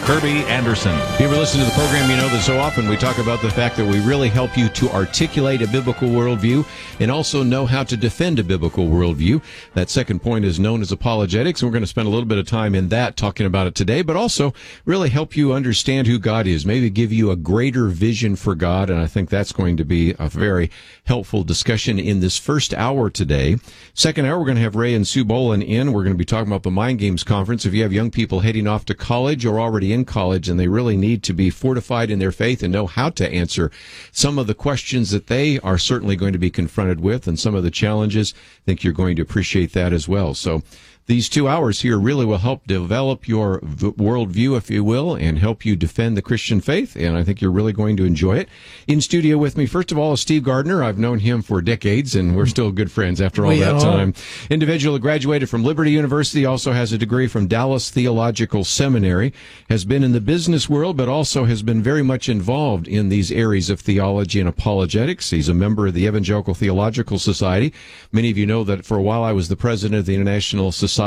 Kirby Anderson. If you ever listen to the program, you know that so often we talk about the fact that we really help you to articulate a biblical worldview and also know how to defend a biblical worldview. That second point is known as apologetics, and we're going to spend a little bit of time in that talking about it today, but also really help you understand who God is, maybe give you a greater vision for God, and I think that's going to be a very helpful discussion in this first hour today. Second hour, we're going to have Ray and Sue Boland in. We're going to be talking about the Mind Games Conference. If you have young people heading off to college or already in college and they really need to be fortified in their faith and know how to answer some of the questions that they are certainly going to be confronted with and some of the challenges, I think you're going to appreciate that as well. So these 2 hours here really will help develop your worldview, if you will, and help you defend the Christian faith, and I think you're really going to enjoy it. In studio with me, first of all, is Steve Gardner. I've known him for decades, and we're still good friends after all that time. Individual who graduated from Liberty University, also has a degree from Dallas Theological Seminary, has been in the business world, but also has been very much involved in these areas of theology and apologetics. He's a member of the Evangelical Theological Society. Many of you know that for a while I was the president of the International Society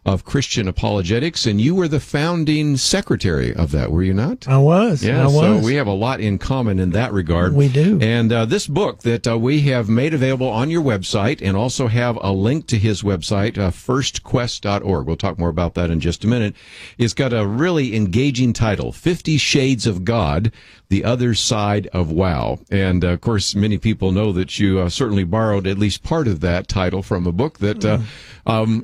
of Christian Apologetics, and you were the founding secretary of that, were you not? I was. Yeah, so we have a lot in common in that regard. We do. And this book that we have made available on your website, and also have a link to his website, firstquest.org. We'll talk more about that in just a minute. It's got a really engaging title, 50 Shades of God, The Other Side of Wow. And, of course, many people know that you certainly borrowed at least part of that title from a book that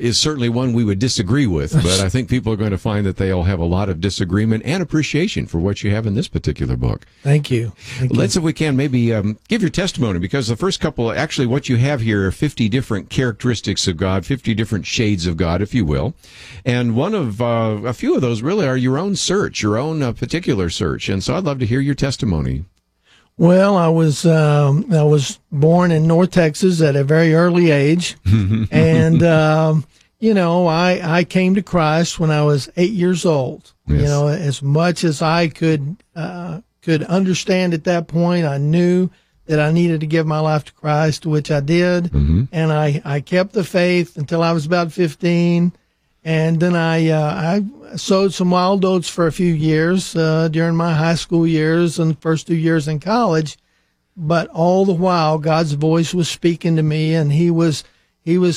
is certainly one we would disagree with, but I think people are going to find that they'll have a lot of disagreement and appreciation for what you have in this particular book. Thank you. Let's, if we can, maybe give your testimony, because the first couple, actually what you have here are 50 different characteristics of God, 50 different shades of God, if you will. And one of, a few of those really are your own search, your own particular search. And so I'd love to hear your testimony. Well, I was born in North Texas at a very early age, and I came to Christ when I was 8 years old. Yes. You know, as much as I could understand at that point, I knew that I needed to give my life to Christ, which I did, and I kept the faith until I was about 15. And then I sowed some wild oats for a few years during my high school years and the first 2 years in college. But all the while, God's voice was speaking to me, and He was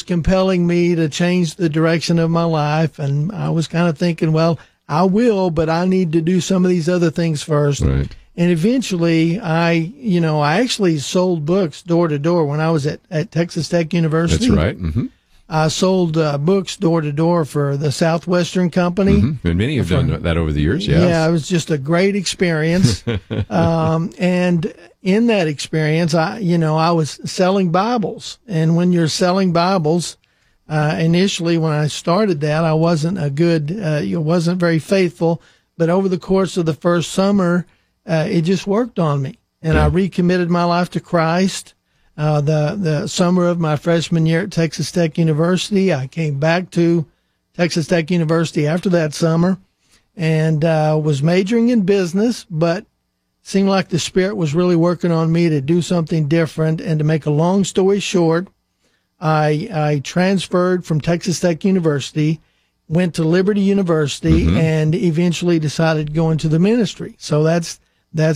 compelling me to change the direction of my life. And I was kind of thinking, well, I will, but I need to do some of these other things first. Right. And eventually, I actually sold books door to door when I was at Texas Tech University. That's right. Mm-hmm. I sold books door to door for the Southwestern Company. Mm-hmm. And many have done that over the years, yes. Yeah, it was just a great experience. And in that experience, I was selling Bibles. And when you're selling Bibles, initially when I started that, I wasn't wasn't very faithful. But over the course of the first summer, it just worked on me. And I recommitted my life to Christ. The summer of my freshman year at Texas Tech University, I came back to Texas Tech University after that summer and was majoring in business, but seemed like the Spirit was really working on me to do something different. And to make a long story short, I transferred from Texas Tech University, went to Liberty University, and eventually decided to go into the ministry. So that's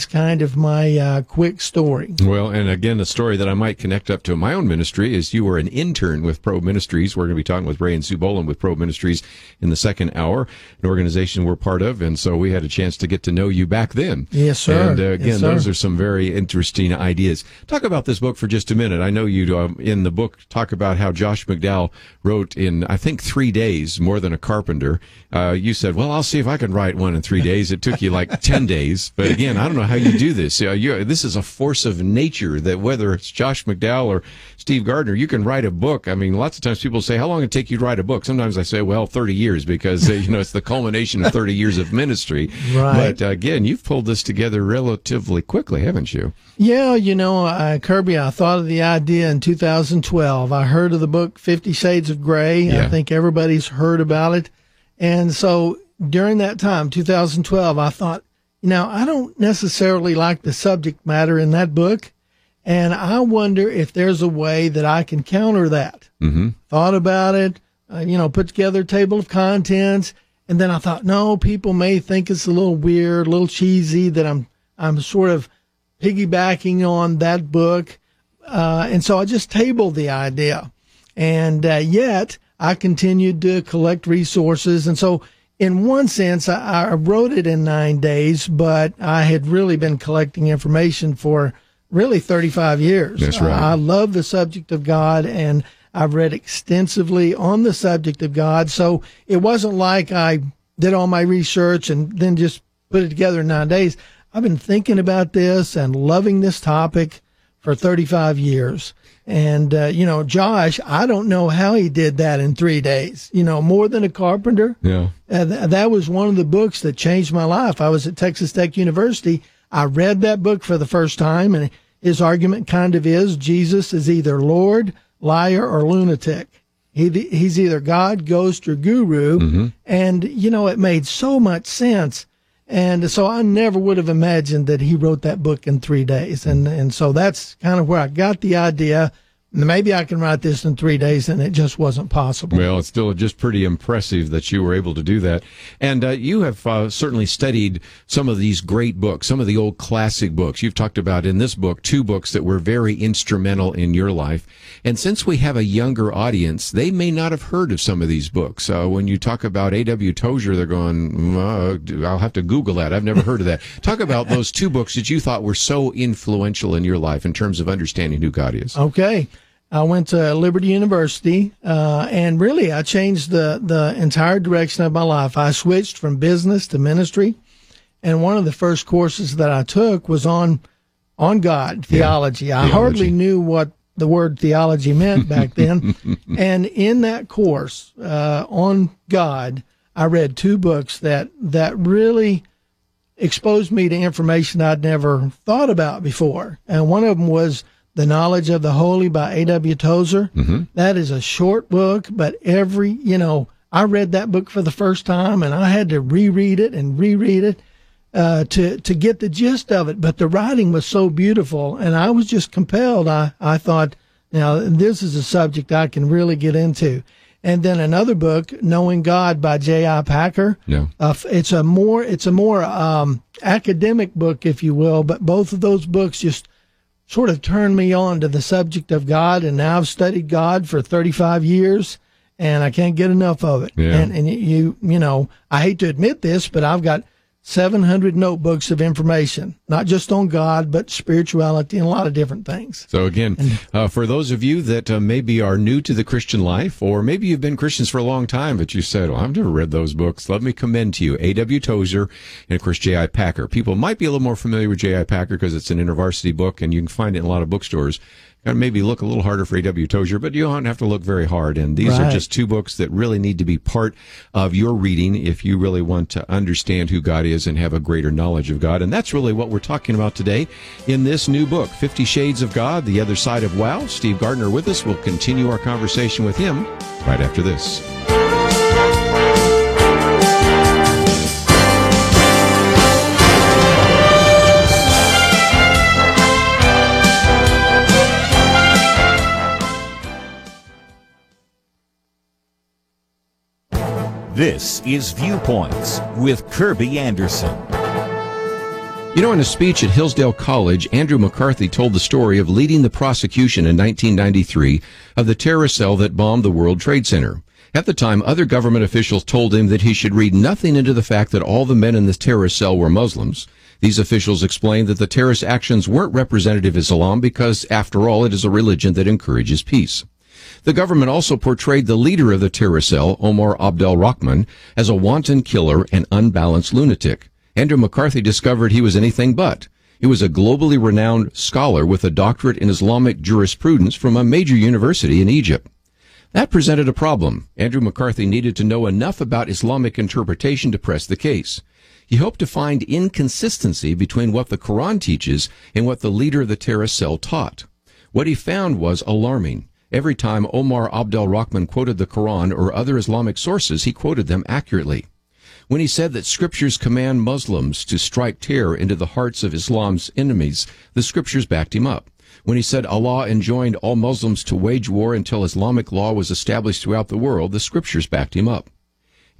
kind of my quick story. Well, and again, a story that I might connect up to my own ministry is you were an intern with Probe Ministries. We're going to be talking with Ray and Sue Boland with Probe Ministries in the second hour, an organization we're part of, and so we had a chance to get to know you back then. Yes, sir. And again, those are some very interesting ideas. Talk about this book for just a minute. I know you, in the book, talk about how Josh McDowell wrote in, I think, 3 days, more than a carpenter. You said, well, I'll see if I can write one in 3 days. It took you like 10 days. But again, I don't know how you do this. This is a force of nature that whether it's Josh McDowell or Steve Gardner, you can write a book. I mean, lots of times people say, how long did it take you to write a book? Sometimes I say, well, 30 years because, it's the culmination of 30 years of ministry. Right. But again, you've pulled this together relatively quickly, haven't you? Yeah, Kirby, I thought of the idea in 2012. I heard of the book 50 Shades of Grey. Yeah. I think everybody's heard about it. And so during that time, 2012, I thought, I don't necessarily like the subject matter in that book, and I wonder if there's a way that I can counter that. Thought about it, put together a table of contents, And then I thought, no, people may think it's a little weird, a little cheesy that I'm sort of piggybacking on that book. And so I just tabled the idea. And yet I continued to collect resources. And so in one sense, I wrote it in 9 days, but I had really been collecting information for really 35 years. That's right. I love the subject of God, and I've read extensively on the subject of God. So it wasn't like I did all my research and then just put it together in 9 days. I've been thinking about this and loving this topic for 35 years. And, Josh, I don't know how he did that in 3 days, more than a carpenter. Yeah. That was one of the books that changed my life. I was at Texas Tech University. I read that book for the first time, and his argument kind of is Jesus is either Lord, liar, or lunatic. He's either God, ghost, or guru. Mm-hmm. And, it made so much sense. And so I never would have imagined that he wrote that book in 3 days. And so that's kind of where I got the idea. Maybe I can write this in 3 days, and it just wasn't possible. Well, it's still just pretty impressive that you were able to do that. And you have certainly studied some of these great books, some of the old classic books. You've talked about in this book 2 books that were very instrumental in your life. And since we have a younger audience, they may not have heard of some of these books. When you talk about A.W. Tozer, they're going, I'll have to Google that. I've never heard of that. Talk about those 2 books that you thought were so influential in your life in terms of understanding who God is. Okay. I went to Liberty University, and really I changed the entire direction of my life. I switched from business to ministry, and one of the first courses that I took was on God, theology. I hardly knew what the word theology meant back then. And in that course on God, I read 2 books that really exposed me to information I'd never thought about before. And one of them was The Knowledge of the Holy by A.W. Tozer. Mm-hmm. That is a short book, but I read that book for the first time, and I had to reread it to get the gist of it. But the writing was so beautiful, and I was just compelled. I thought, this is a subject I can really get into. And then another book, Knowing God by J.I. Packer. Yeah. It's a more academic book, if you will, but both of those books just sort of turned me on to the subject of God, and now I've studied God for 35 years, and I can't get enough of it. Yeah. And I hate to admit this, but I've got 700 notebooks of information, not just on God, but spirituality and a lot of different things. So again, for those of you that maybe are new to the Christian life, or maybe you've been Christians for a long time, but you said, well, I've never read those books, let me commend to you A.W. Tozer and, of course, J.I. Packer. People might be a little more familiar with J.I. Packer because it's an InterVarsity book, and you can find it in a lot of bookstores. Got to maybe look a little harder for A.W. Tozer, but you don't have to look very hard. And these are just 2 books that really need to be part of your reading if you really want to understand who God is and have a greater knowledge of God. And that's really what we're talking about today in this new book, 50 Shades of God, The Other Side of Wow. Steve Gardner with us. We'll continue our conversation with him right after this. This is Viewpoints with Kirby Anderson. In a speech at Hillsdale College, Andrew McCarthy told the story of leading the prosecution in 1993 of the terrorist cell that bombed the World Trade Center. At the time, other government officials told him that he should read nothing into the fact that all the men in the terrorist cell were Muslims. These officials explained that the terrorist actions weren't representative of Islam because, after all, it is a religion that encourages peace. The government also portrayed the leader of the terror cell, Omar Abdel-Rahman, as a wanton killer and unbalanced lunatic. Andrew McCarthy discovered he was anything but. He was a globally renowned scholar with a doctorate in Islamic jurisprudence from a major university in Egypt. That presented a problem. Andrew McCarthy needed to know enough about Islamic interpretation to press the case. He hoped to find inconsistency between what the Quran teaches and what the leader of the terrorist cell taught. What he found was alarming. Every time Omar Abdel-Rahman quoted the Quran or other Islamic sources, he quoted them accurately. When he said that scriptures command Muslims to strike terror into the hearts of Islam's enemies, the scriptures backed him up. When he said Allah enjoined all Muslims to wage war until Islamic law was established throughout the world, the scriptures backed him up.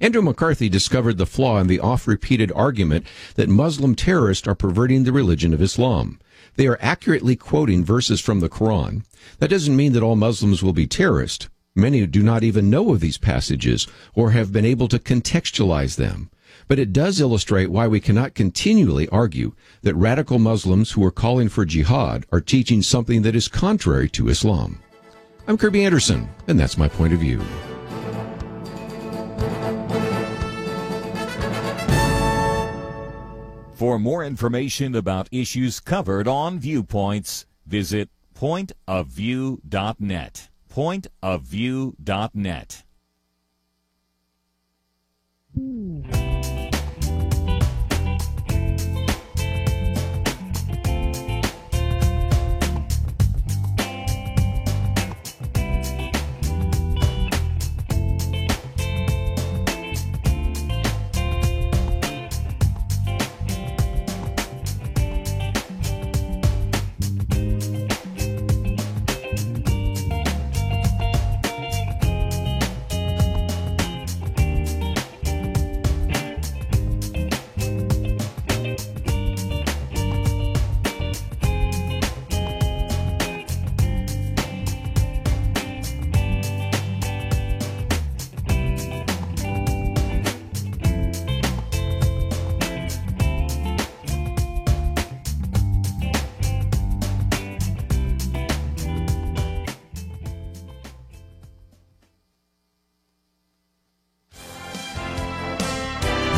Andrew McCarthy discovered the flaw in the oft-repeated argument that Muslim terrorists are perverting the religion of Islam. They are accurately quoting verses from the Quran. That doesn't mean that all Muslims will be terrorists. Many do not even know of these passages or have been able to contextualize them. But it does illustrate why we cannot continually argue that radical Muslims who are calling for jihad are teaching something that is contrary to Islam. I'm Kirby Anderson, and that's my point of view. For more information about issues covered on Viewpoints, visit pointofview.net. Pointofview.net.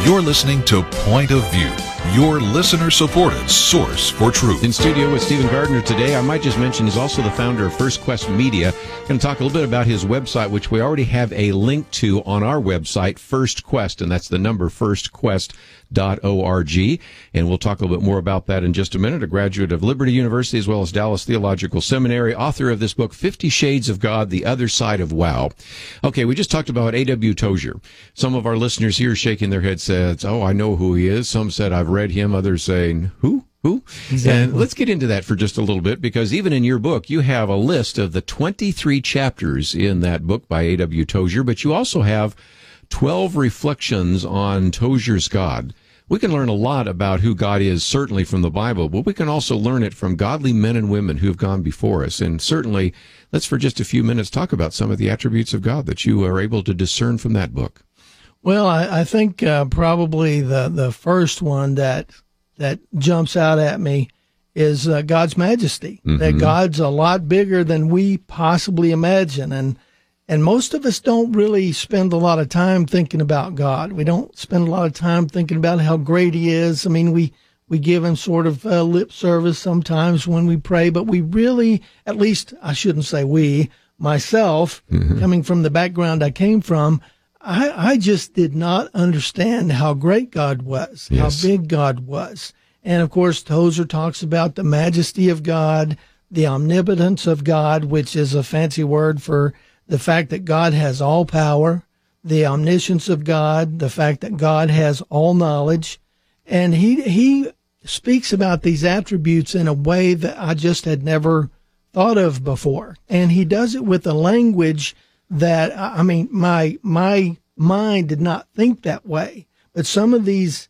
You're listening to Point of View, your listener-supported source for truth. In studio with Stephen Gardner today, I might just mention he's also the founder of First Quest Media. Going to talk a little bit about his website, which we already have a link to on our website, First Quest, and that's the number firstquest.org. And we'll talk a little bit more about that in just a minute. A graduate of Liberty University as well as Dallas Theological Seminary, author of this book, 50 Shades of God, The Other Side of Wow. Okay, we just talked about A.W. Tozier. Some of our listeners here shaking their heads said, oh, I know who he is. Some said, I've read him. Others saying, who? Exactly. And let's get into that for just a little bit, because even in your book, you have a list of the 23 chapters in that book by A.W. Tozier, but you also have 12 reflections on Tozier's God. We can learn a lot about who God is, certainly from the Bible, but we can also learn it from godly men and women who have gone before us. And certainly, let's for just a few minutes talk about some of the attributes of God that you are able to discern from that book. Well, I think probably the first one that jumps out at me is God's majesty, that God's a lot bigger than we possibly imagine. And most of us don't really spend a lot of time thinking about God. We don't spend a lot of time thinking about how great he is. I mean, we give him sort of lip service sometimes when we pray, but we really, at least I shouldn't say we, myself, coming from the background I came from, I just did not understand how great God was, how big God was. And of course, Tozer talks about the majesty of God, the omnipotence of God, which is a fancy word for the fact that God has all power, the omniscience of God, the fact that God has all knowledge. And he speaks about these attributes in a way that I just had never thought of before. And he does it with a language that, I mean, my mind did not think that way. But some of these,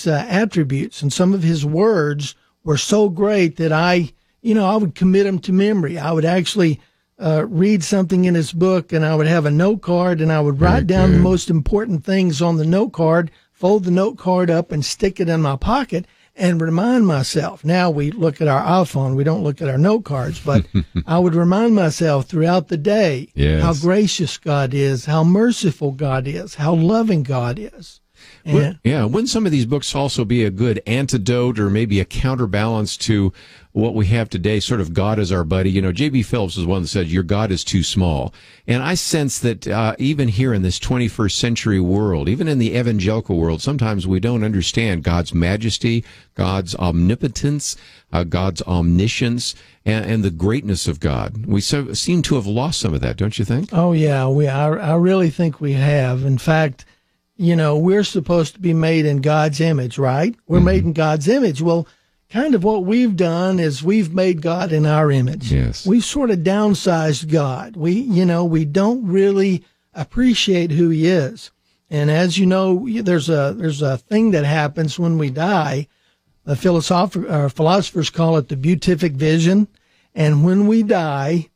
attributes and some of his words were so great that I would commit them to memory. I would actually read something in his book, and I would have a note card, and I would write down the most important things on the note card, fold the note card up, and stick it in my pocket, and remind myself. Now we look at our iPhone, we don't look at our note cards, but I would remind myself throughout the day how gracious God is, how merciful God is, how loving God is. Wouldn't some of these books also be a good antidote or maybe a counterbalance to what we have today, sort of God is our buddy? J.B. Phillips is one that said, your God is too small. And I sense that even here in this 21st century world, even in the evangelical world, sometimes we don't understand God's majesty, God's omnipotence, God's omniscience, and the greatness of God. We seem to have lost some of that, don't you think? Oh, yeah. I really think we have. In fact, we're supposed to be made in God's image, right? We're made in God's image. Well, kind of what we've done is we've made God in our image. Yes. We've sort of downsized God. We don't really appreciate who he is. And as you know, there's a thing that happens when we die. The philosophers call it the beatific vision. And when we die,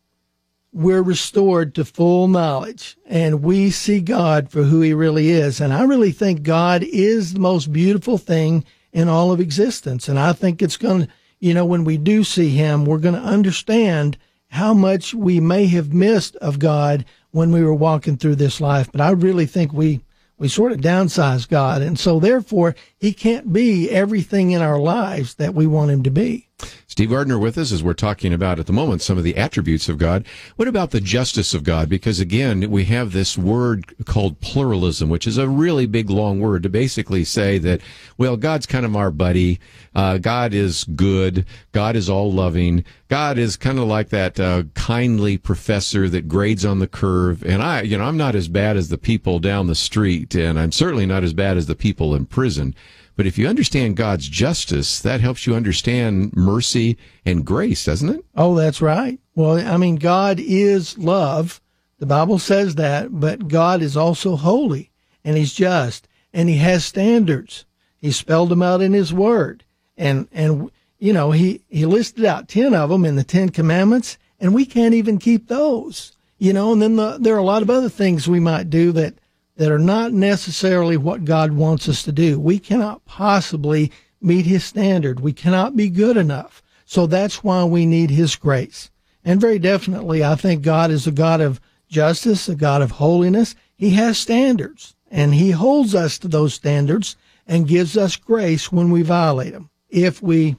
we're restored to full knowledge, and we see God for who he really is. And I really think God is the most beautiful thing in all of existence. And I think it's going to, when we do see him, we're going to understand how much we may have missed of God when we were walking through this life. But I really think we sort of downsize God. And so therefore, he can't be everything in our lives that we want him to be. Steve Gardner with us as we're talking about at the moment some of the attributes of God. What about the justice of God? Because again, we have this word called pluralism, which is a really big, long word to basically say that, well, God's kind of our buddy. God is good. God is all loving. God is kind of like that kindly professor that grades on the curve. And I'm not as bad as the people down the street, and I'm certainly not as bad as the people in prison. But if you understand God's justice, that helps you understand mercy and grace, doesn't it? Oh, that's right. Well, I mean, God is love. The Bible says that, but God is also holy, and he's just, and he has standards. He spelled them out in his word. And he listed out 10 of them in the 10 Commandments, and we can't even keep those. And then there are a lot of other things we might do that are not necessarily what God wants us to do. We cannot possibly meet his standard. We cannot be good enough. So that's why we need his grace. And very definitely, I think God is a God of justice, a God of holiness. He has standards, and he holds us to those standards and gives us grace when we violate them, if we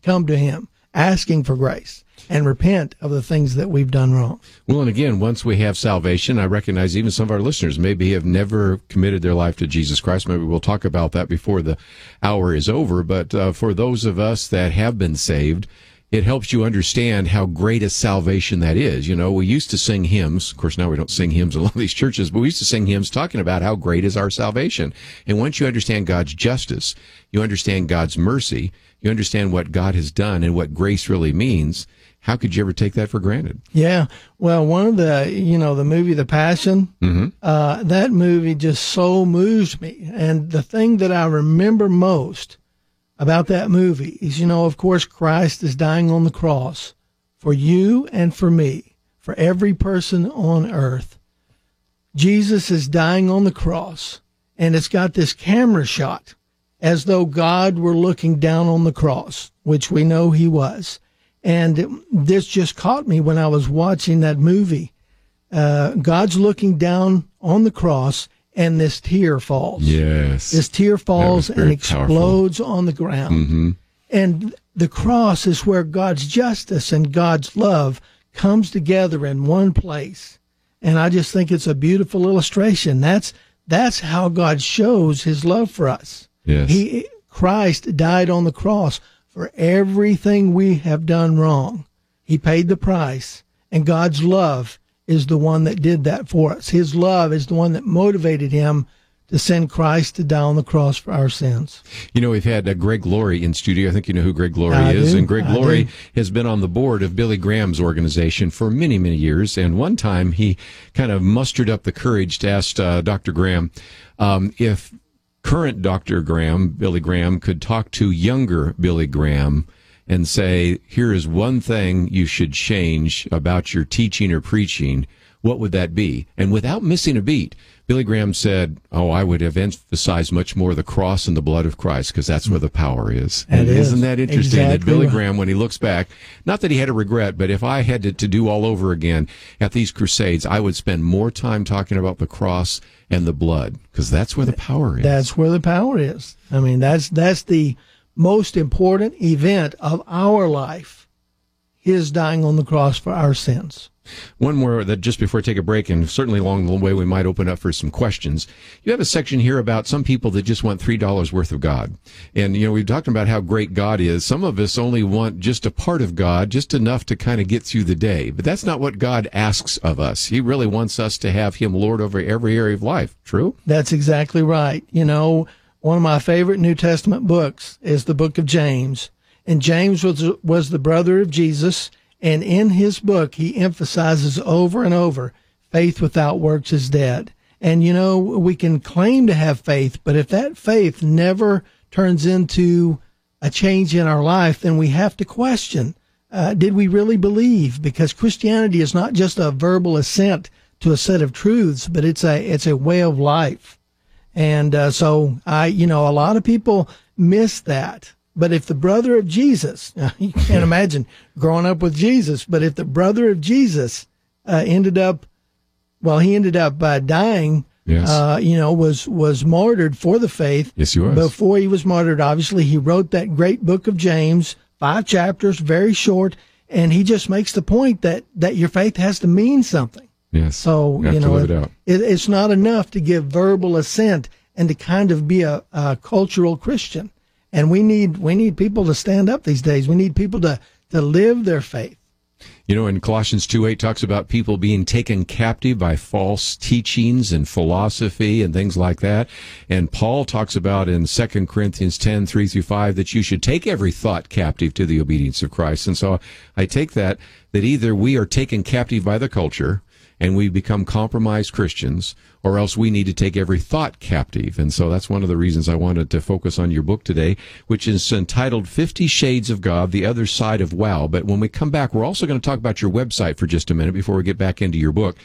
come to him asking for grace and repent of the things that we've done wrong. Well, and again, once we have salvation, I recognize even some of our listeners maybe have never committed their life to Jesus Christ. Maybe we'll talk about that before the hour is over. But for those of us that have been saved, it helps you understand how great a salvation that is. We used to sing hymns. Of course, now we don't sing hymns in a lot of these churches, but we used to sing hymns talking about how great is our salvation. And once you understand God's justice, you understand God's mercy, you understand what God has done and what grace really means. How could you ever take that for granted? Yeah. Well, one of the movie, The Passion, that movie just so moved me. And the thing that I remember most about that movie is, of course, Christ is dying on the cross for you and for me, for every person on earth. Jesus is dying on the cross, and it's got this camera shot as though God were looking down on the cross, which we know he was. And this just caught me when I was watching that movie. God's looking down on the cross, and this tear falls. Yes. This tear falls and explodes powerful on the ground. Mm-hmm. And the cross is where God's justice and God's love comes together in one place. And I just think it's a beautiful illustration. That's how God shows his love for us. Yes. Christ died on the cross for everything we have done wrong. He paid the price, and God's love is the one that did that for us. His love is the one that motivated him to send Christ to die on the cross for our sins. We've had Greg Laurie in studio. I think you know who Greg Laurie is. And Greg Laurie has been on the board of Billy Graham's organization for many, many years. And one time he kind of mustered up the courage to ask Dr. Graham if current Dr. Graham, Billy Graham, could talk to younger Billy Graham and say, here is one thing you should change about your teaching or preaching, what would that be? And without missing a beat, Billy Graham said, I would have emphasized much more the cross and the blood of Christ, because that's where the power is. And isn't that interesting that Billy Graham, when he looks back, not that he had a regret, but if I had to do all over again at these crusades, I would spend more time talking about the cross and the blood, because that's where the power is. That's where the power is. I mean, that's the most important event of our life, his dying on the cross for our sins. One more that just before I take a break, and certainly along the way we might open up for some questions. You have a section here about some people that just want $3 worth of God. And, we've talked about how great God is. Some of us only want just a part of God, just enough to kind of get through the day. But that's not what God asks of us. He really wants us to have him Lord over every area of life. True? That's exactly right. One of my favorite New Testament books is the book of James. And James was the brother of Jesus. And in his book, he emphasizes over and over, faith without works is dead. And, you know, we can claim to have faith, but if that faith never turns into a change in our life, then we have to question, did we really believe? Because Christianity is not just a verbal assent to a set of truths, but it's a way of life. And so a lot of people miss that. But if the brother of Jesus, you can't imagine growing up with Jesus, but if the brother of Jesus ended up dying, yes. Was martyred for the faith. Yes, he was. Before he was martyred, obviously, he wrote that great book of James, 5 chapters, very short, and he just makes the point that your faith has to mean something. Yes. So, you have to live it out. It's not enough to give verbal assent and to kind of be a cultural Christian. And we need people to stand up these days. We need people to live their faith. You know, in Colossians 2:8 talks about people being taken captive by false teachings and philosophy and things like that. And Paul talks about in 2 Corinthians 10:3-5 that you should take every thought captive to the obedience of Christ. And so I take that either we are taken captive by the culture and we become compromised Christians, or else we need to take every thought captive. And so that's one of the reasons I wanted to focus on your book today, which is entitled 50 Shades of God, The Other Side of Wow. But when we come back, we're also going to talk about your website for just a minute before we get back into your book,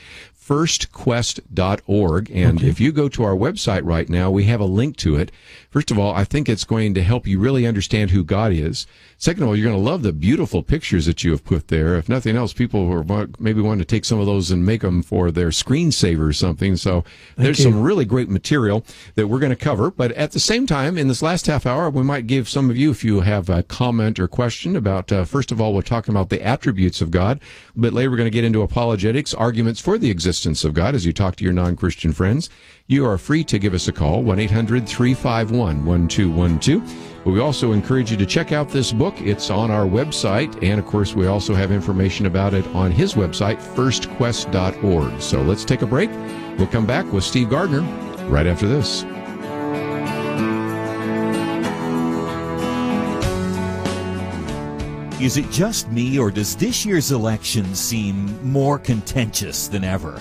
firstquest.org. And Okay. if you go to our website right now, we have a link to it. First of all, I think it's going to help you really understand who God is. Second of all, you're going to love the beautiful pictures that you have put there. If nothing else, people are maybe want to take some of those and make them for their screensaver or something. So there's some really great material that we're going to cover. But at the same time, in this last half hour, we might give some of you, if you have a comment or question about, first of all, we're talking about the attributes of God. A bit later, we're going to get into apologetics, arguments for the existence of God as you talk to your non-Christian friends. You are free to give us a call, 1-800-351-1212. But we also encourage you to check out this book. It's on our website, and of course, we also have information about it on his website, firstquest.org. So let's take a break. We'll come back with Steve Gardner right after this. Is it just me, or does this year's election seem more contentious than ever?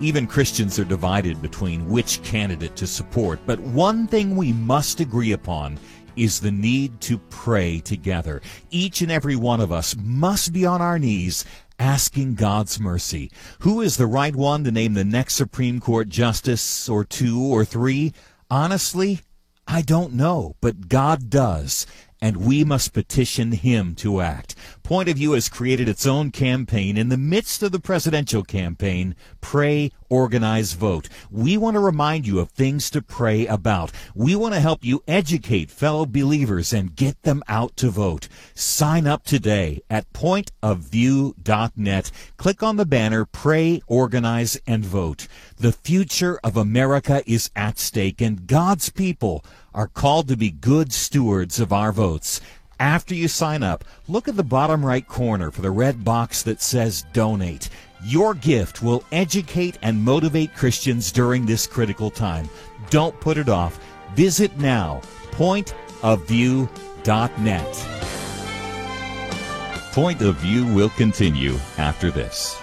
Even Christians are divided between which candidate to support, but one thing we must agree upon is the need to pray together. Each and every one of us must be on our knees asking God's mercy. Who is the right one to name the next Supreme Court justice, or 2 or 3? Honestly, I don't know, but God does. And we must petition Him to act. Point of View has created its own campaign in the midst of the presidential campaign, Pray, Organize, Vote. We want to remind you of things to pray about. We want to help you educate fellow believers and get them out to vote. Sign up today at pointofview.net. Click on the banner, Pray, Organize, and Vote. The future of America is at stake, and God's people are called to be good stewards of our votes. After you sign up, look at the bottom right corner for the red box that says Donate. Your gift will educate and motivate Christians during this critical time. Don't put it off. Visit now, pointofview.net. Point of View will continue after this.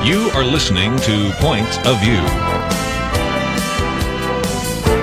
You are listening to Point of View.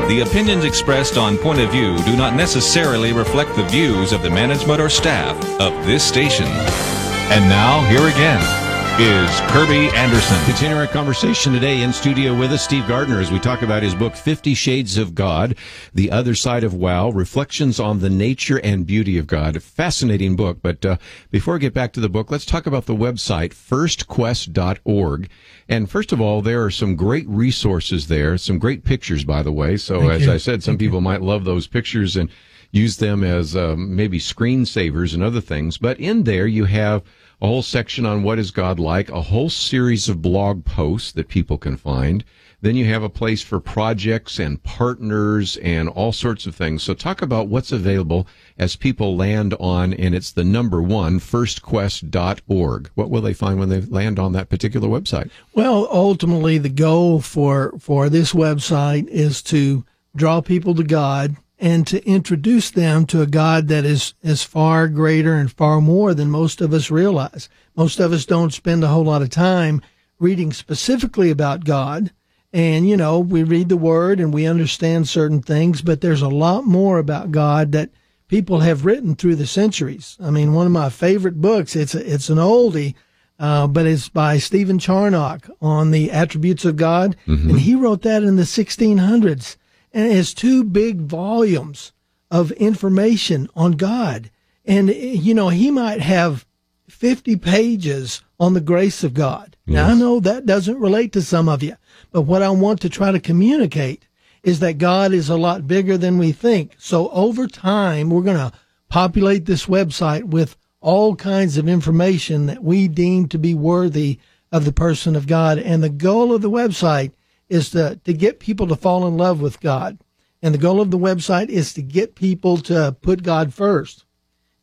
The opinions expressed on Point of View do not necessarily reflect the views of the management or staff of this station. And now, here again is Kirby Anderson. Continuing our conversation today in studio with us, Steve Gardner, as we talk about his book, 50 Shades of God, The Other Side of Wow, Reflections on the Nature and Beauty of God. A fascinating book. But before we get back to the book, let's talk about the website, firstquest.org. And first of all, there are some great resources there, some great pictures, by the way. So as I said, some people might love those pictures and use them as maybe screensavers and other things. But in there, you have a whole section on what is God like, a whole series of blog posts that people can find. Then you have a place for projects and partners and all sorts of things. So talk about what's available as people land on, and it's the number one, firstquest.org. What will they find when they land on that particular website? Well, ultimately, the goal for this website is to draw people to God and to introduce them to a God that is far greater and far more than most of us realize. Most of us don't spend a whole lot of time reading specifically about God. And, you know, we read the Word and we understand certain things, but there's a lot more about God that people have written through the centuries. I mean, one of my favorite books, it's an oldie, but it's by Stephen Charnock on the attributes of God. Mm-hmm. And he wrote that in the 1600s. And it has 2 big volumes of information on God. And, you know, he might have 50 pages on the grace of God. Yes. Now, I know that doesn't relate to some of you, but what I want to try to communicate is that God is a lot bigger than we think. So over time, we're going to populate this website with all kinds of information that we deem to be worthy of the person of God. And the goal of the website is to get people to fall in love with God. And the goal of the website is to get people to put God first.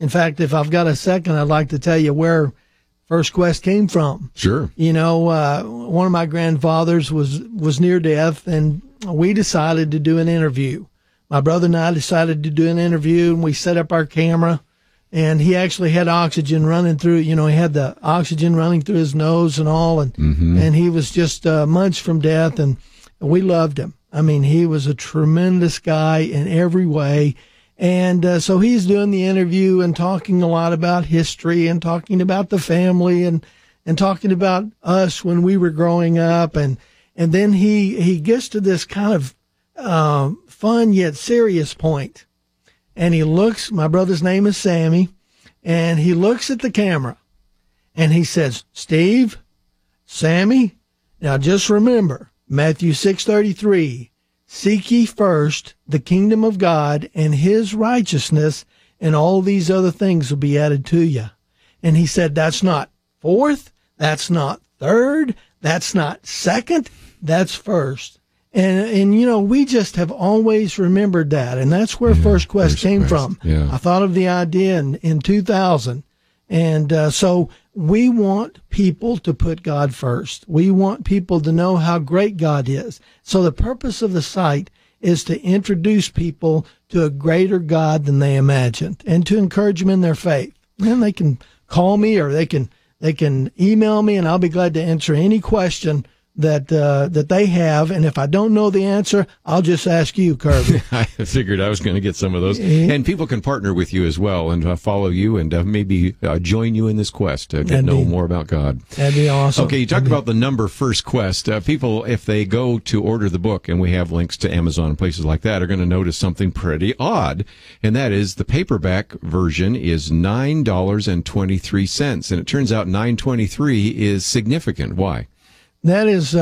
In fact, if I've got a second, I'd like to tell you where First Quest came from. Sure. You know, one of my grandfathers was near death, and we decided to do an interview. My brother and I decided to do an interview, and we set up our camera, and he actually had oxygen running through, you know, he had the oxygen running through his nose and all, and and he was just months from death, and we loved him. I mean, he was a tremendous guy in every way. And so he's doing the interview and talking a lot about history and talking about the family and talking about us when we were growing up. And then he gets to this kind of fun yet serious point. And he looks, my brother's name is Sammy, and he looks at the camera and he says, Steve, Sammy, now just remember Matthew 6:33, seek ye first the kingdom of God and his righteousness, and all these other things will be added to you. And he said, that's not fourth, that's not third, that's not second, that's first. And you know, we just have always remembered that. And that's where First Quest came from. Yeah. I thought of the idea in 2000. And so we want people to put God first. We want people to know how great God is. So the purpose of the site is to introduce people to a greater God than they imagined and to encourage them in their faith. And they can call me or they can email me, and I'll be glad to answer any question that they have. And if I don't know the answer, I'll just ask you, Kirby. I figured I was going to get some of those. And people can partner with you as well and follow you and maybe join you in this quest to know more about God. That'd be awesome. Okay, you talked about the number First Quest. People, if they go to order the book, and we have links to Amazon and places like that, are going to notice something pretty odd. And that is the paperback version is $9.23. And it turns out $9.23 is significant. Why? That is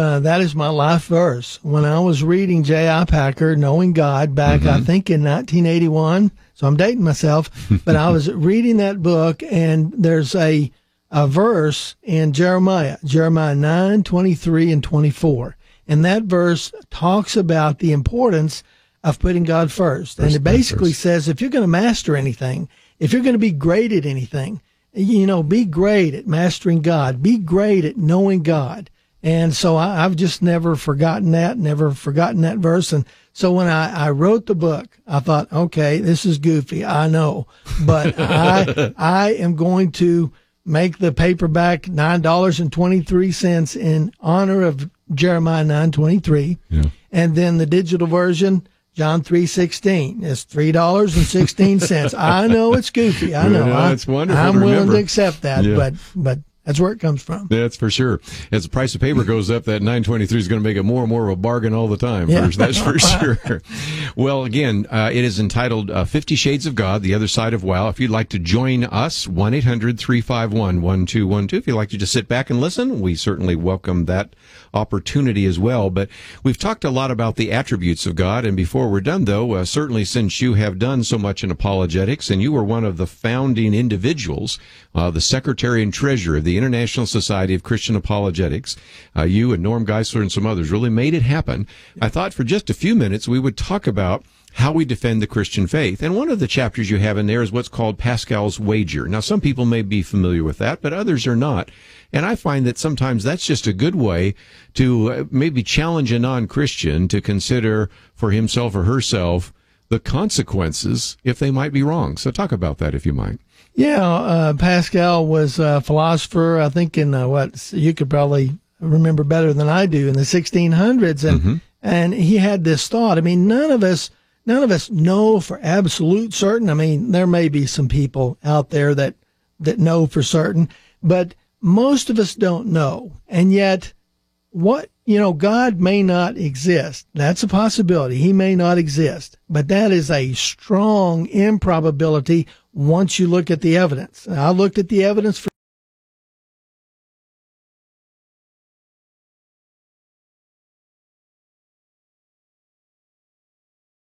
my life verse. When I was reading J.I. Packer, Knowing God, back, I think in 1981, so I'm dating myself, but I was reading that book, and there's a verse in Jeremiah 9:23 and 24. And that verse talks about the importance of putting God first. And it basically says, if you're going to master anything, if you're going to be great at anything, you know, be great at mastering God, be great at knowing God. And so I've just never forgotten that verse. And so when I wrote the book, I thought, okay, this is goofy, I know, but I am going to make the paperback $9.23 in honor of Jeremiah 9:23, and then the digital version, John 3:16, is $3.16. I know it's goofy. I know. It's wonderful. I'm to willing remember. to accept that, but that's where it comes from. That's for sure. As the price of paper goes up, that 923 is going to make it more and more of a bargain all the time. Yeah. That's for sure. Well, again, it is entitled 50 Shades of God, The Other Side of Wow. If you'd like to join us, 1-800-351-1212. If you'd like to just sit back and listen, we certainly welcome that opportunity as well. But we've talked a lot about the attributes of God. And before we're done, though, certainly since you have done so much in apologetics, and you were one of the founding individuals, the secretary and treasurer of the International Society of Christian Apologetics, you and Norm Geisler and some others really made it happen. I thought for just a few minutes we would talk about how we defend the Christian faith. And one of the chapters you have in there is what's called Pascal's wager. Now, some people may be familiar with that, but others are not. And I find that sometimes that's just a good way to maybe challenge a non-Christian to consider for himself or herself the consequences if they might be wrong. So talk about that if you might. Yeah, Pascal was a philosopher, I think in you could probably remember better than I do, in the 1600s. And he had this thought. I mean, none of us know for absolute certain. I mean, there may be some people out there that know for certain, but most of us don't know. And yet, God may not exist. That's a possibility. He may not exist, but that is a strong improbability once you look at the evidence. I looked at the evidence for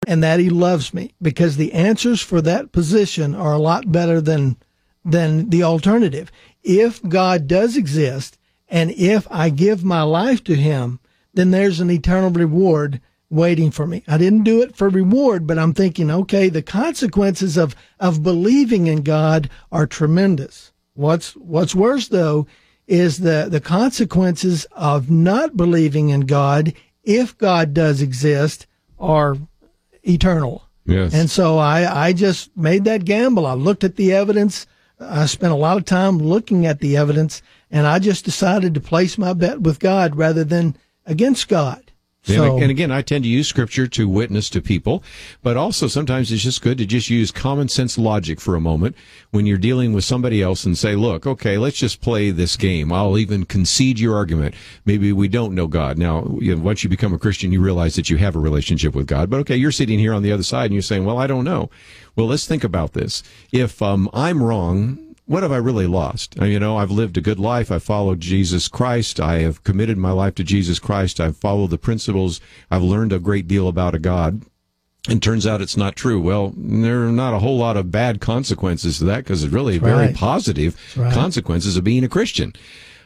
and that he loves me, because the answers for that position are a lot better than the alternative. If God does exist, and if I give my life to him, then there's an eternal reward waiting for me. I didn't do it for reward, but I'm thinking, okay, the consequences of believing in God are tremendous. What's worse, though, is the consequences of not believing in God, if God does exist, are eternal. Yes. And so I just made that gamble. I looked at the evidence. I spent a lot of time looking at the evidence, and I just decided to place my bet with God rather than against God. So, and again, I tend to use Scripture to witness to people, but also sometimes it's just good to just use common sense logic for a moment when you're dealing with somebody else and say, look, okay, let's just play this game. I'll even concede your argument. Maybe we don't know God. Now, once you become a Christian, you realize that you have a relationship with God. But okay, you're sitting here on the other side and you're saying, well, I don't know. Well, let's think about this. If I'm wrong, what have I really lost? I've lived a good life. I've followed Jesus Christ. I have committed my life to Jesus Christ. I've followed the principles. I've learned a great deal about a God. And turns out it's not true. Well, there are not a whole lot of bad consequences to that, because it's really very positive consequences of being a Christian.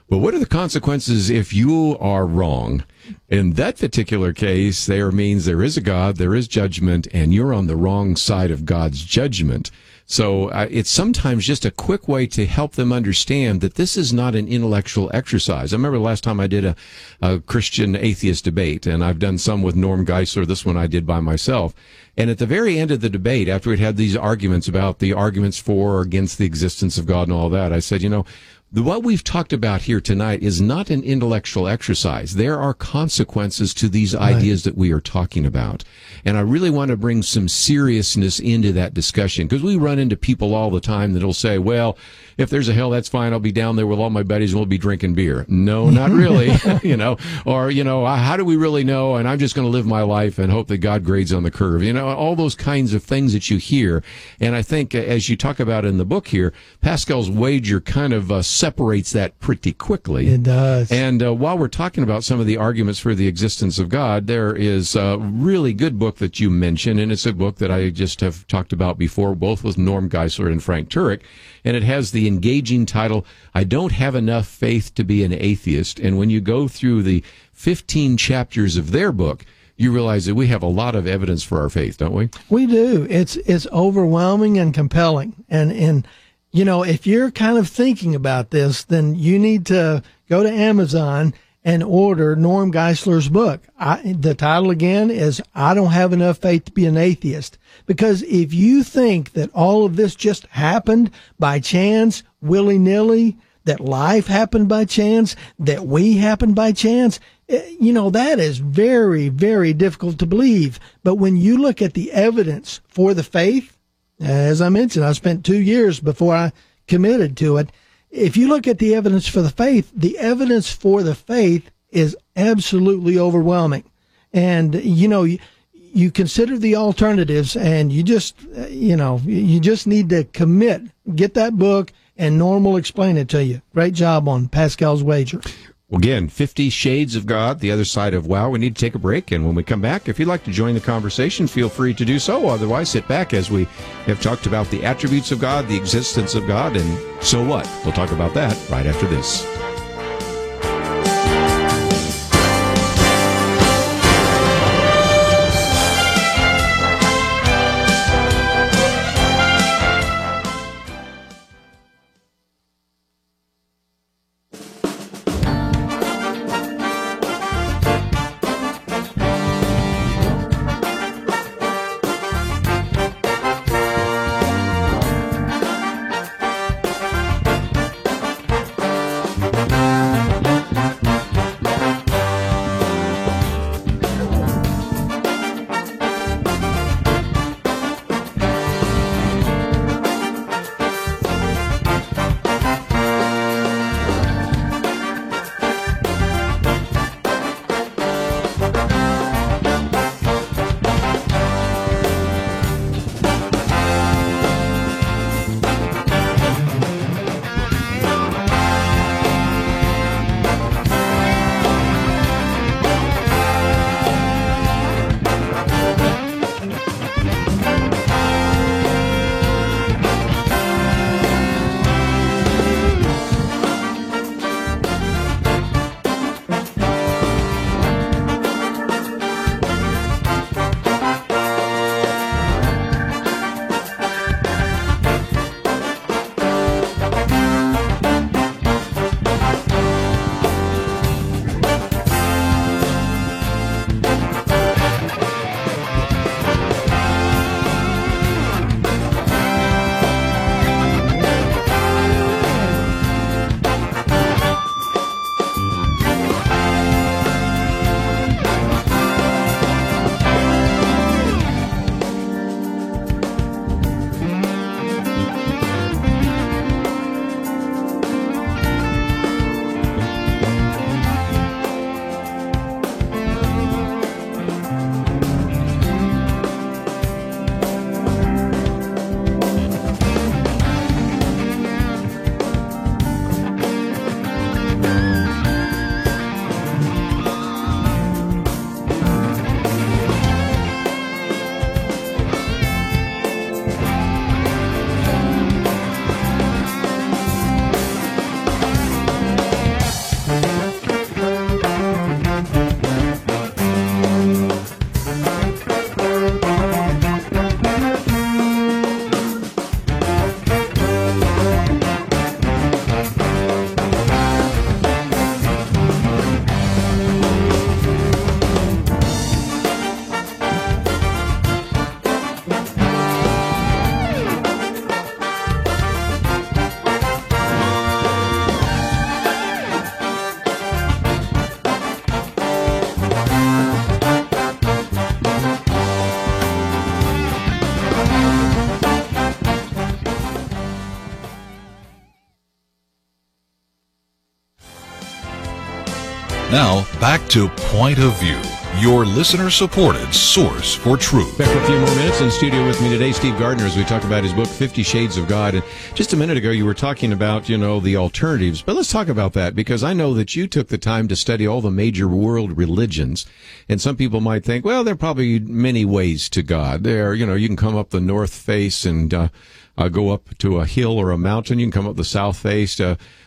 But what are the consequences if you are wrong? In that particular case, there means there is a God, there is judgment, and you're on the wrong side of God's judgment. So it's sometimes just a quick way to help them understand that this is not an intellectual exercise. I remember the last time I did a Christian atheist debate, and I've done some with Norm Geisler. This one I did by myself. And at the very end of the debate, after we'd had these arguments about the arguments for or against the existence of God and all that, I said, what we've talked about here tonight is not an intellectual exercise. There are consequences to these ideas that we are talking about. And I really want to bring some seriousness into that discussion, because we run into people all the time that'll say, well, if there's a hell, that's fine. I'll be down there with all my buddies and we'll be drinking beer. No, not really. Or, how do we really know? And I'm just going to live my life and hope that God grades on the curve. All those kinds of things that you hear. And I think as you talk about in the book here, Pascal's wager kind of separates that pretty quickly. It does. And while we're talking about some of the arguments for the existence of God, there is a really good book that you mentioned, and it's a book that I just have talked about before, both with Norm Geisler and Frank Turek, and it has the engaging title, I Don't Have Enough Faith to Be an Atheist. And when you go through the 15 chapters of their book, you realize that we have a lot of evidence for our faith, don't we? We do. It's overwhelming and compelling. And if you're kind of thinking about this, then you need to go to Amazon and order Norm Geisler's book. The title again is I Don't Have Enough Faith to Be an Atheist. Because if you think that all of this just happened by chance, willy-nilly, that life happened by chance, that we happened by chance, that is very, very difficult to believe. But when you look at the evidence for the faith, as I mentioned, I spent 2 years before I committed to it. If you look at the evidence for the evidence for the faith is absolutely overwhelming. And, you consider the alternatives, and you just need to commit. Get that book, and Norm will explain it to you. Great job on Pascal's Wager. Well, again, 50 Shades of God, the other side of wow. We need to take a break, and when we come back, if you'd like to join the conversation, feel free to do so. Otherwise, sit back as we have talked about the attributes of God, the existence of God, and so what? We'll talk about that right after this. Now, back to Point of View, your listener-supported source for truth. Back for a few more minutes in studio with me today, Steve Gardner, as we talk about his book, 50 Shades of God. And just a minute ago, you were talking about, the alternatives. But let's talk about that, because I know that you took the time to study all the major world religions. And some people might think, well, there are probably many ways to God. You can come up the north face and go up to a hill or a mountain. You can come up the south face.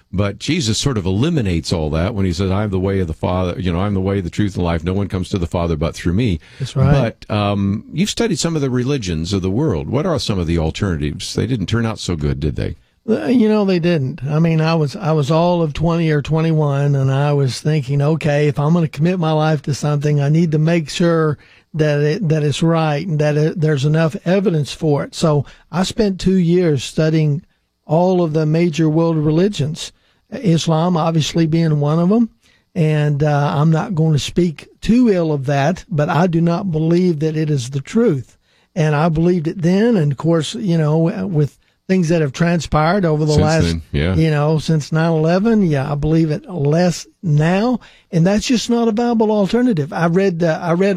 But Jesus sort of eliminates all that when he says, I'm the way of the Father, I'm the way, the truth, and life. No one comes to the Father but through me. That's right. But you've studied some of the religions of the world. What are some of the alternatives? They didn't turn out so good, did they? They didn't. I mean, I was all of 20 or 21, and I was thinking, okay, if I'm going to commit my life to something, I need to make sure that it's right and that there's enough evidence for it. So I spent 2 years studying all of the major world religions, Islam obviously being one of them. And I'm not going to speak too ill of that, but I do not believe that it is the truth. And I believed it then, and of course, with things that have transpired over the since 9/11. Yeah, I believe it less now, and that's just not a viable alternative. I read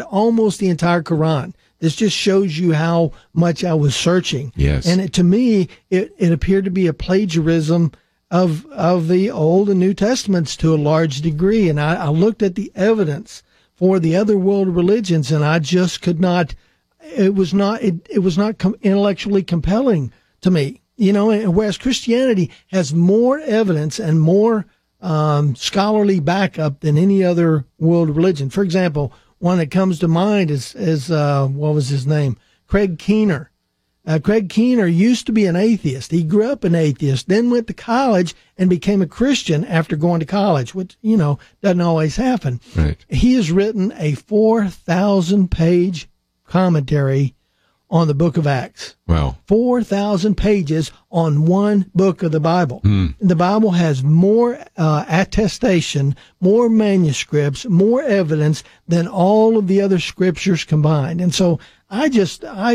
almost the entire Quran. This just shows you how much I was searching. Yes, and to me, it appeared to be a plagiarism of the Old and New Testaments to a large degree. And I looked at the evidence for the other world religions, and I just could not. It was not intellectually compelling to me. Whereas Christianity has more evidence and more scholarly backup than any other world religion. For example, one that comes to mind is what was his name? Craig Keener. Craig Keener used to be an atheist. He grew up an atheist, then went to college and became a Christian after going to college, which, doesn't always happen. Right. He has written a 4,000-page commentary on the book of Acts. Wow. 4,000 pages on one book of the Bible. The Bible has more attestation, more manuscripts, more evidence than all of the other scriptures combined. And so I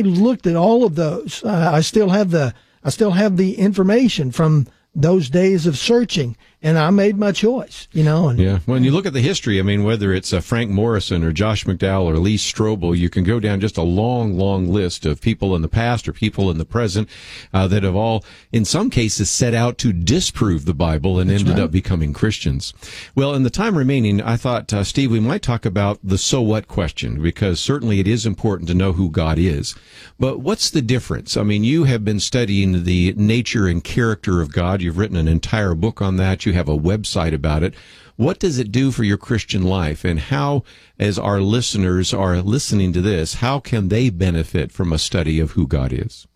looked at all of those. I still have the information from those days of searching, and I made my choice, Yeah. When you look at the history, I mean, whether it's Frank Morrison or Josh McDowell or Lee Strobel, you can go down just a long, long list of people in the past or people in the present that have all, in some cases, set out to disprove the Bible and ended up becoming Christians. Well, in the time remaining, I thought, Steve, we might talk about the so what question, because certainly it is important to know who God is. But what's the difference? I mean, you have been studying the nature and character of God. You've written an entire book on that. You have a website about it. What does it do for your Christian life, and how, as our listeners are listening to this, how can they benefit from a study of who God is?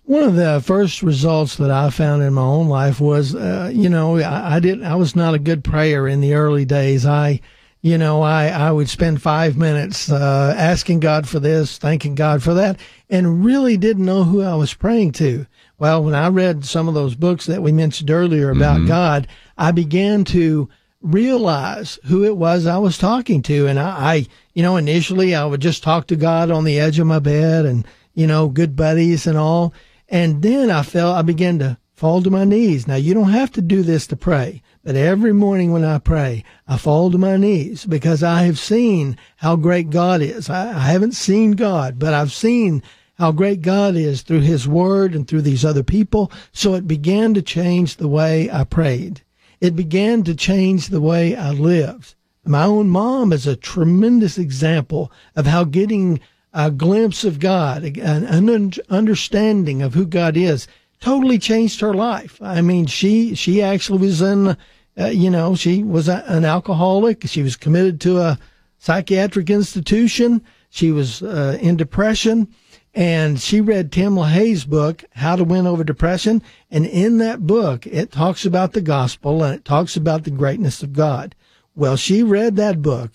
One of the first results that I found in my own life was, I was not a good prayer in the early days. I would spend 5 minutes asking God for this, thanking God for that, and really didn't know who I was praying to. Well, when I read some of those books that we mentioned earlier about God, I began to realize who it was I was talking to. And I initially I would just talk to God on the edge of my bed and, good buddies and all. And then I began to fall to my knees. Now, you don't have to do this to pray, but every morning when I pray, I fall to my knees because I have seen how great God is. I haven't seen God, but I've seen how great God is through His Word and through these other people. So it began to change the way I prayed. It began to change the way I lived. My own mom is a tremendous example of how getting a glimpse of God, an understanding of who God is, totally changed her life. I mean, she actually was she was an alcoholic. She was committed to a psychiatric institution. She was in depression. And she read Tim LaHaye's book, How to Win Over Depression. And in that book, it talks about the gospel and it talks about the greatness of God. Well, she read that book.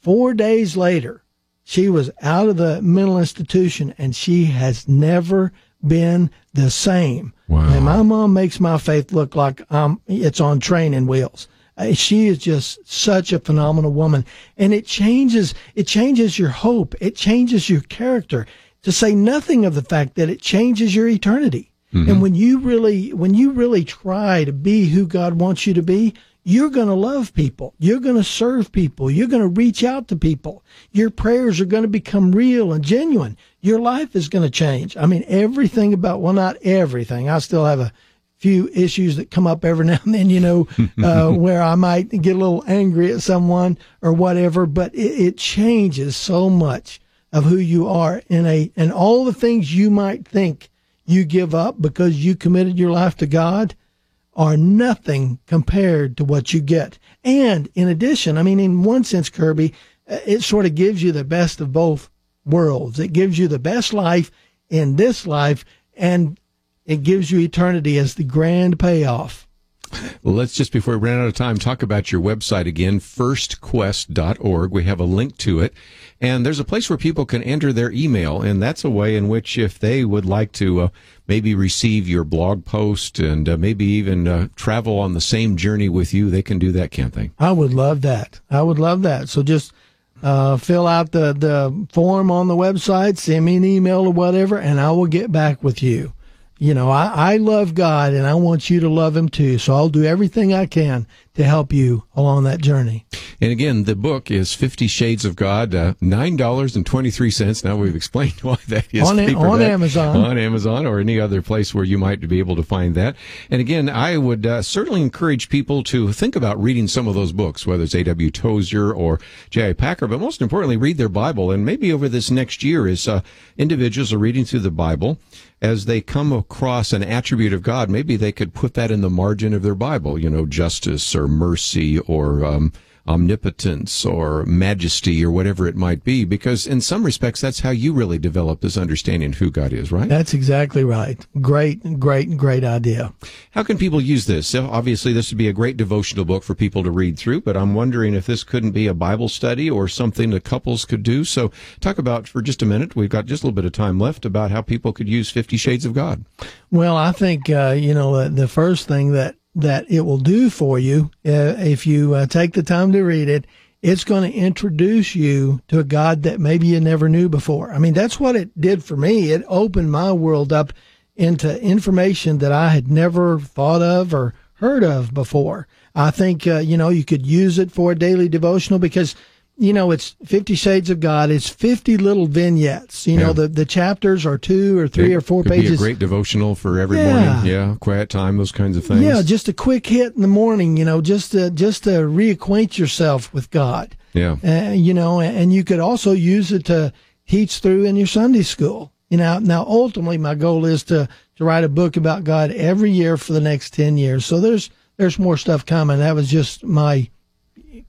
4 days later, she was out of the mental institution and she has never been the same. Wow. And my mom makes my faith look like it's on training wheels. She is just such a phenomenal woman. And it changes your hope. It changes your character. To say nothing of the fact that it changes your eternity. Mm-hmm. And when you really try to be who God wants you to be, you're going to love people. You're going to serve people. You're going to reach out to people. Your prayers are going to become real and genuine. Your life is going to change. I mean, everything about, well, not everything. I still have a few issues that come up every now and then, where I might get a little angry at someone or whatever, but it changes so much of who you are and all the things you might think you give up because you committed your life to God are nothing compared to what you get. And in addition, I mean, in one sense, Kirby, it sort of gives you the best of both worlds. It gives you the best life in this life and it gives you eternity as the grand payoff. Well, let's just, before we run out of time, talk about your website again, firstquest.org. We have a link to it. And there's a place where people can enter their email, and that's a way in which if they would like to maybe receive your blog post and maybe even travel on the same journey with you, they can do that, can't they? I would love that. I would love that. So just fill out the form on the website, send me an email or whatever, and I will get back with you. You know, I love God, and I want you to love him too. So I'll do everything I can to help you along that journey. And again, the book is 50 Shades of God, $9.23. Now we've explained why that is. On Amazon. On Amazon or any other place where you might be able to find that. And again, I would certainly encourage people to think about reading some of those books, whether it's A.W. Tozer or J.I. Packer, but most importantly, read their Bible. And maybe over this next year, as individuals are reading through the Bible, as they come across an attribute of God, maybe they could put that in the margin of their Bible, you know, justice or mercy or omnipotence or majesty or whatever it might be, because in some respects, that's how you really develop this understanding of who God is, right? That's exactly right. Great idea. How can people use this? So obviously, this would be a great devotional book for people to read through, but I'm wondering if this couldn't be a Bible study or something that couples could do. So talk about, for just a minute, we've got just a little bit of time left, about how people could use 50 Shades of God. Well, I think, the first thing that it will do for you, if you take the time to read it, it's going to introduce you to a God that maybe you never knew before. I mean, that's what it did for me. It opened my world up into information that I had never thought of or heard of before. I think, you could use it for a daily devotional because, it's 50 Shades of God. It's 50 little vignettes. The chapters are 2 or 3 or 4 pages. Be a great devotional for every morning. Yeah, quiet time, those kinds of things. Yeah, just a quick hit in the morning, just to reacquaint yourself with God. Yeah. And you could also use it to teach through in your Sunday school. Now ultimately my goal is to write a book about God every year for the next 10 years. So there's more stuff coming. That was just my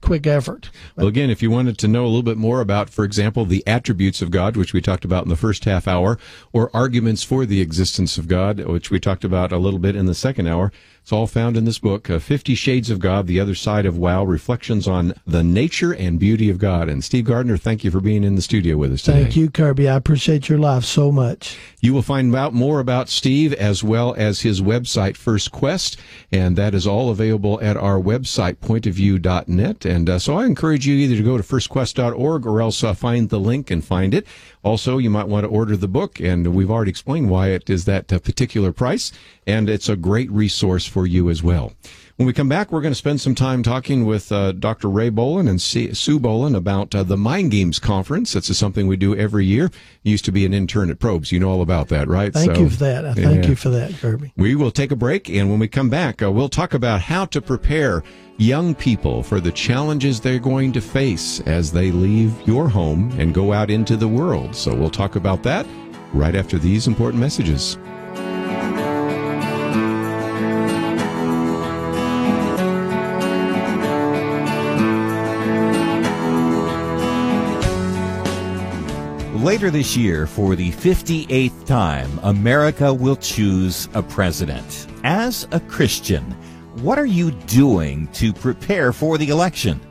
quick effort. Well, again, if you wanted to know a little bit more about, for example, the attributes of God, which we talked about in the first half hour, or arguments for the existence of God, which we talked about a little bit in the second hour, it's all found in this book, 50 Shades of God, The Other Side of Wow, Reflections on the Nature and Beauty of God. And Steve Gardner, thank you for being in the studio with us today. Thank you, Kirby. I appreciate your life so much. You will find out more about Steve as well as his website, First Quest, and that is all available at our website, pointofview.net. And so I encourage you either to go to firstquest.org or else find the link and find it. Also, you might want to order the book, and we've already explained why it is that particular price, and it's a great resource for you as well. When we come back, we're going to spend some time talking with Dr. Ray Bolin and Sue Bolin about the Mind Games Conference. That's something we do every year. You used to be an intern at Probes. You know all about that, right? Thank you for that. Thank you for that, Kirby. We will take a break, and when we come back, we'll talk about how to prepare young people for the challenges they're going to face as they leave your home and go out into the world. So we'll talk about that right after these important messages. Later this year, for the 58th time, America will choose a president. As a Christian, what are you doing to prepare for the election?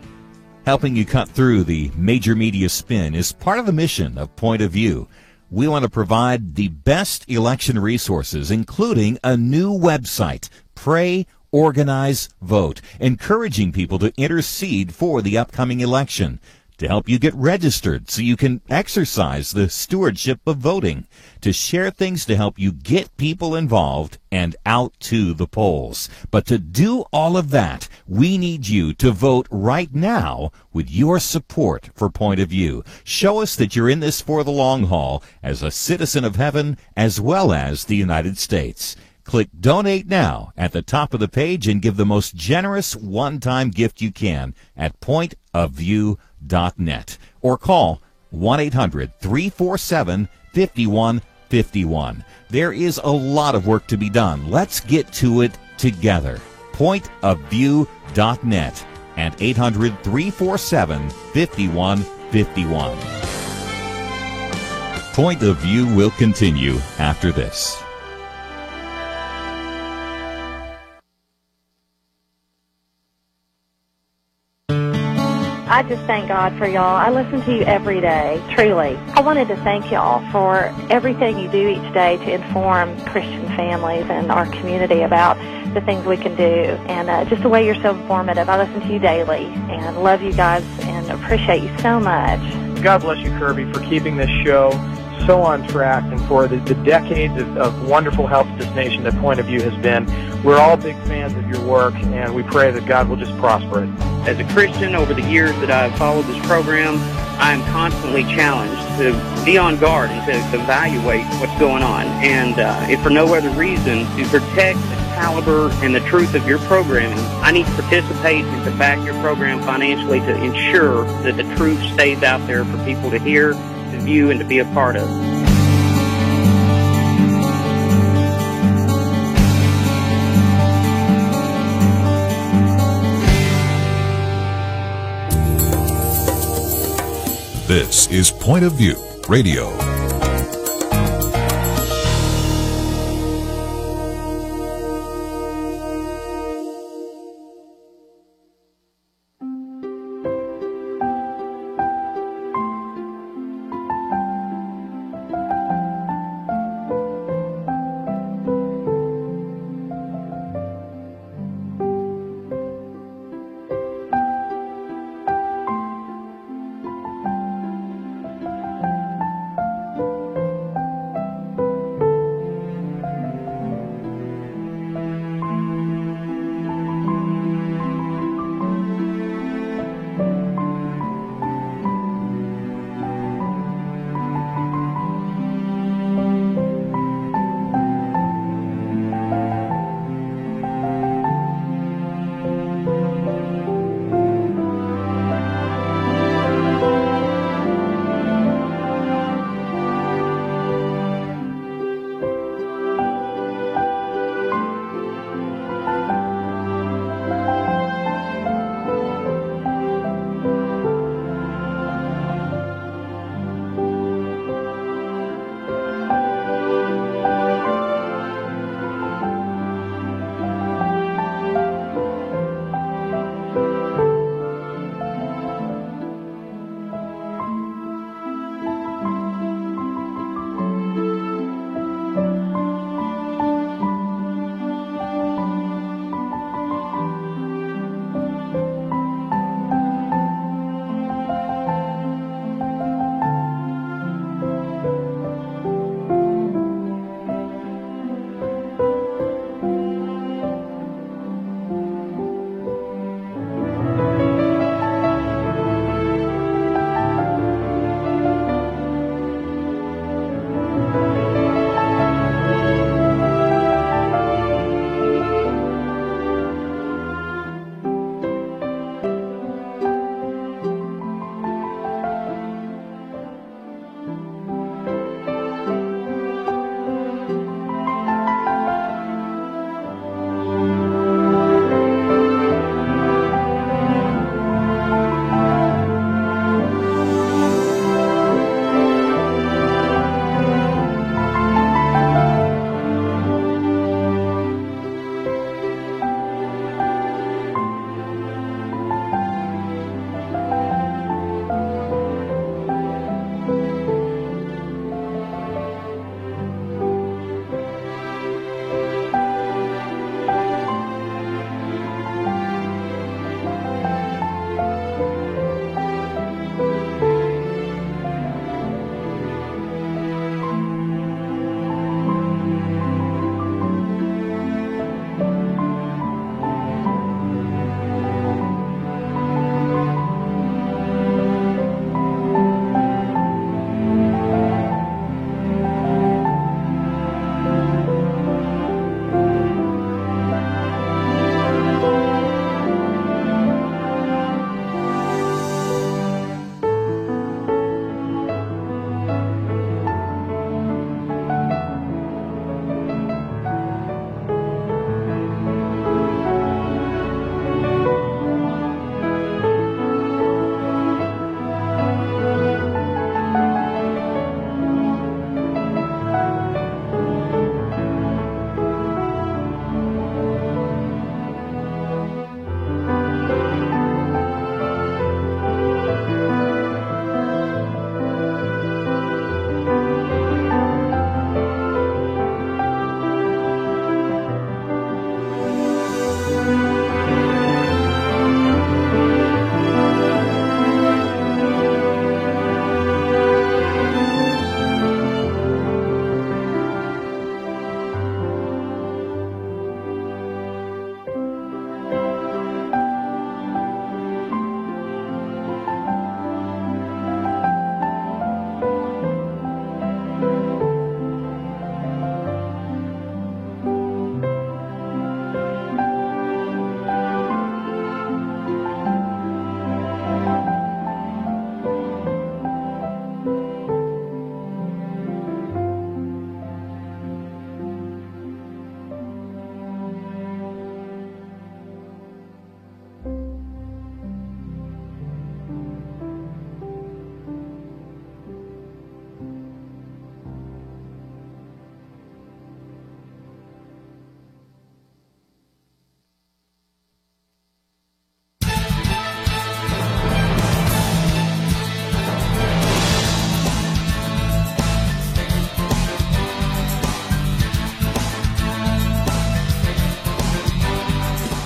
Helping you cut through the major media spin is part of the mission of Point of View. We want to provide the best election resources, including a new website, Pray, Organize, Vote, encouraging people to intercede for the upcoming election, to help you get registered so you can exercise the stewardship of voting, to share things to help you get people involved and out to the polls. But to do all of that, we need you to vote right now with your support for Point of View. Show us that you're in this for the long haul as a citizen of heaven as well as the United States. Click Donate Now at the top of the page and give the most generous one-time gift you can at pointofview.net or call 1-800-347-5151. There is a lot of work to be done. Let's get to it together. Pointofview.net and 800-347-5151. Point of View will continue after this. I just thank God for y'all. I listen to you every day, truly. I wanted to thank y'all for everything you do each day to inform Christian families and our community about the things we can do, and just the way you're so informative. I listen to you daily and love you guys and appreciate you so much. God bless you, Kirby, for keeping this show so on track and for the decades of wonderful help to this nation that Point of View has been. We're all big fans of your work, and we pray that God will just prosper it. As a Christian, over the years that I've followed this program, I am constantly challenged to be on guard and to evaluate what's going on. And if for no other reason, to protect the caliber and the truth of your programming, I need to participate and to back your program financially to ensure that the truth stays out there for people to hear, to view, and to be a part of. This is Point of View Radio.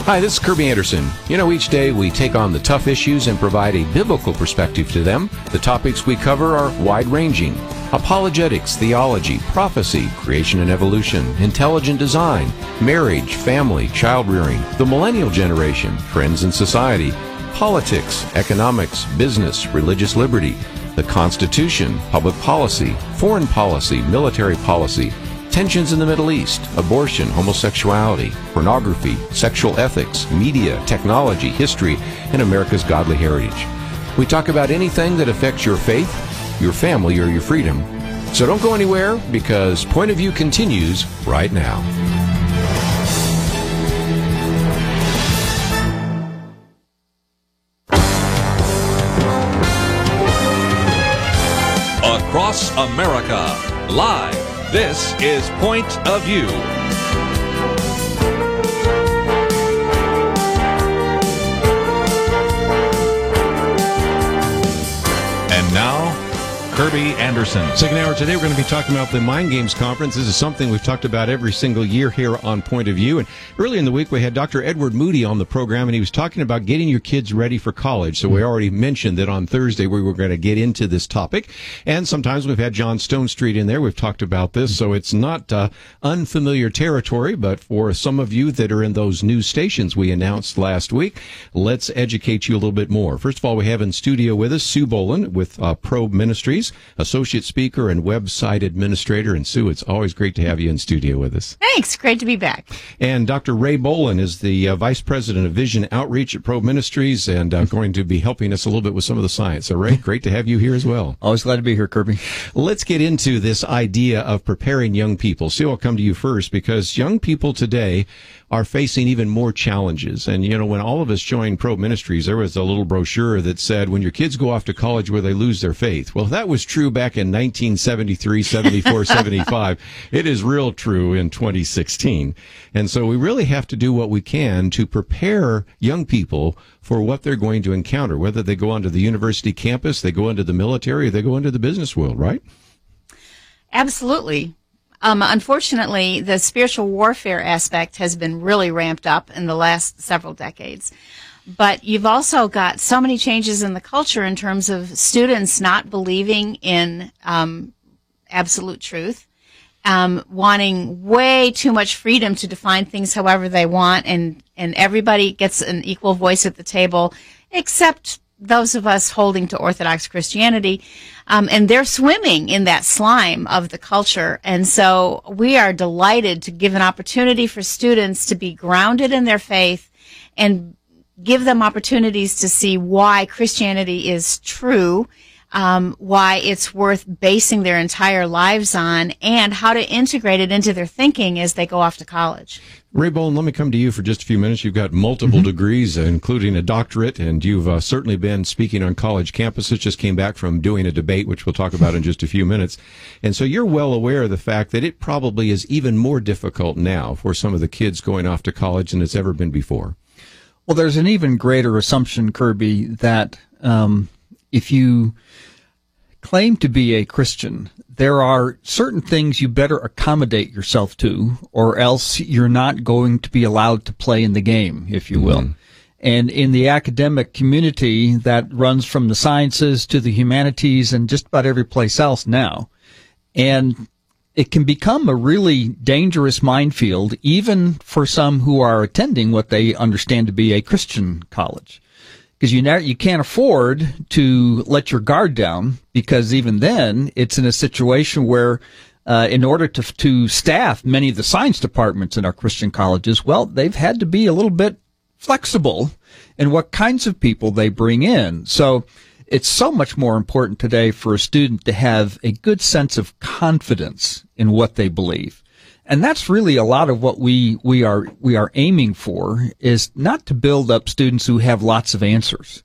Hi, this is Kirby Anderson. You know, each day we take on the tough issues and provide a biblical perspective to them. The topics we cover are wide-ranging: apologetics, theology, prophecy, creation and evolution, intelligent design, marriage, family, child-rearing, the millennial generation, trends in society, politics, economics, business, religious liberty, the Constitution, public policy, foreign policy, military policy, tensions in the Middle East, abortion, homosexuality, pornography, sexual ethics, media, technology, history, and America's godly heritage. We talk about anything that affects your faith, your family, or your freedom. So don't go anywhere, because Point of View continues right now. Across America, live. This is Point of View. And now, Kirby Anderson. Second hour today, we're going to be talking about the Mind Games Conference. This is something we've talked about every single year here on Point of View. And earlier in the week, we had Dr. Edward Moody on the program, and he was talking about getting your kids ready for college. So we already mentioned that on Thursday we were going to get into this topic. And sometimes we've had John Stonestreet in there. We've talked about this, so it's not unfamiliar territory. But for some of you that are in those news stations we announced last week, let's educate you a little bit more. First of all, we have in studio with us Sue Boland with Probe Ministries, associate speaker and website administrator. And Sue, it's always great to have you in studio with us. Thanks. Great to be back. And Dr. Ray Boland is the vice president of Vision Outreach at Probe Ministries, and going to be helping us a little bit with some of the science. So, Ray, great to have you here as well. Always glad to be here, Kirby. Let's get into this idea of preparing young people. Sue, I'll come to you first, because young people today are facing even more challenges. And, you know, when all of us joined Probe Ministries, there was a little brochure that said, when your kids go off to college, where they lose their faith. Well, that was true back in 1973, 74, 75. It is real true in 2016. And so we really have to do what we can to prepare young people for what they're going to encounter, whether they go onto the university campus, they go into the military, or they go into the business world, right? Absolutely. Unfortunately, the spiritual warfare aspect has been really ramped up in the last several decades. But you've also got so many changes in the culture in terms of students not believing in absolute truth, wanting way too much freedom to define things however they want, and everybody gets an equal voice at the table, except those of us holding to Orthodox Christianity, and they're swimming in that slime of the culture. And so we are delighted to give an opportunity for students to be grounded in their faith and give them opportunities to see why Christianity is true, why it's worth basing their entire lives on, and how to integrate it into their thinking as they go off to college. Ray Boland, let me come to you for just a few minutes. You've got multiple degrees, including a doctorate, and you've certainly been speaking on college campuses. Just came back from doing a debate, which we'll talk about in just a few minutes. And so you're well aware of the fact that it probably is even more difficult now for some of the kids going off to college than it's ever been before. Well, there's an even greater assumption, Kirby, that if you claim to be a Christian, there are certain things you better accommodate yourself to, or else you're not going to be allowed to play in the game, if you will. And in the academic community, that runs from the sciences to the humanities and just about every place else now. And it can become a really dangerous minefield, even for some who are attending what they understand to be a Christian college. Because you can't afford to let your guard down, because even then it's in a situation where in order to staff many of the science departments in our Christian colleges, well, they've had to be a little bit flexible in what kinds of people they bring in. So it's so much more important today for a student to have a good sense of confidence in what they believe. And that's really a lot of what we are aiming for, is not to build up students who have lots of answers,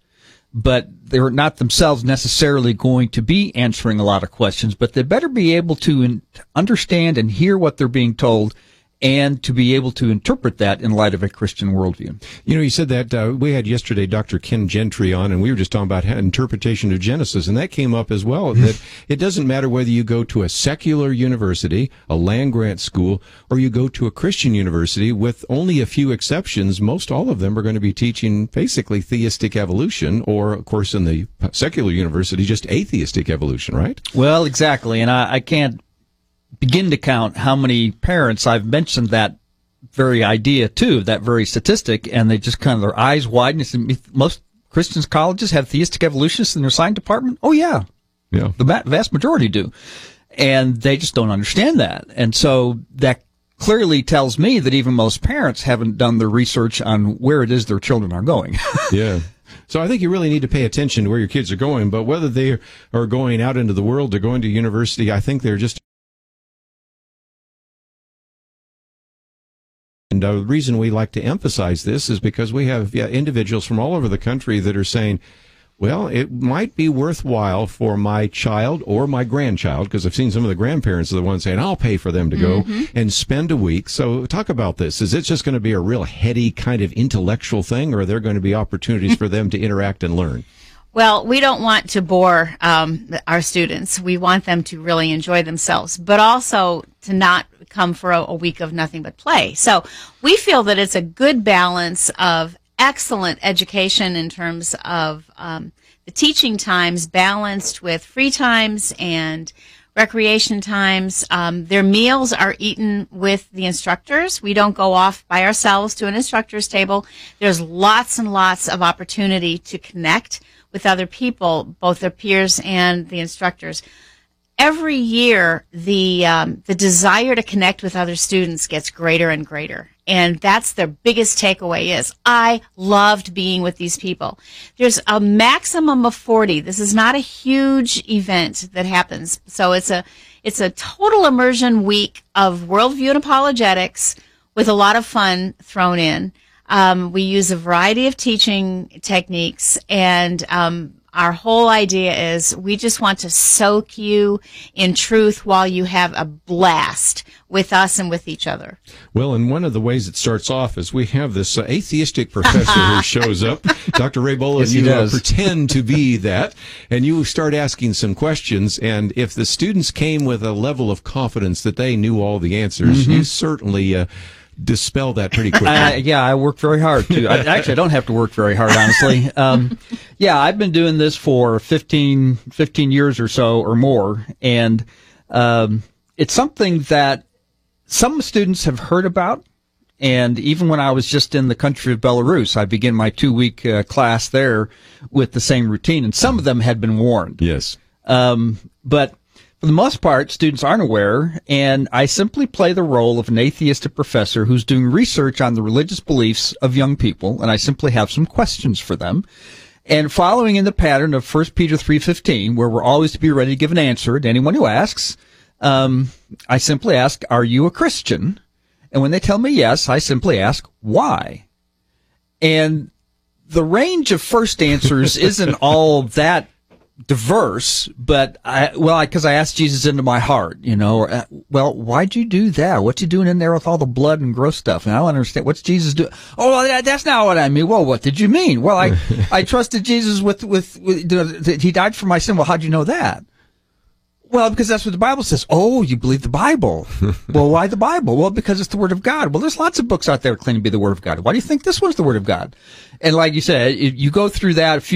but they're not themselves necessarily going to be answering a lot of questions, but they better be able to understand and hear what they're being told and to be able to interpret that in light of a Christian worldview. You know, you said that we had yesterday Dr. Ken Gentry on, and we were just talking about interpretation of Genesis, and that came up as well, that it doesn't matter whether you go to a secular university, a land-grant school, or you go to a Christian university, with only a few exceptions. Most all of them are going to be teaching basically theistic evolution, or, of course, in the secular university, just atheistic evolution, right? Well, exactly, and I can't begin to count how many parents I've mentioned that very idea to, that very statistic, and they just kind of, their eyes widen and say, most Christian colleges have theistic evolutionists in their science department? Oh, yeah. Yeah. The vast majority do. And they just don't understand that. And so that clearly tells me that even most parents haven't done their research on where it is their children are going. Yeah. So I think you really need to pay attention to where your kids are going, but whether they are going out into the world or going to university, I think they're just... And the reason we like to emphasize this is because we have individuals from all over the country that are saying, well, it might be worthwhile for my child or my grandchild, because I've seen some of the grandparents are the ones saying, I'll pay for them to go and spend a week. So talk about this. Is it just going to be a real heady kind of intellectual thing, or are there going to be opportunities for them to interact and learn? Well, we don't want to bore our students. We want them to really enjoy themselves, but also to not come for a week of nothing but play. So we feel that it's a good balance of excellent education in terms of the teaching times balanced with free times and recreation times. Their meals are eaten with the instructors. We don't go off by ourselves to an instructor's table. There's lots and lots of opportunity to connect with other people, both their peers and the instructors. Every year, the desire to connect with other students gets greater and greater. And that's their biggest takeaway is, I loved being with these people. There's a maximum of 40. This is not a huge event that happens. So it's a total immersion week of worldview and apologetics with a lot of fun thrown in. We use a variety of teaching techniques, and our whole idea is we just want to soak you in truth while you have a blast with us and with each other. Well, and one of the ways it starts off is we have this atheistic professor who shows up, Dr. Ray Bola, yes, and you pretend to be that, and you start asking some questions, and if the students came with a level of confidence that they knew all the answers, you certainly... dispel that pretty quickly. I work very hard too. I don't have to work very hard, honestly. I've been doing this for 15 years or so or more, and it's something that some students have heard about. And even when I was just in the country of Belarus, I began my 2-week class there with the same routine, and some of them had been warned. Yes. But for the most part, students aren't aware, and I simply play the role of an atheistic professor who's doing research on the religious beliefs of young people, and I simply have some questions for them. And following in the pattern of 1 Peter 3:15, where we're always to be ready to give an answer to anyone who asks, I simply ask, are you a Christian? And when they tell me yes, I simply ask, why? And the range of first answers isn't all that diverse, but because I asked Jesus into my heart, why'd you do that? What you doing in there with all the blood and gross stuff? And I don't understand. What's Jesus doing? Oh, that's not what I mean. Well, what did you mean? Well, I trusted Jesus with he died for my sin. Well, how'd you know that? Well, because that's what the Bible says. Oh, you believe the Bible. Well, why the Bible? Well, because it's the Word of God. Well, there's lots of books out there claiming to be the Word of God. Why do you think this one's the Word of God? And like you said, you go through that.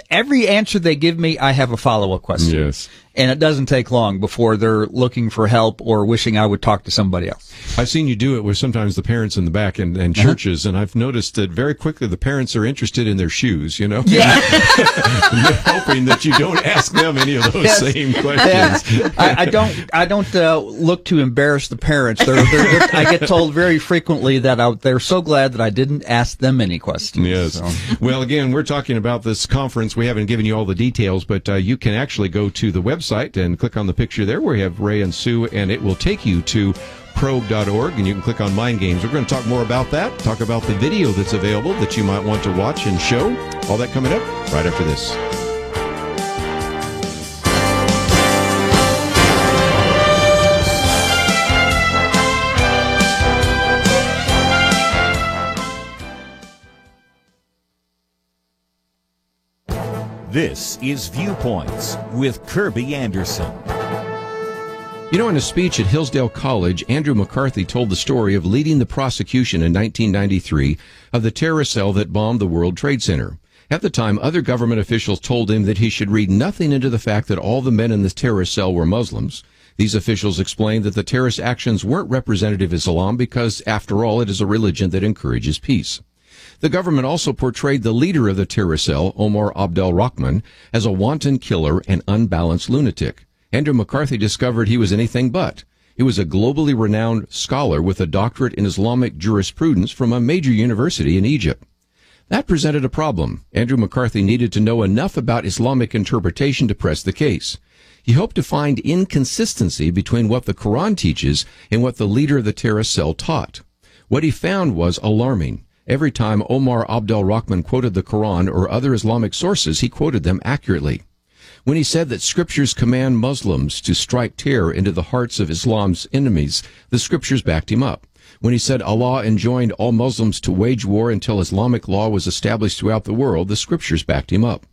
Every answer they give me, I have a follow-up question. Yes. And it doesn't take long before they're looking for help or wishing I would talk to somebody else. I've seen you do it with sometimes the parents in the back and churches, and I've noticed that very quickly the parents are interested in their shoes, Yeah. And they're hoping that you don't ask them any of those same questions. Yeah. I don't look to embarrass the parents. I get told very frequently that they're so glad that I didn't ask them any questions. Yes. So. Well, again, we're talking about this conference. We haven't given you all the details, but you can actually go to the website and click on the picture there where you have Ray and Sue, and it will take you to probe.org, and you can click on Mind Games. We're going to talk more about that, talk about the video that's available that you might want to watch and show. All that coming up right after this. This is Viewpoints with Kirby Anderson. You know, in a speech at Hillsdale College, Andrew McCarthy told the story of leading the prosecution in 1993 of the terrorist cell that bombed the World Trade Center. At the time, other government officials told him that he should read nothing into the fact that all the men in the terrorist cell were Muslims. These officials explained that the terrorist actions weren't representative of Islam because, after all, it is a religion that encourages peace. The government also portrayed the leader of the terrorist cell, Omar Abdel Rahman, as a wanton killer and unbalanced lunatic. Andrew McCarthy discovered he was anything but. He was a globally renowned scholar with a doctorate in Islamic jurisprudence from a major university in Egypt. That presented a problem. Andrew McCarthy needed to know enough about Islamic interpretation to press the case. He hoped to find inconsistency between what the Quran teaches and what the leader of the terrorist cell taught. What he found was alarming. Every time Omar Abdel Rahman quoted the Quran or other Islamic sources, he quoted them accurately. When he said that scriptures command Muslims to strike terror into the hearts of Islam's enemies, the scriptures backed him up. When he said Allah enjoined all Muslims to wage war until Islamic law was established throughout the world, the scriptures backed him up.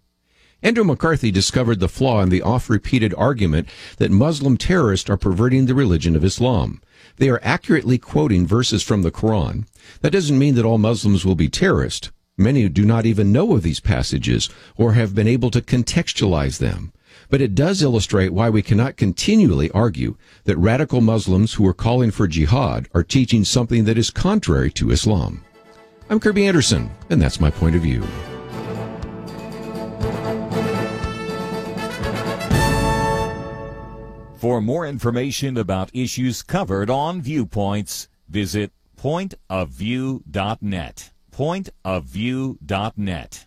Andrew McCarthy discovered the flaw in the oft-repeated argument that Muslim terrorists are perverting the religion of Islam. They are accurately quoting verses from the Quran. That doesn't mean that all Muslims will be terrorists. Many do not even know of these passages or have been able to contextualize them. But it does illustrate why we cannot continually argue that radical Muslims who are calling for jihad are teaching something that is contrary to Islam. I'm Kirby Anderson, and that's my point of view. For more information about issues covered on Viewpoints, visit pointofview.net. Pointofview.net.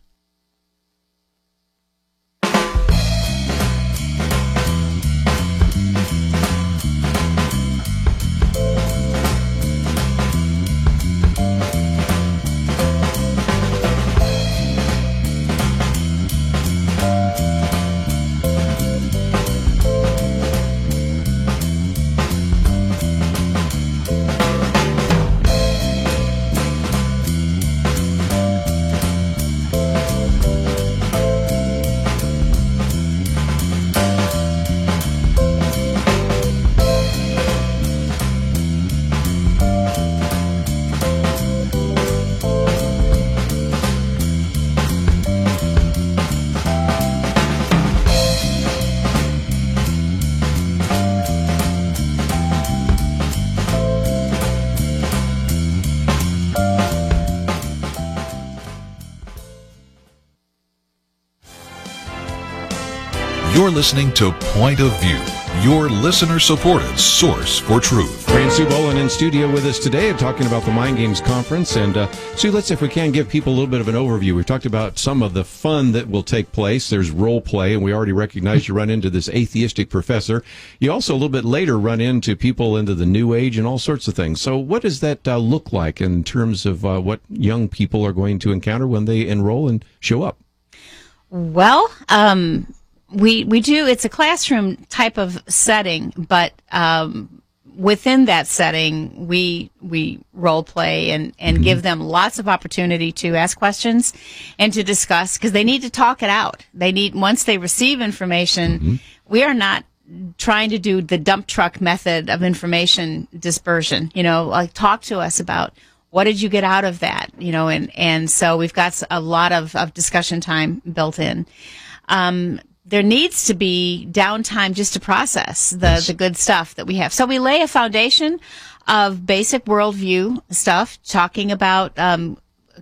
You're listening to Point of View, your listener-supported source for truth. Ray and Sue Boland in studio with us today and talking about the Mind Games Conference. And Sue, let's see if we can give people a little bit of an overview. We've talked about some of the fun that will take place. There's role play, and we already recognize you run into this atheistic professor. You also a little bit later run into people into the New Age and all sorts of things. So what does that look like in terms of what young people are going to encounter when they enroll and show up? Well, we do, it's a classroom type of setting, but within that setting, we role play and give them lots of opportunity to ask questions and to discuss, because they need to talk it out. They need, once they receive information, we are not trying to do the dump truck method of information dispersion. You know, like, talk to us about what did you get out of that, you know, and so we've got a lot of discussion time built in. There needs to be downtime just to process the good stuff that we have. So we lay a foundation of basic worldview stuff, talking about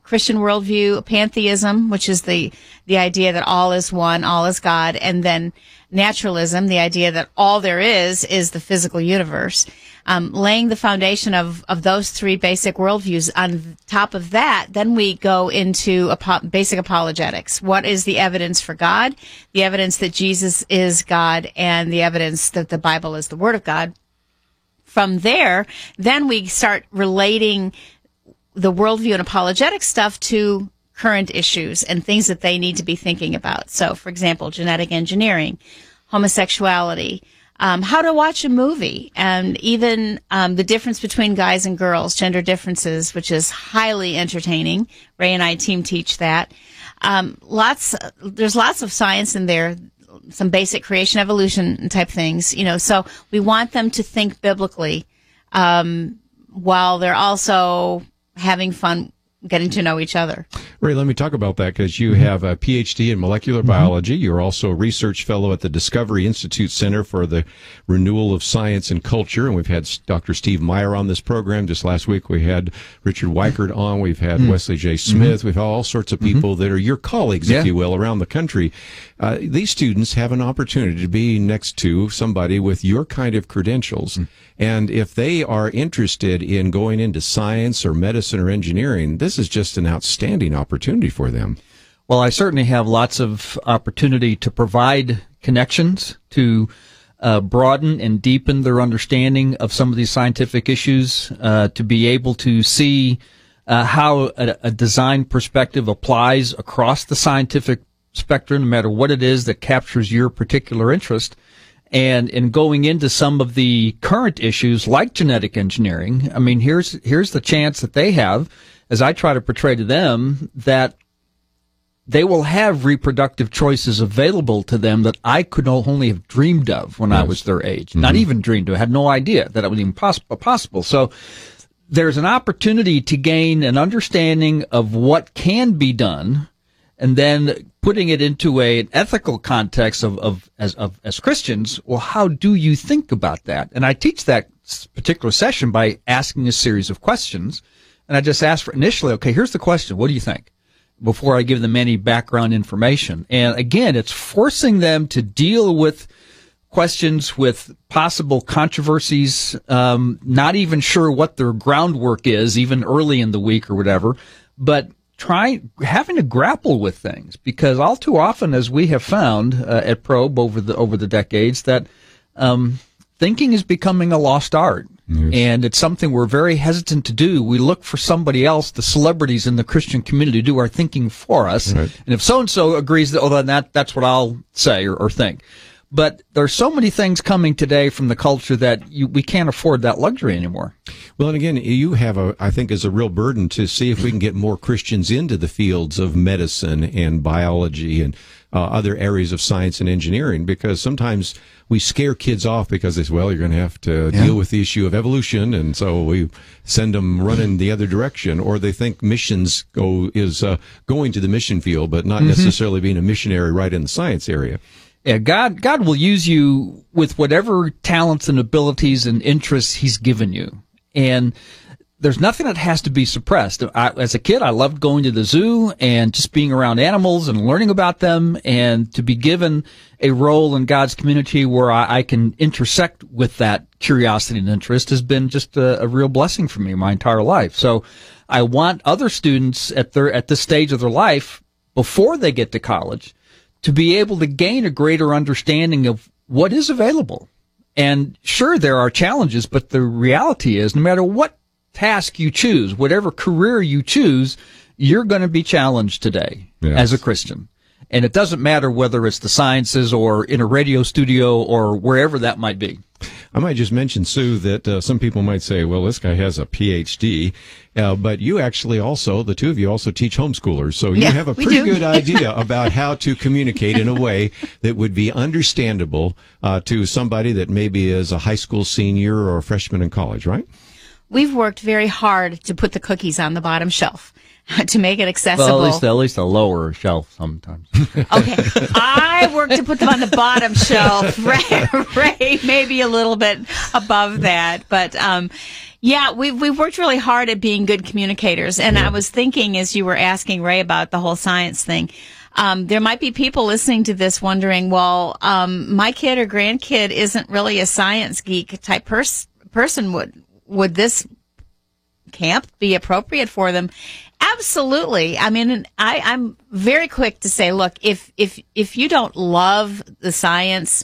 Christian worldview, pantheism, which is the idea that all is one, all is God, and then naturalism, the idea that all there is the physical universe. Laying the foundation of those three basic worldviews. On top of that, then we go into basic apologetics. What is the evidence for God? The evidence that Jesus is God, and the evidence that the Bible is the Word of God. From there, then we start relating the worldview and apologetic stuff to current issues and things that they need to be thinking about. So, for example, genetic engineering, homosexuality, how to watch a movie, and even the difference between guys and girls, gender differences, which is highly entertaining. Ray and I team teach that. There's lots of science in there, some basic creation evolution type things, so we want them to think biblically while they're also having fun getting to know each other. Ray, let me talk about that, because you have a PhD in molecular biology. You're also a research fellow at the Discovery Institute Center for the Renewal of Science and Culture. And we've had Dr. Steve Meyer on this program. Just last week, we had Richard Weichert on. We've had Wesley J. Smith. We've had all sorts of people that are your colleagues, if you will, around the country. These students have an opportunity to be next to somebody with your kind of credentials. And if they are interested in going into science or medicine or engineering, this is just an outstanding opportunity for them. Well, I certainly have lots of opportunity to provide connections to broaden and deepen their understanding of some of these scientific issues, to be able to see how a design perspective applies across the scientific spectrum, no matter what it is that captures your particular interest. And in going into some of the current issues like genetic engineering, I mean, here's the chance that they have, as I try to portray to them, that they will have reproductive choices available to them that I could only have dreamed of when I was their age. Not even dreamed of, had no idea that it was even possible. So there's an opportunity to gain an understanding of what can be done, and then putting it into an ethical context as Christians. Well, how do you think about that? And I teach that particular session by asking a series of questions. And I just ask for initially, okay, here's the question. What do you think? Before I give them any background information. And again, it's forcing them to deal with questions with possible controversies, not even sure what their groundwork is, even early in the week or whatever, but having to grapple with things, because all too often, as we have found at Probe over the decades, that thinking is becoming a lost art. Yes. And it's something we're very hesitant to do. We look for somebody else, the celebrities in the Christian community, to do our thinking for us. Right. And if so-and-so agrees, then that's what I'll say or think. But there's so many things coming today from the culture that we can't afford that luxury anymore. Well, and again, you have I think, is a real burden to see if we can get more Christians into the fields of medicine and biology and other areas of science and engineering, because sometimes we scare kids off because they say, well, you're going to have to deal with the issue of evolution, and so we send them running the other direction, or they think missions is going to the mission field, but not necessarily being a missionary right in the science area. Yeah, God will use you with whatever talents and abilities and interests He's given you. And there's nothing that has to be suppressed. As a kid, I loved going to the zoo and just being around animals and learning about them, and to be given a role in God's community where I can intersect with that curiosity and interest has been just a real blessing for me my entire life. So I want other students at this stage of their life, before they get to college, to be able to gain a greater understanding of what is available. And sure, there are challenges, but the reality is, no matter what task you choose, whatever career you choose, you're going to be challenged today as a Christian. And it doesn't matter whether it's the sciences or in a radio studio or wherever that might be. I might just mention, Sue, that some people might say, well, this guy has a PhD, but you actually also, the two of you also teach homeschoolers, so you have a pretty good idea about how to communicate in a way that would be understandable to somebody that maybe is a high school senior or a freshman in college, right? We've worked very hard to put the cookies on the bottom shelf to make it accessible. Well, at least a lower shelf sometimes. Okay. I work to put them on the bottom shelf. Ray maybe a little bit above that. But, we've worked really hard at being good communicators. And I was thinking, as you were asking Ray about the whole science thing, there might be people listening to this wondering, well, my kid or grandkid isn't really a science geek type person. Would this camp be appropriate for them? Absolutely. I mean, I'm very quick to say, look, if you don't love the science,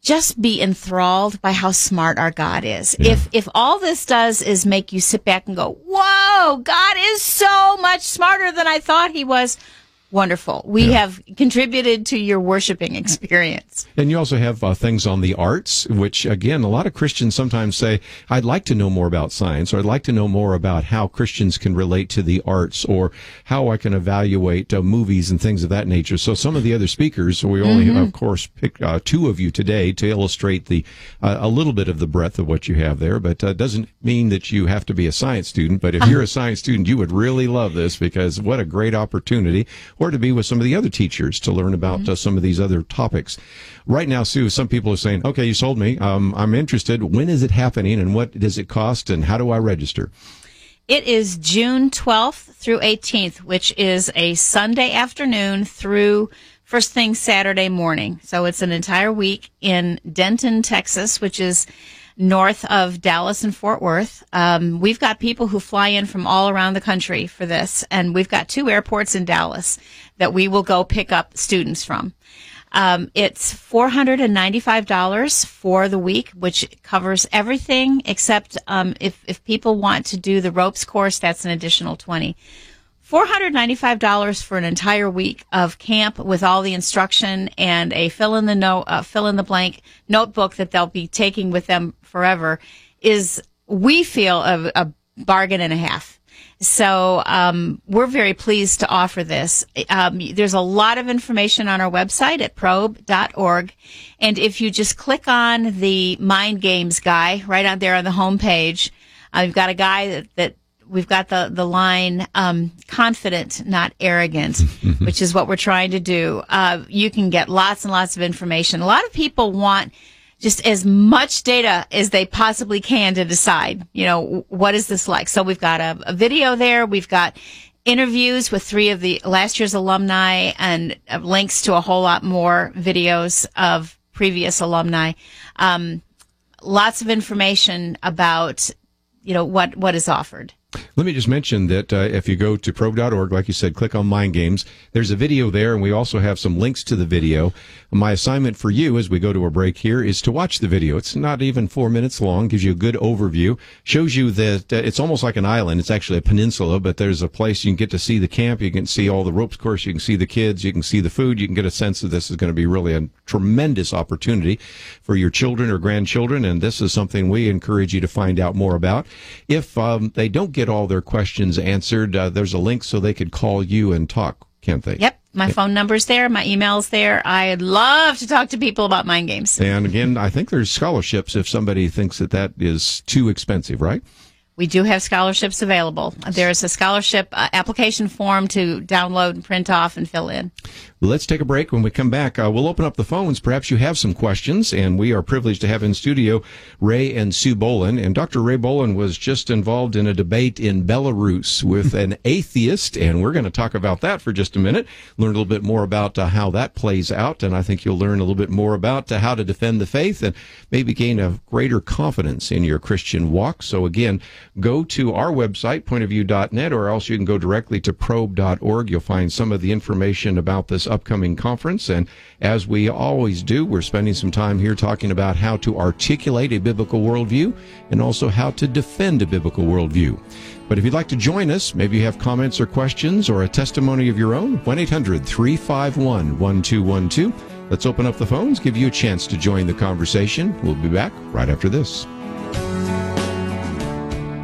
just be enthralled by how smart our God is. Yeah. If all this does is make you sit back and go, whoa, God is so much smarter than I thought He was, wonderful. We have contributed to your worshiping experience. And you also have things on the arts, which, again, a lot of Christians sometimes say, I'd like to know more about science, or I'd like to know more about how Christians can relate to the arts, or how I can evaluate movies and things of that nature. So some of the other speakers, we only, of course, picked two of you today to illustrate a little bit of the breadth of what you have there, but doesn't mean that you have to be a science student. But if you're a science student, you would really love this, because what a great opportunity, or to be with some of the other teachers to learn about some of these other topics. Right now, Sue, some people are saying, okay, you sold me. I'm interested. When is it happening, and what does it cost, and how do I register? It is June 12th through 18th, which is a Sunday afternoon through first thing Saturday morning. So it's an entire week in Denton, Texas, which is north of Dallas and Fort Worth. We've got people who fly in from all around the country for this, and we've got 2 airports in Dallas that we will go pick up students from. It's $495 for the week, which covers everything except if people want to do the ropes course, that's an additional $20. $495 for an entire week of camp with all the instruction and a fill in the blank notebook that they'll be taking with them forever is, we feel, a bargain and a half. So we're very pleased to offer this. There's a lot of information on our website at probe.org. And if you just click on the Mind Games guy right out there on the homepage, we've got a guy that we've got the line, confident, not arrogant, which is what we're trying to do. You can get lots and lots of information. A lot of people want just as much data as they possibly can to decide, what is this like? So we've got a video there. We've got interviews with 3 of the last year's alumni, and links to a whole lot more videos of previous alumni. Lots of information about, what is offered. Let me just mention that if you go to probe.org, like you said, click on Mind Games. There's a video there, and we also have some links to the video. My assignment for you as we go to a break here is to watch the video. It's not even 4 minutes long, gives you a good overview, shows you that it's almost like an island. It's actually a peninsula, but there's a place you can get to see the camp. You can see all the ropes course. You can see the kids. You can see the food. You can get a sense that this is going to be really a tremendous opportunity for your children or grandchildren, and this is something we encourage you to find out more about. If they don't get all their questions answered, there's a link so they could call you and talk, can't they? Yep. My phone number's there. My email's there. I'd love to talk to people about Mind Games. And again, I think there's scholarships if somebody thinks that is too expensive, right? We do have scholarships available. There's a scholarship application form to download and print off and fill in. Let's take a break. When we come back, we'll open up the phones. Perhaps you have some questions, and we are privileged to have in studio Ray and Sue Boland. And Dr. Ray Boland was just involved in a debate in Belarus with an atheist, and we're going to talk about that for just a minute, learn a little bit more about how that plays out, and I think you'll learn a little bit more about how to defend the faith and maybe gain a greater confidence in your Christian walk. So again, go to our website, pointofview.net, or else you can go directly to probe.org. You'll find some of the information about this upcoming conference. And as we always do, we're spending some time here talking about how to articulate a biblical worldview and also how to defend a biblical worldview. But if you'd like to join us, maybe you have comments or questions or a testimony of your own, 1-800-351-1212. Let's open up the phones, give you a chance to join the conversation. We'll be back right after this.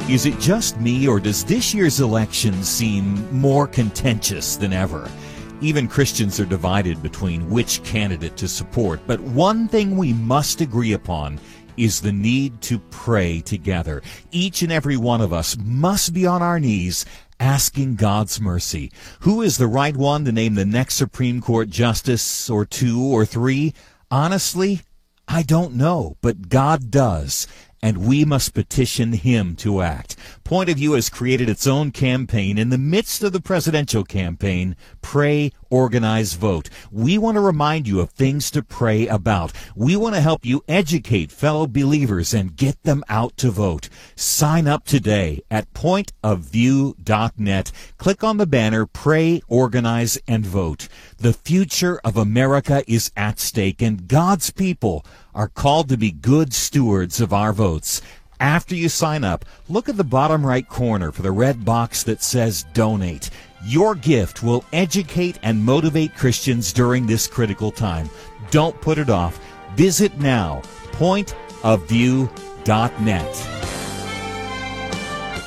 Is it just me, or does this year's election seem more contentious than ever? Even Christians are divided between which candidate to support, but one thing we must agree upon is the need to pray together. Each and every one of us must be on our knees asking God's mercy. Who is the right one to name the next Supreme Court justice, or 2 or 3? Honestly, I don't know, but God does. And we must petition Him to act. Point of View has created its own campaign in the midst of the presidential campaign, Pray, Organize, Vote. We want to remind you of things to pray about. We want to help you educate fellow believers and get them out to vote. Sign up today at pointofview.net. Click on the banner, Pray, Organize, and Vote. The future of America is at stake, and God's people are called to be good stewards of our votes. After you sign up, look at the bottom right corner for the red box that says Donate. Your gift will educate and motivate Christians during this critical time. Don't put it off. Visit now, pointofview.net.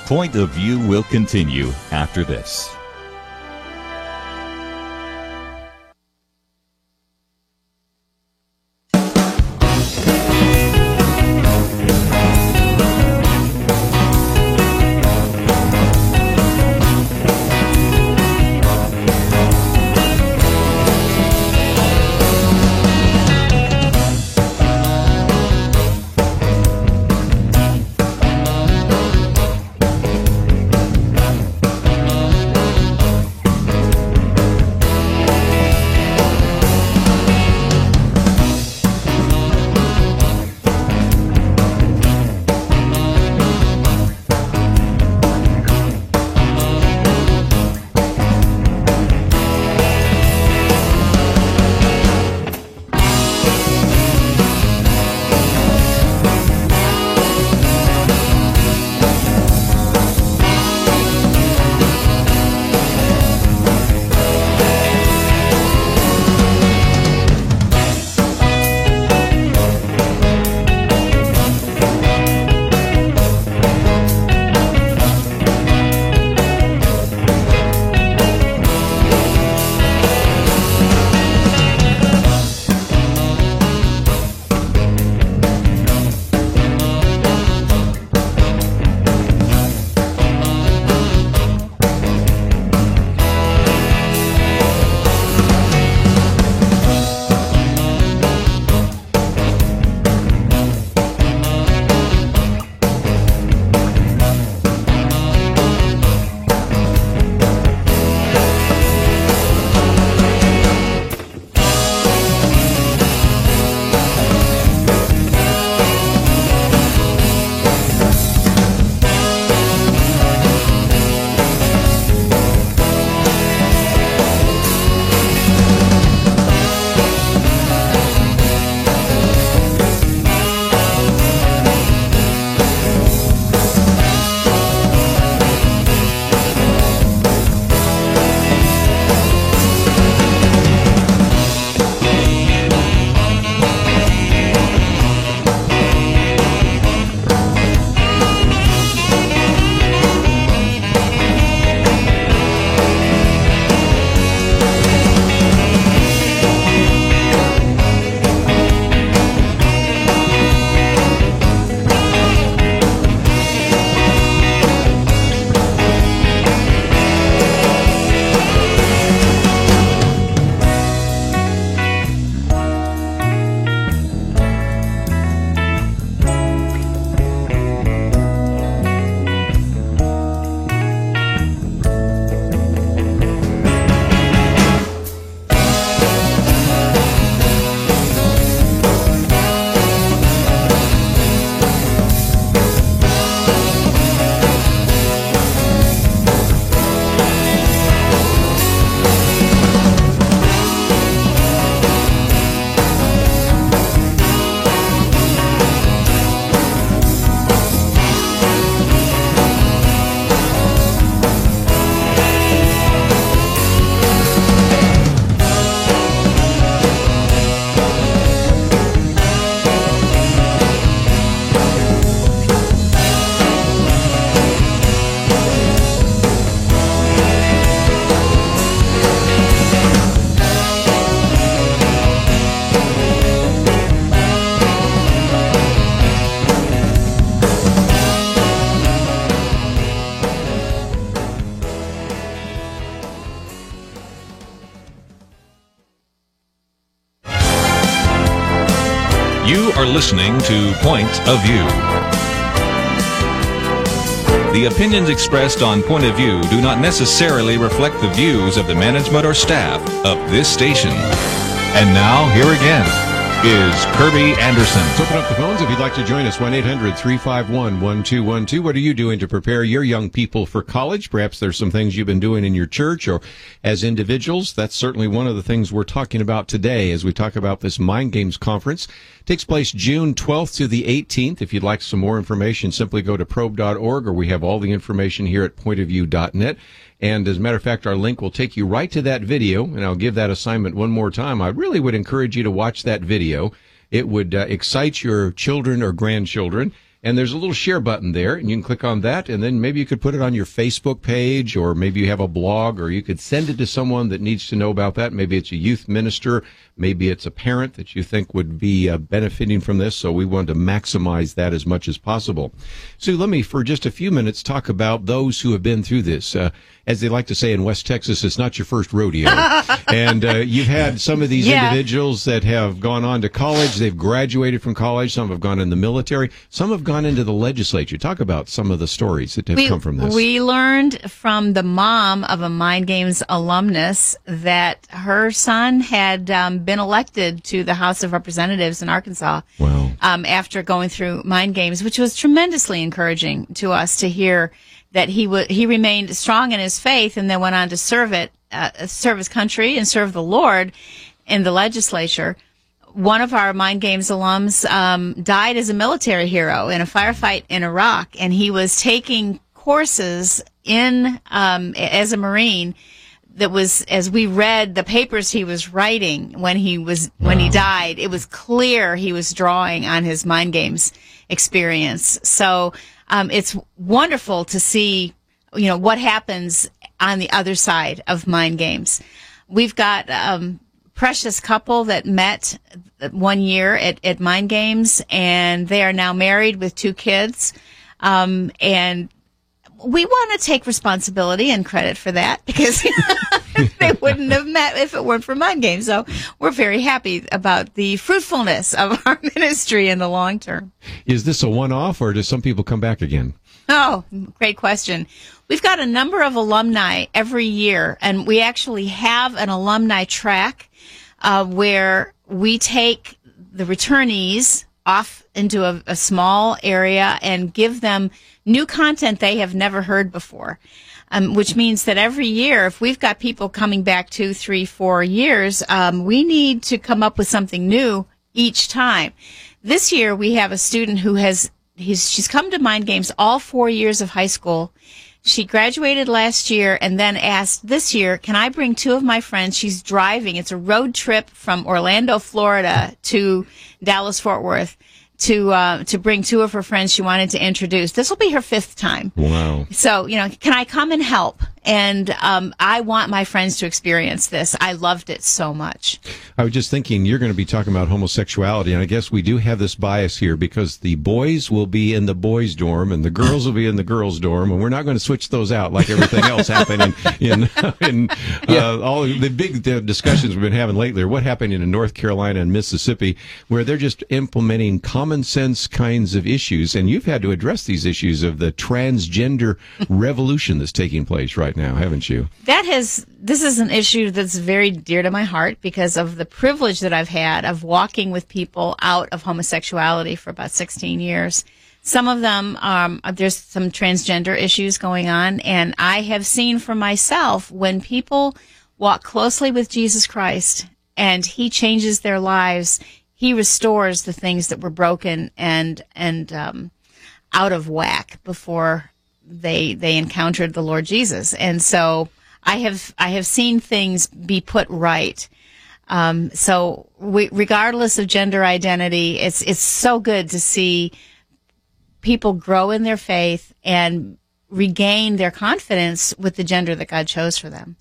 Point of View will continue after this. You are listening to Point of View. The opinions expressed on Point of View do not necessarily reflect the views of the management or staff of this station. And now, here again is Kirby Anderson. Let's open up the phones if you'd like to join us. 1-800-351-1212. What are you doing to prepare your young people for college? Perhaps there's some things you've been doing in your church or as individuals. That's certainly one of the things we're talking about today as we talk about this Mind Games Conference. It takes place June 12th to the 18th. If you'd like some more information, simply go to probe.org, or we have all the information here at pointofview.net. And as a matter of fact, our link will take you right to that video, and I'll give that assignment one more time. I really would encourage you to watch that video. It would excite your children or grandchildren. And there's a little share button there, and you can click on that, and then maybe you could put it on your Facebook page, or maybe you have a blog, or you could send it to someone that needs to know about that. Maybe it's a youth minister, maybe it's a parent that you think would be benefiting from this, so we want to maximize that as much as possible. So let me, for just a few minutes, talk about those who have been through this. As they like to say in West Texas, it's not your first rodeo. And you've had some of these individuals that have gone on to college. They've graduated from college. Some have gone in the military. Some have gone into the legislature. Talk about some of the stories that have come from this. We learned from the mom of a Mind Games alumnus that her son had been elected to the House of Representatives in Arkansas. Wow. After going through Mind Games, which was tremendously encouraging to us to hear that he remained strong in his faith and then went on to serve his country and serve the Lord in the legislature. One of our Mind Games alums died as a military hero in a firefight in Iraq, and he was taking courses in as a Marine. That was, as we read the papers he was writing when he died, it was clear he was drawing on his Mind Games experience. So it's wonderful to see, what happens on the other side of Mind Games. We've got precious couple that met 1 year at Mind Games, and they are now married with 2 kids. And we want to take responsibility and credit for that, because they wouldn't have met if it weren't for Mind Games. So we're very happy about the fruitfulness of our ministry in the long term. Is this a one-off, or do some people come back again? Oh, great question. We've got a number of alumni every year, and we actually have an alumni track where we take the returnees off into a small area and give them new content they have never heard before, which means that every year, if we've got people coming back 2, 3, 4 years, we need to come up with something new each time. This year, we have a student who she's come to Mind Games all 4 years of high school. She graduated last year and then asked this year, can I bring 2 of my friends? She's driving. It's a road trip from Orlando, Florida to Dallas-Fort Worth to bring 2 of her friends she wanted to introduce. This will be her 5th time. Wow. So, can I come and help? And I want my friends to experience this. I loved it so much. I was just thinking, you're going to be talking about homosexuality, and I guess we do have this bias here because the boys will be in the boys' dorm and the girls will be in the girls' dorm, and we're not going to switch those out like everything else happened in all the big discussions we've been having lately. Or what happened in North Carolina and Mississippi, where they're just implementing common sense kinds of issues, and you've had to address these issues of the transgender revolution that's taking place right now, haven't you? This is an issue that's very dear to my heart because of the privilege that I've had of walking with people out of homosexuality for about 16 years. Some of them, there's some transgender issues going on, and I have seen for myself when people walk closely with Jesus Christ and He changes their lives, He restores the things that were broken and out of whack before they encountered the Lord Jesus. And so I have seen things be put right. So regardless of gender identity, it's so good to see people grow in their faith and regain their confidence with the gender that God chose for them.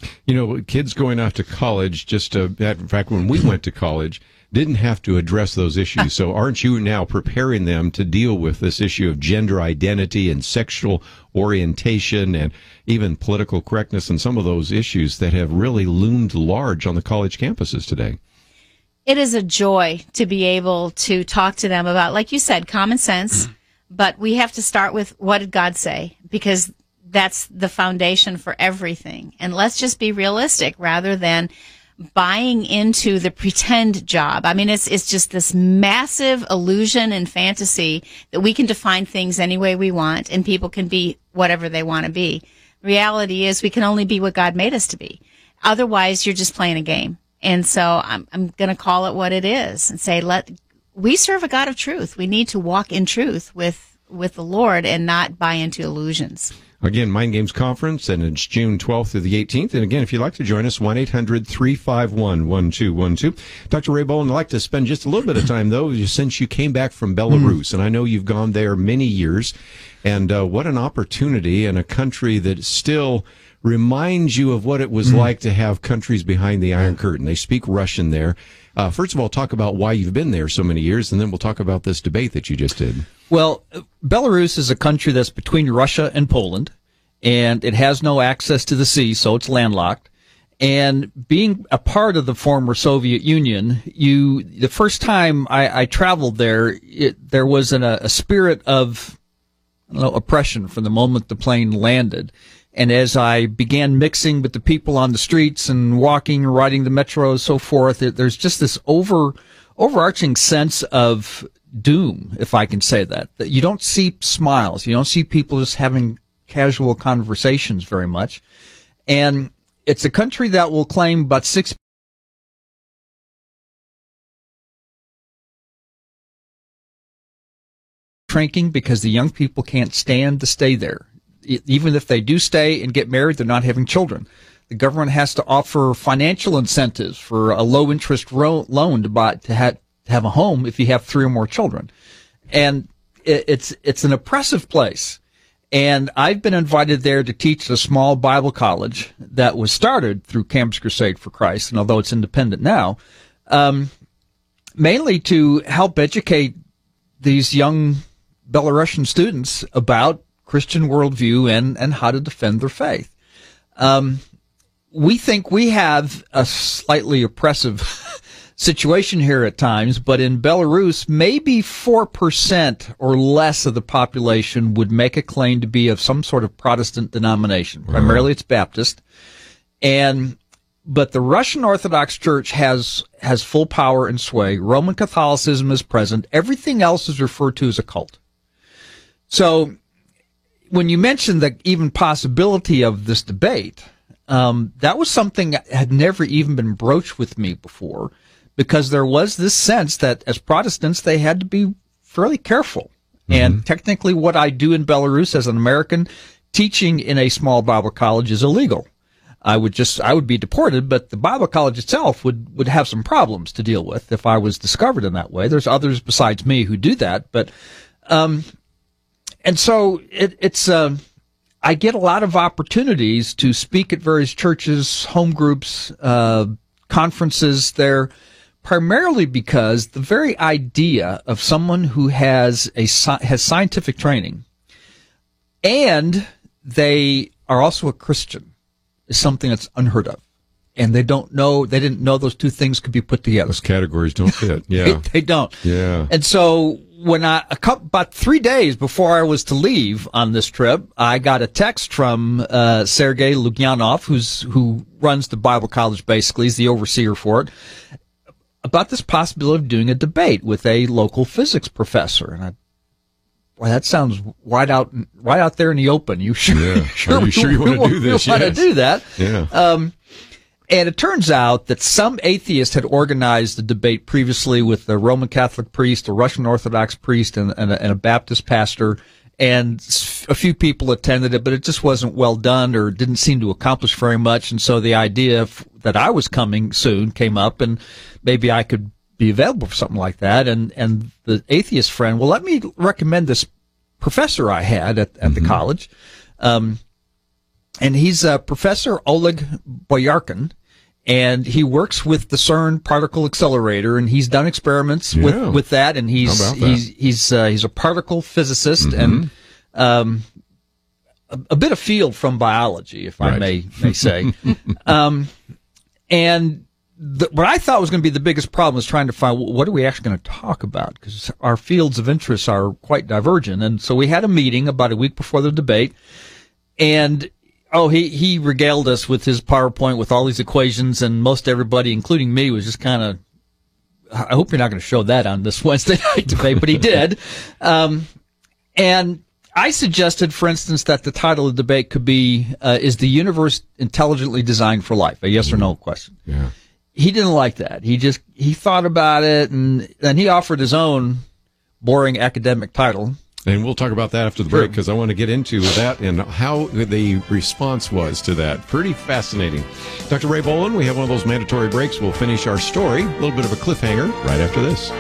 Kids going off to college, in fact, when we went to college, didn't have to address those issues. So aren't you now preparing them to deal with this issue of gender identity and sexual orientation and even political correctness and some of those issues that have really loomed large on the college campuses today? It is a joy to be able to talk to them about, like you said, common sense, but we have to start with what did God say, because that's the foundation for everything. And let's just be realistic rather than buying into the pretend job. I mean, it's just this massive illusion and fantasy that we can define things any way we want and people can be whatever they want to be. Reality is we can only be what God made us to be. Otherwise, you're just playing a game. And so I'm going to call it what it is and say, we serve a God of truth. We need to walk in truth with the Lord and not buy into illusions. Again, Mind Games Conference, and it's June 12th through the 18th. And again, if you'd like to join us, 1-800-351-1212. Dr. Ray Boland, I'd like to spend just a little bit of time, though, since you came back from Belarus, and I know you've gone there many years, and what an opportunity in a country that still reminds you of what it was like to have countries behind the Iron Curtain. They speak Russian there. First of all, talk about why you've been there so many years, and then we'll talk about this debate that you just did. Well, Belarus is a country that's between Russia and Poland, and it has no access to the sea, so it's landlocked. And being a part of the former Soviet Union, the first time I traveled there, there was a spirit of oppression from the moment the plane landed. And as I began mixing with the people on the streets and walking and riding the metro and so forth, there's just this overarching sense of doom, if I can say that. That you don't see smiles. You don't see people just having casual conversations very much. And it's a country that will claim about 6 shrinking because the young people can't stand to stay there. Even if they do stay and get married, they're not having children. The government has to offer financial incentives for a low-interest loan to have a home if you have 3 or more children. And it's an oppressive place. And I've been invited there to teach at a small Bible college that was started through Campus Crusade for Christ, and although it's independent now, mainly to help educate these young Belarusian students about Christian worldview and how to defend their faith. We think we have a slightly oppressive situation here at times, but in Belarus, maybe 4% or less of the population would make a claim to be of some sort of Protestant denomination. Primarily it's Baptist. But the Russian Orthodox Church has full power and sway. Roman Catholicism is present. Everything else is referred to as a cult. So when you mentioned the even possibility of this debate, that was something that had never even been broached with me before, because there was this sense that as Protestants, they had to be fairly careful. Mm-hmm. And technically what I do in Belarus as an American, teaching in a small Bible college is illegal. I would be deported, but the Bible college itself would have some problems to deal with if I was discovered in that way. There's others besides me who do that, but, and so I get a lot of opportunities to speak at various churches, home groups, conferences there, primarily because the very idea of someone who has scientific training and they are also a Christian is something that's unheard of. And they didn't know those two things could be put together. Those categories don't fit. Yeah. They don't. Yeah. And so when about 3 days before I was to leave on this trip, I got a text from Sergei Lukyanov, who runs the Bible college basically, he's the overseer for it, about this possibility of doing a debate with a local physics professor. And that sounds right out there in the open. You sure? Yeah. Are you sure you want to do this? You want to do that? Yeah. And it turns out that some atheists had organized the debate previously with a Roman Catholic priest, a Russian Orthodox priest, and a Baptist pastor, and a few people attended it, but it just wasn't well done or didn't seem to accomplish very much. And so the idea that I was coming soon came up, and maybe I could be available for something like that. And the atheist friend, well, let me recommend this professor I had at the college. And he's Professor Oleg Boyarkin. And he works with the CERN particle accelerator, and he's done experiments with that. And he's a particle physicist and a bit afield from biology, if I may say. And what I thought was going to be the biggest problem is trying to find what are we actually going to talk about, because our fields of interest are quite divergent. And so we had a meeting about a week before the debate, and Oh, he regaled us with his PowerPoint with all these equations, and most everybody, including me, was just kind of, I hope you're not going to show that on this Wednesday night debate, but he did. And I suggested, for instance, that the title of the debate could be, is the universe intelligently designed for life? A yes or no question. Yeah. He didn't like that. He thought about it, and then he offered his own boring academic title. And we'll talk about that after the break, because I want to get into that and how the response was to that. Pretty fascinating. Dr. Ray Bolin, we have one of those mandatory breaks. We'll finish our story, a little bit of a cliffhanger, right after this.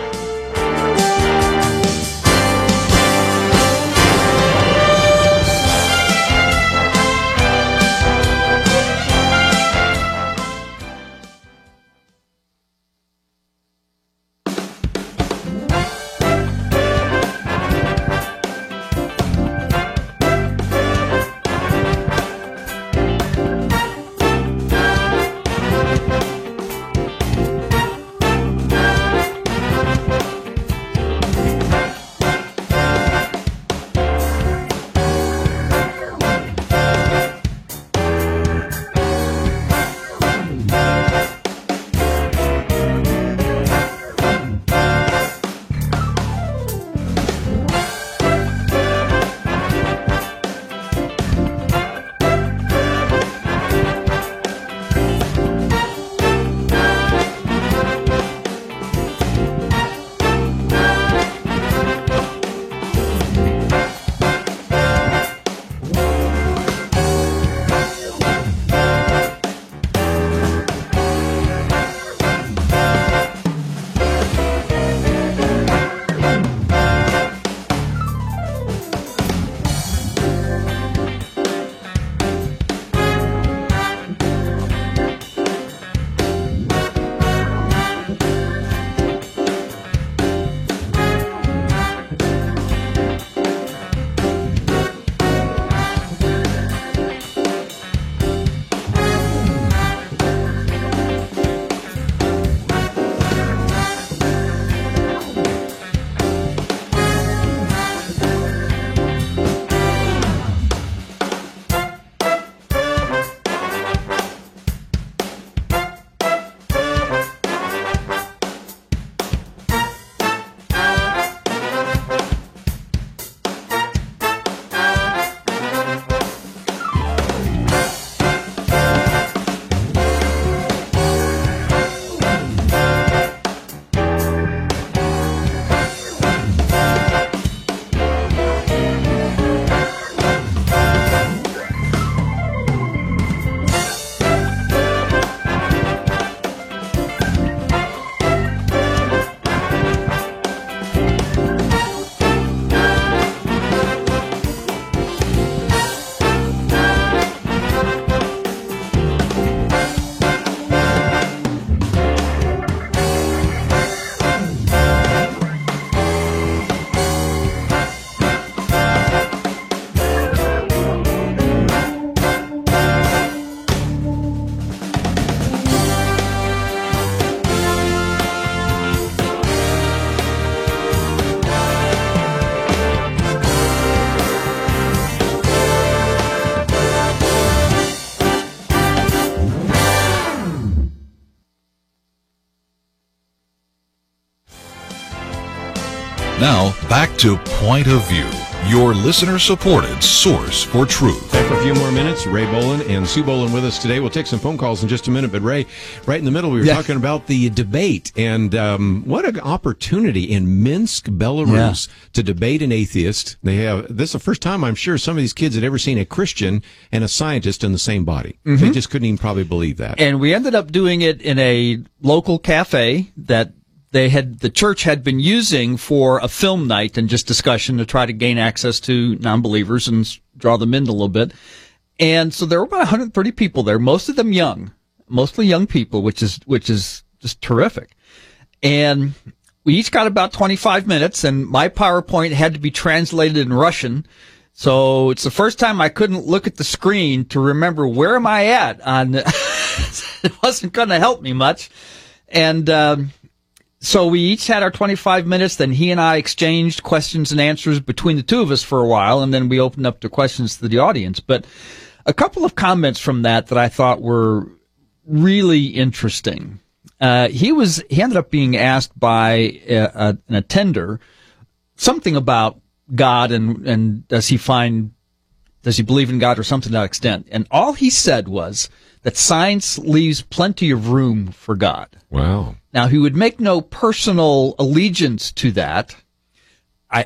Now, back to Point of View, your listener-supported source for truth. Back for a few more minutes. Ray Bolin and Sue Bolin with us today. We'll take some phone calls in just a minute. But Ray, right in the middle, we were talking about the debate. And what an opportunity in Minsk, Belarus, to debate an atheist. This is the first time I'm sure some of these kids had ever seen a Christian and a scientist in the same body. Mm-hmm. They just couldn't even probably believe that. And we ended up doing it in a local cafe that the church had been using for a film night and just discussion to try to gain access to non-believers and draw them in a little bit. And so there were about 130 people there, most of them young, mostly young people, which is just terrific. And we each got about 25 minutes, and my PowerPoint had to be translated in Russian. So it's the first time I couldn't look at the screen to remember where am I at on, it wasn't going to help me much. And, so we each had our 25 minutes, then he and I exchanged questions and answers between the two of us for a while, and then we opened up to questions to the audience. But a couple of comments from that I thought were really interesting. He ended up being asked by an attender something about God and does he believe in God or something to that extent. And all he said was that science leaves plenty of room for God. Wow. Now, he would make no personal allegiance to that.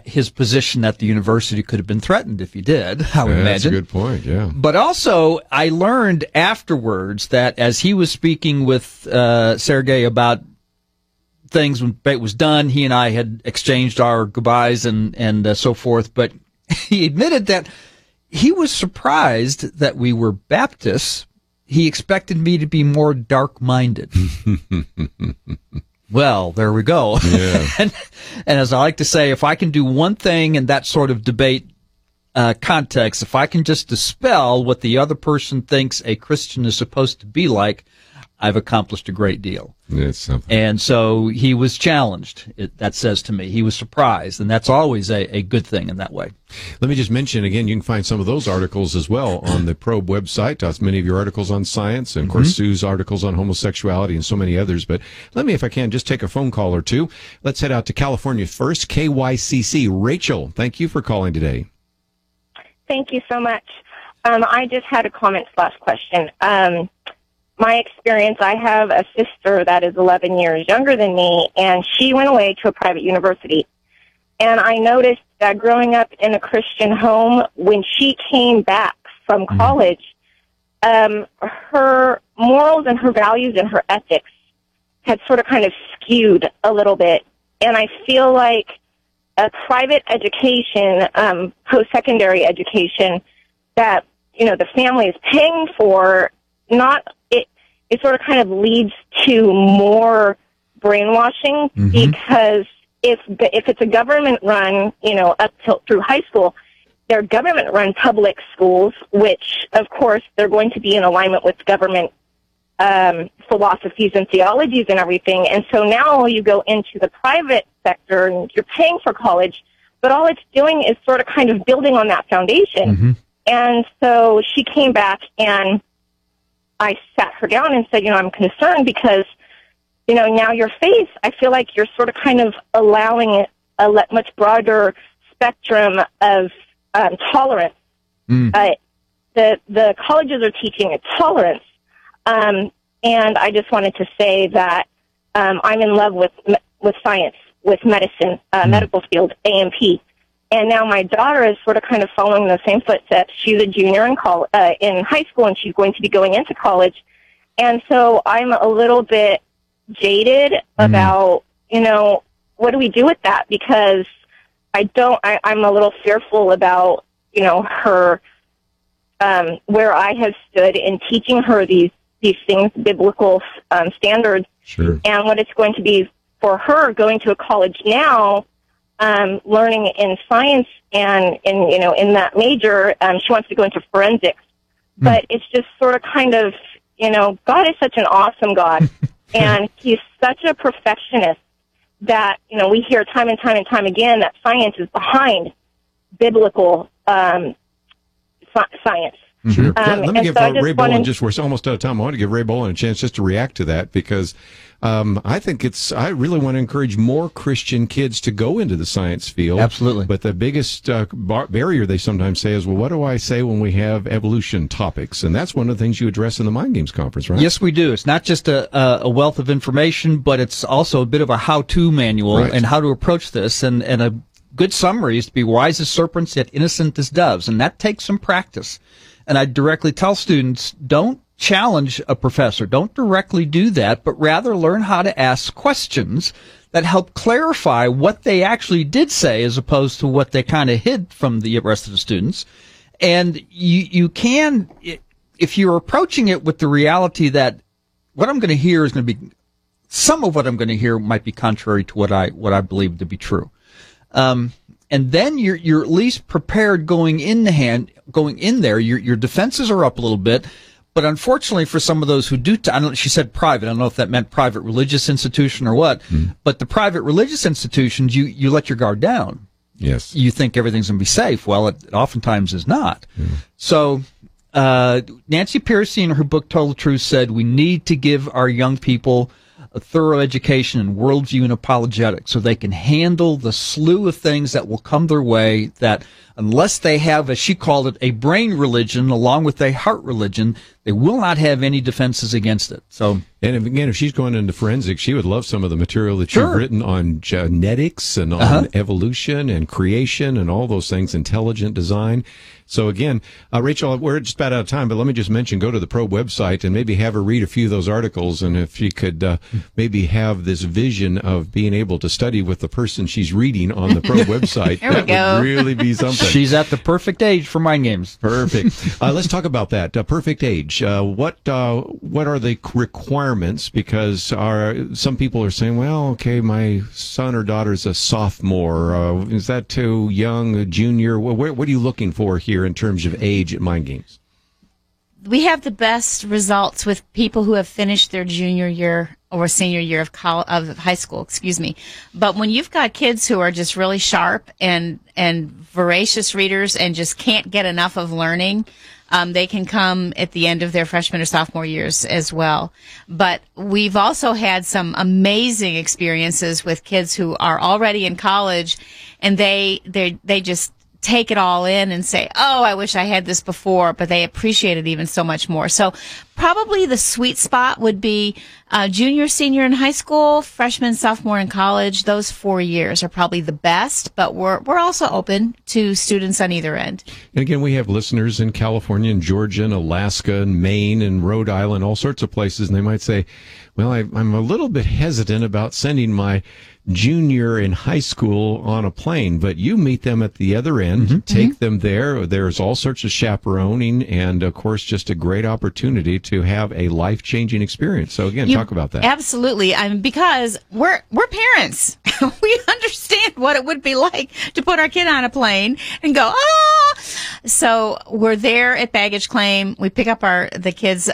His position at the university could have been threatened if he did, I would imagine. That's a good point, yeah. But also, I learned afterwards that as he was speaking with Sergei about things when it was done, he and I had exchanged our goodbyes and so forth, but he admitted that he was surprised that we were Baptists. He expected me to be more dark-minded. Well, there we go. Yeah. and as I like to say, if I can do one thing in that sort of debate context, if I can just dispel what the other person thinks a Christian is supposed to be like, I've accomplished a great deal. It's something. And so he was challenged, that says to me. He was surprised, and that's always a good thing in that way. Let me just mention again, you can find some of those articles as well on the Probe website. Many of your articles on science, and of course Sue's articles on homosexuality and so many others. But let me, if I can, just take a phone call or two. Let's head out to California first. KYCC. Rachel, thank you for calling today. Thank you so much. I just had a comment/question. My experience, I have a sister that is 11 years younger than me, and she went away to a private university. And I noticed that growing up in a Christian home, when she came back from college, her morals and her values and her ethics had sort of kind of skewed a little bit. And I feel like a private education, post-secondary education that, the family is paying for, it sort of kind of leads to more brainwashing because if it's a government run, up through high school, they're government run public schools, which of course they're going to be in alignment with government philosophies and theologies and everything. And so now you go into the private sector and you're paying for college, but all it's doing is sort of kind of building on that foundation. And so she came back and I sat her down and said, I'm concerned because, now your faith, I feel like you're sort of kind of allowing a much broader spectrum of tolerance. The colleges are teaching tolerance. And I just wanted to say that I'm in love with science, with medicine, medical field, A&P. And now my daughter is sort of kind of following the same footsteps. She's a junior in high school, and she's going to be going into college. And so I'm a little bit jaded about, what do we do with that? Because I'm a little fearful about, her, where I have stood in teaching her these things, biblical standards, and what it's going to be for her going to a college now. Learning in science and in that major, she wants to go into forensics. But it's just sort of kind of, God is such an awesome God, and He's such a perfectionist that, we hear time and time and time again that science is behind biblical science. Let me give Ray Boland, we're almost out of time. I want to give Ray Boland a chance just to react to that because I really want to encourage more Christian kids to go into the science field. Absolutely. But the biggest barrier they sometimes say is, well, what do I say when we have evolution topics? And that's one of the things you address in the Mind Games Conference, right? Yes, we do. It's not just a wealth of information, but it's also a bit of a how-to manual and how to approach this. And a good summary is to be wise as serpents, yet innocent as doves. And that takes some practice. And I directly tell students, don't challenge a professor. Don't directly do that, but rather learn how to ask questions that help clarify what they actually did say as opposed to what they kind of hid from the rest of the students. And you can, if you're approaching it with the reality that what I'm going to hear is going to be, some of what I'm going to hear might be contrary to what I believe to be true. And then you're at least prepared going in there. Your defenses are up a little bit, but unfortunately for some of those who do, she said private. I don't know if that meant private religious institution or what, but the private religious institutions, you let your guard down. Yes. You think everything's going to be safe. Well, it oftentimes is not. So, Nancy Pearcey in her book Total Truth said we need to give our young people a thorough education in worldview and apologetics so they can handle the slew of things that will come their way that unless they have, as she called it, a brain religion along with a heart religion, they will not have any defenses against it. So, and again, if she's going into forensics, she would love some of the material that you've written on genetics and on evolution and creation and all those things, intelligent design. So again, Rachel, we're just about out of time, but let me just mention, go to the Probe website and maybe have her read a few of those articles. And if she could maybe have this vision of being able to study with the person she's reading on the Probe website, that would really be something. She's at the perfect age for mind games. Perfect. Let's talk about that. Perfect age. What are the requirements? Because some people are saying, well, okay, my son or daughter's a sophomore. Is that too young, a junior? What are you looking for here in terms of age at Mind Games? We have the best results with people who have finished their junior year or senior year of high school, But when you've got kids who are just really sharp and voracious readers and just can't get enough of learning, they can come at the end of their freshman or sophomore years as well. But we've also had some amazing experiences with kids who are already in college, and they just take it all in and say, oh, I wish I had this before, but they appreciate it even so much more. So probably the sweet spot would be junior, senior in high school, freshman, sophomore in college. Those 4 years are probably the best, but we're also open to students on either end. And again, we have listeners in California and Georgia and Alaska and Maine and Rhode Island, all sorts of places, and they might say, well, I'm a little bit hesitant about sending my junior in high school on a plane, but you meet them at the other end, take them there. There's all sorts of chaperoning and, of course, just a great opportunity to have a life-changing experience. So, again, talk about that. Absolutely. Because we're parents. We understand what it would be like to put our kid on a plane and go, ah! So we're there at baggage claim. We pick up the kids.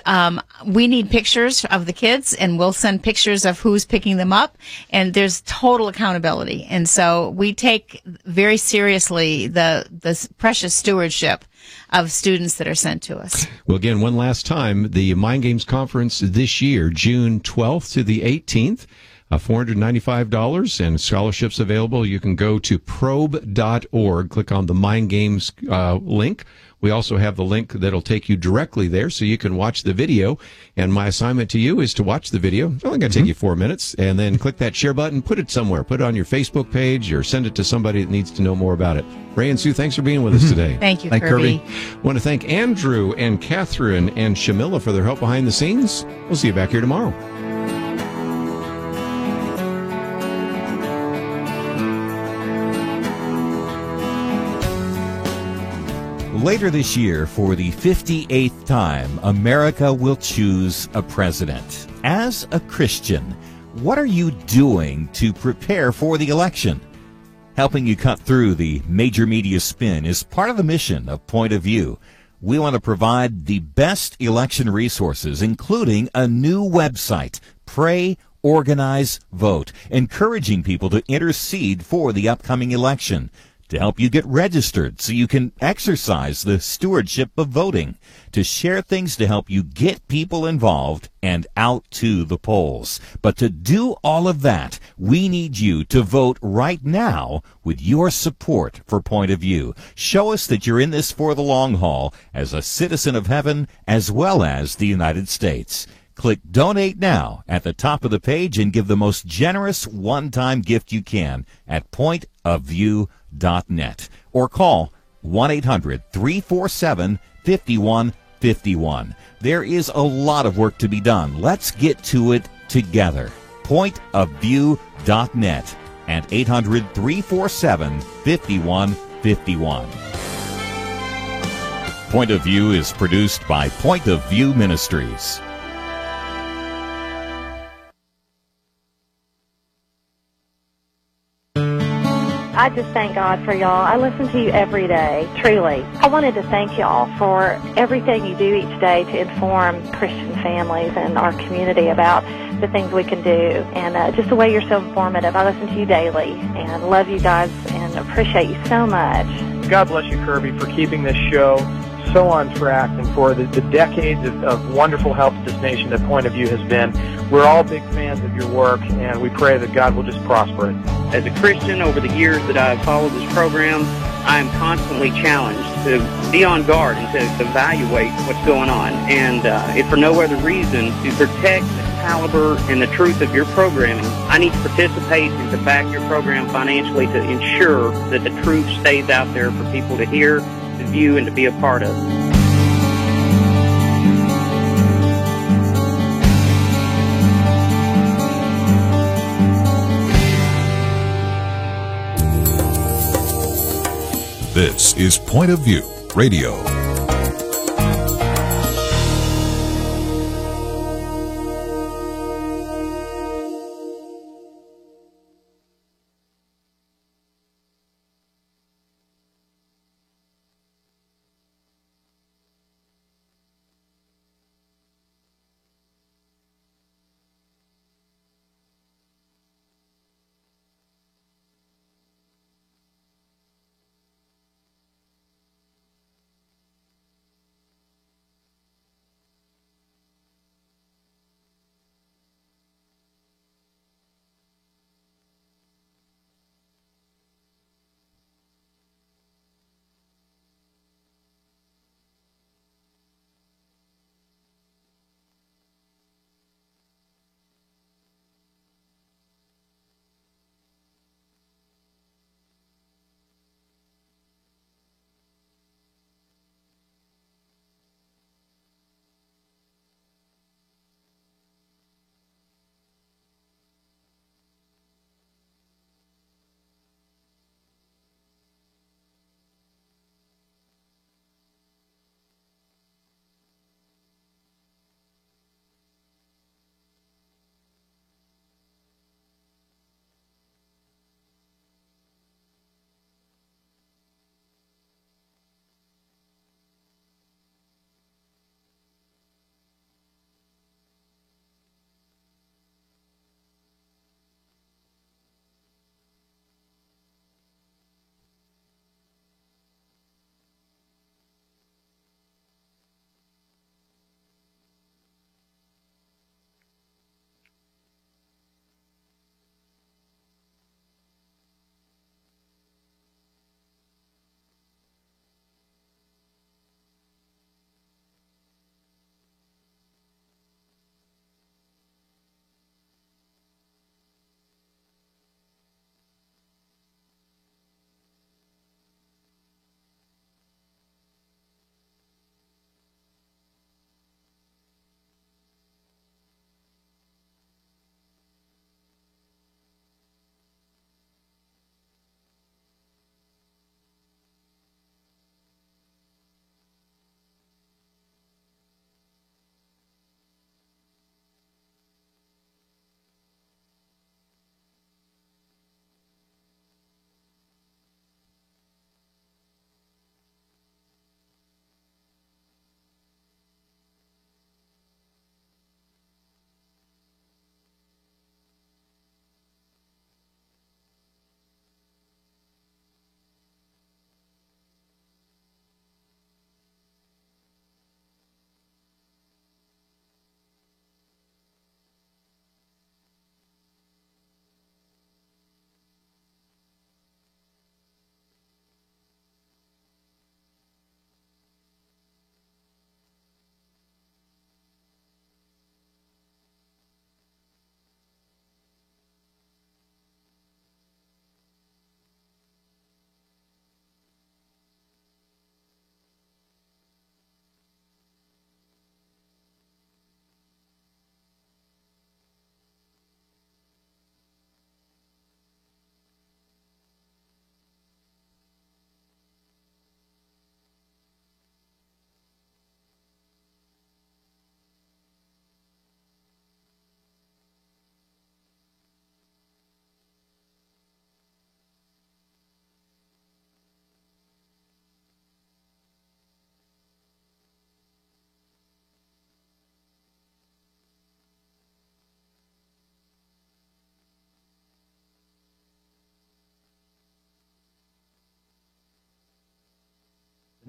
We need pictures of the kids, and we'll send pictures of who's picking them up. And there's total accountability. And so we take very seriously the precious stewardship of students that are sent to us. Well, again, one last time, the Mind Games Conference this year, June 12th to the 18th, $495 and scholarships available. You can go to probe.org, click on the Mind Games link. We also have the link that'll take you directly there so you can watch the video. And my assignment to you is to watch the video. It's only going to take you 4 minutes. And then click that share button, put it somewhere. Put it on your Facebook page or send it to somebody that needs to know more about it. Ray and Sue, thanks for being with us today. Thank you, Kirby. I want to thank Andrew and Catherine and Shamila for their help behind the scenes. We'll see you back here tomorrow. Later this year, for the 58th time, America will choose a president. As a Christian, what are you doing to prepare for the election? Helping you cut through the major media spin is part of the mission of Point of View. We want to provide the best election resources, including a new website, Pray, Organize, Vote, encouraging people to intercede for the upcoming election, to help you get registered so you can exercise the stewardship of voting, to share things to help you get people involved and out to the polls. But to do all of that, we need you to vote right now with your support for Point of View. Show us that you're in this for the long haul as a citizen of heaven as well as the United States. Click Donate Now at the top of the page and give the most generous one-time gift you can at pointofview.net or call 1-800-347-5151. There is a lot of work to be done. Let's get to it together. Pointofview.net and 800-347-5151. Point of View is produced by Point of View Ministries. I just thank God for y'all. I listen to you every day, truly. I wanted to thank y'all for everything you do each day to inform Christian families and our community about the things we can do, and just the way you're so informative. I listen to you daily and love you guys and appreciate you so much. God bless you, Kirby, for keeping this show so on track, and for the decades of wonderful help to this nation that Point of View has been. We're all big fans of your work, and we pray that God will just prosper it. As a Christian, over the years that I've followed this program, I am constantly challenged to be on guard and to evaluate what's going on. And if for no other reason, to protect the caliber and the truth of your programming, I need to participate and to back your program financially to ensure that the truth stays out there for people to hear, to view, and to be a part of. This is Point of View Radio.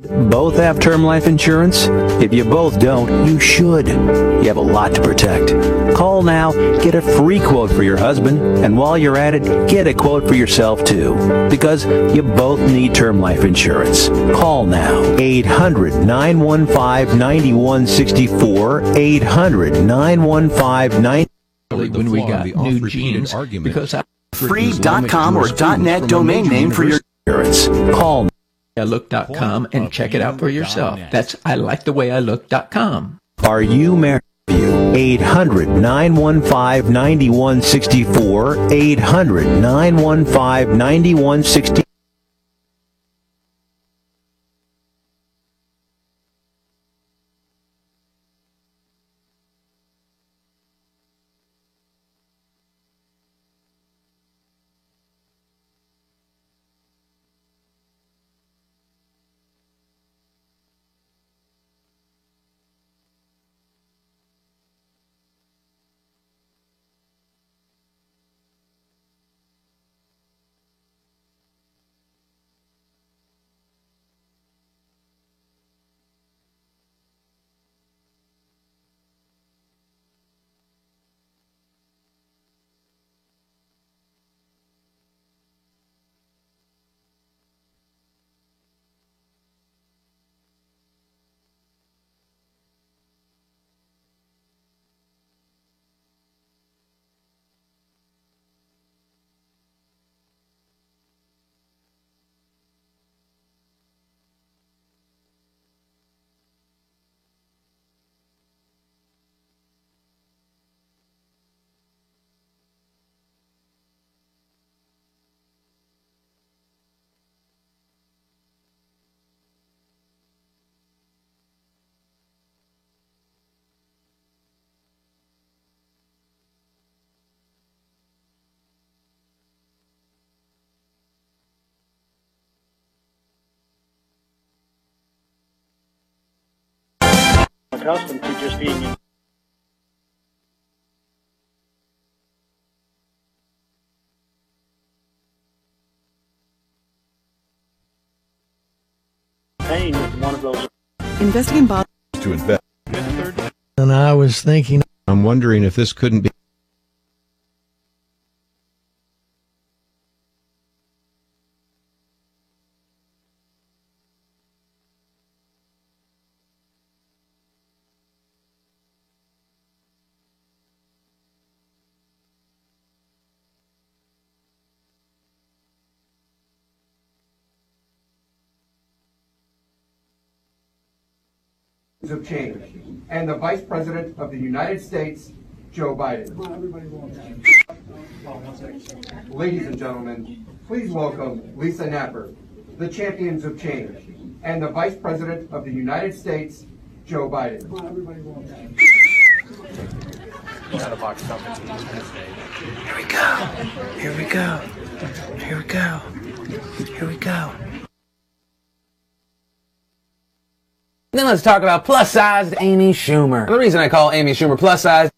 Both have term life insurance? If you both don't, you should. You have a lot to protect. Call now, get a free quote for your husband, and while you're at it, get a quote for yourself too. Because you both need term life insurance. Call now. 800-915-9164. 800-915-9164. When we got new genes, because free.com or .net domain name for your insurance. Call now. ilook.com and check it out for yourself. That's ilikethewayIlook.com. Are you married? 800-915-9164. 800-915-9164. Accustomed to just being in pain is one of those. Investing in bonds to invest. And I was thinking, I'm wondering if this couldn't be. Of change, and the Vice President of the United States, Joe Biden. Ladies and gentlemen, please welcome Lisa Napper, the Champions of Change, and the Vice President of the United States, Joe Biden. Here we go. Here we go. Here we go. Here we go. Then let's talk about plus-sized Amy Schumer. The reason I call Amy Schumer plus-sized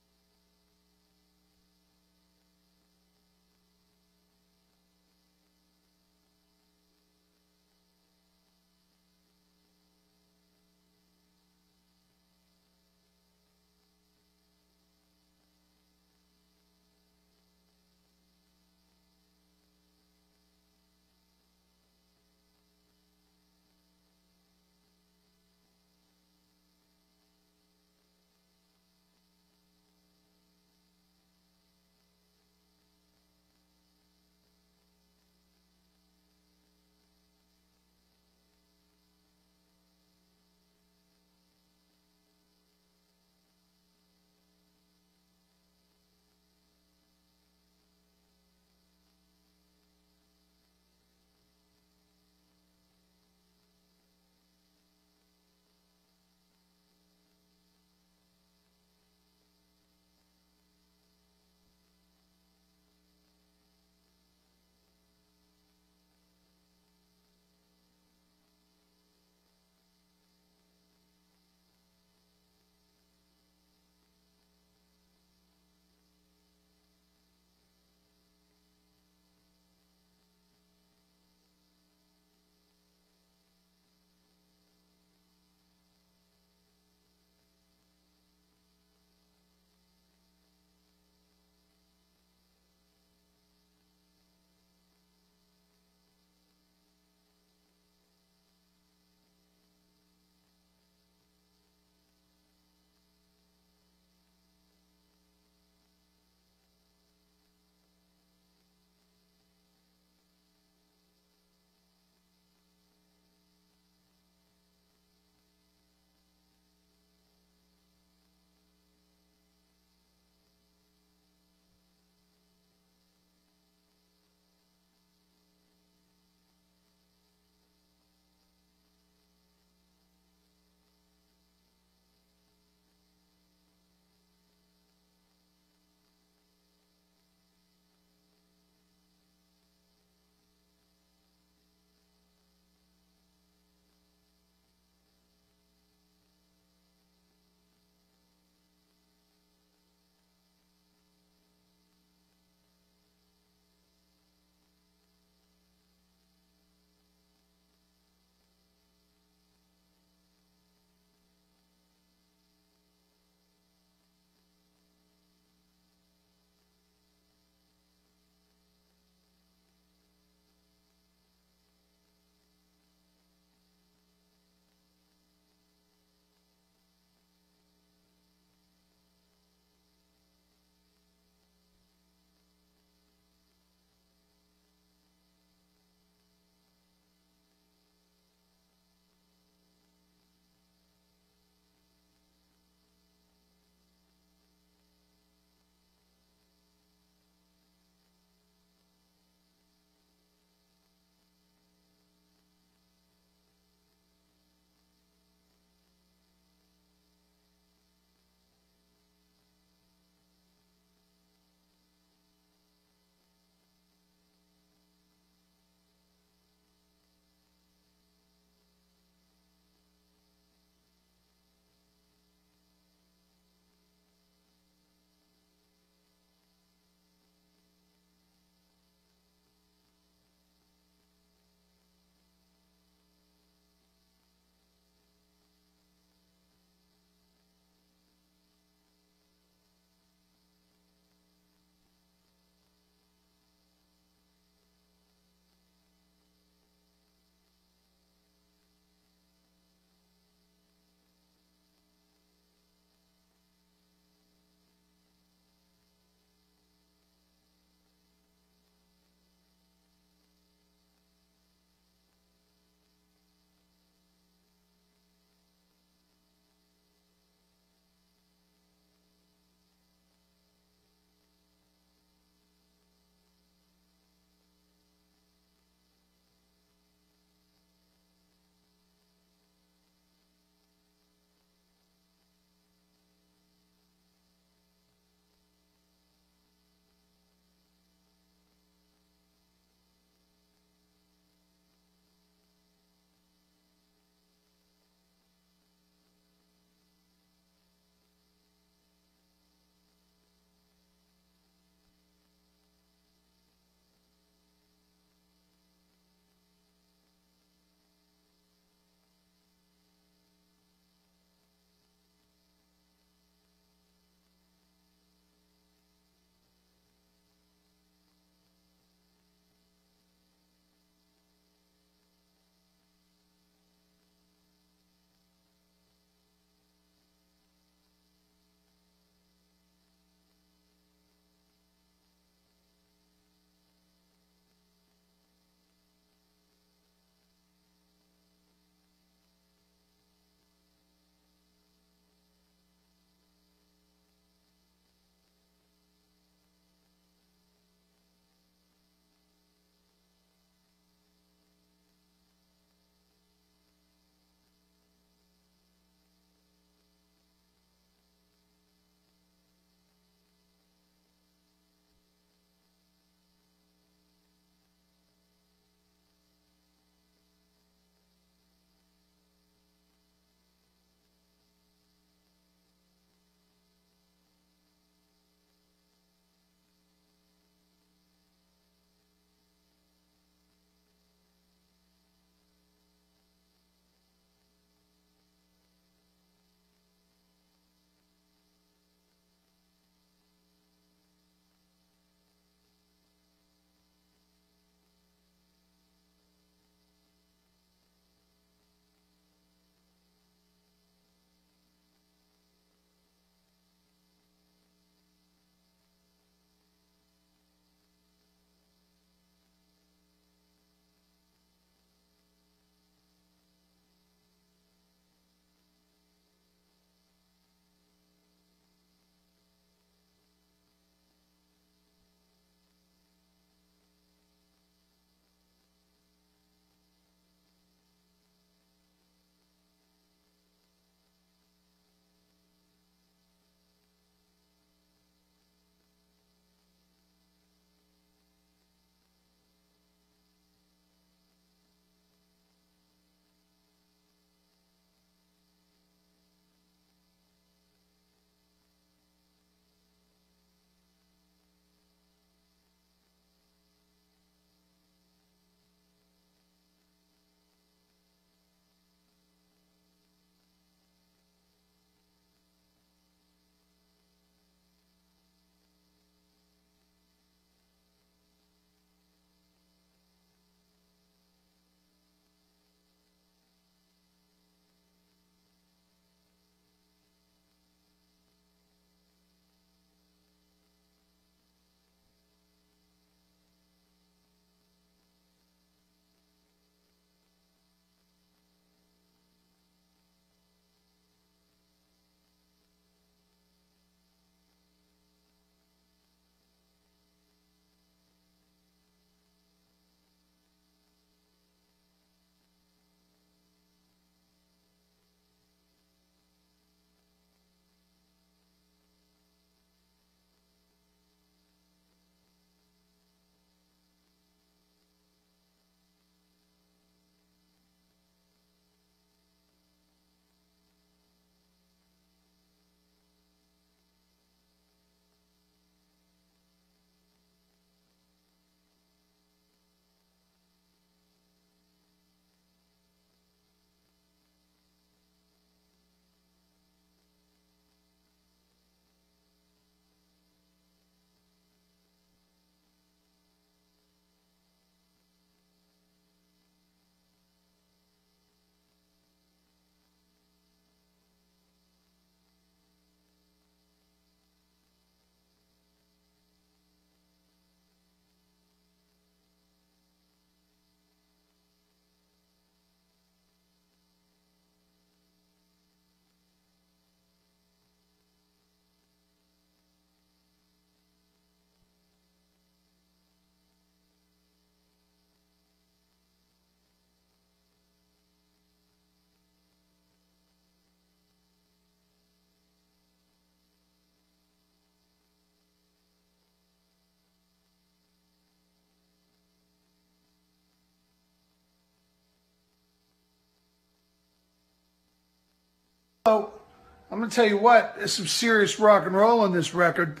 I'm going to tell you what, there's some serious rock and roll on this record.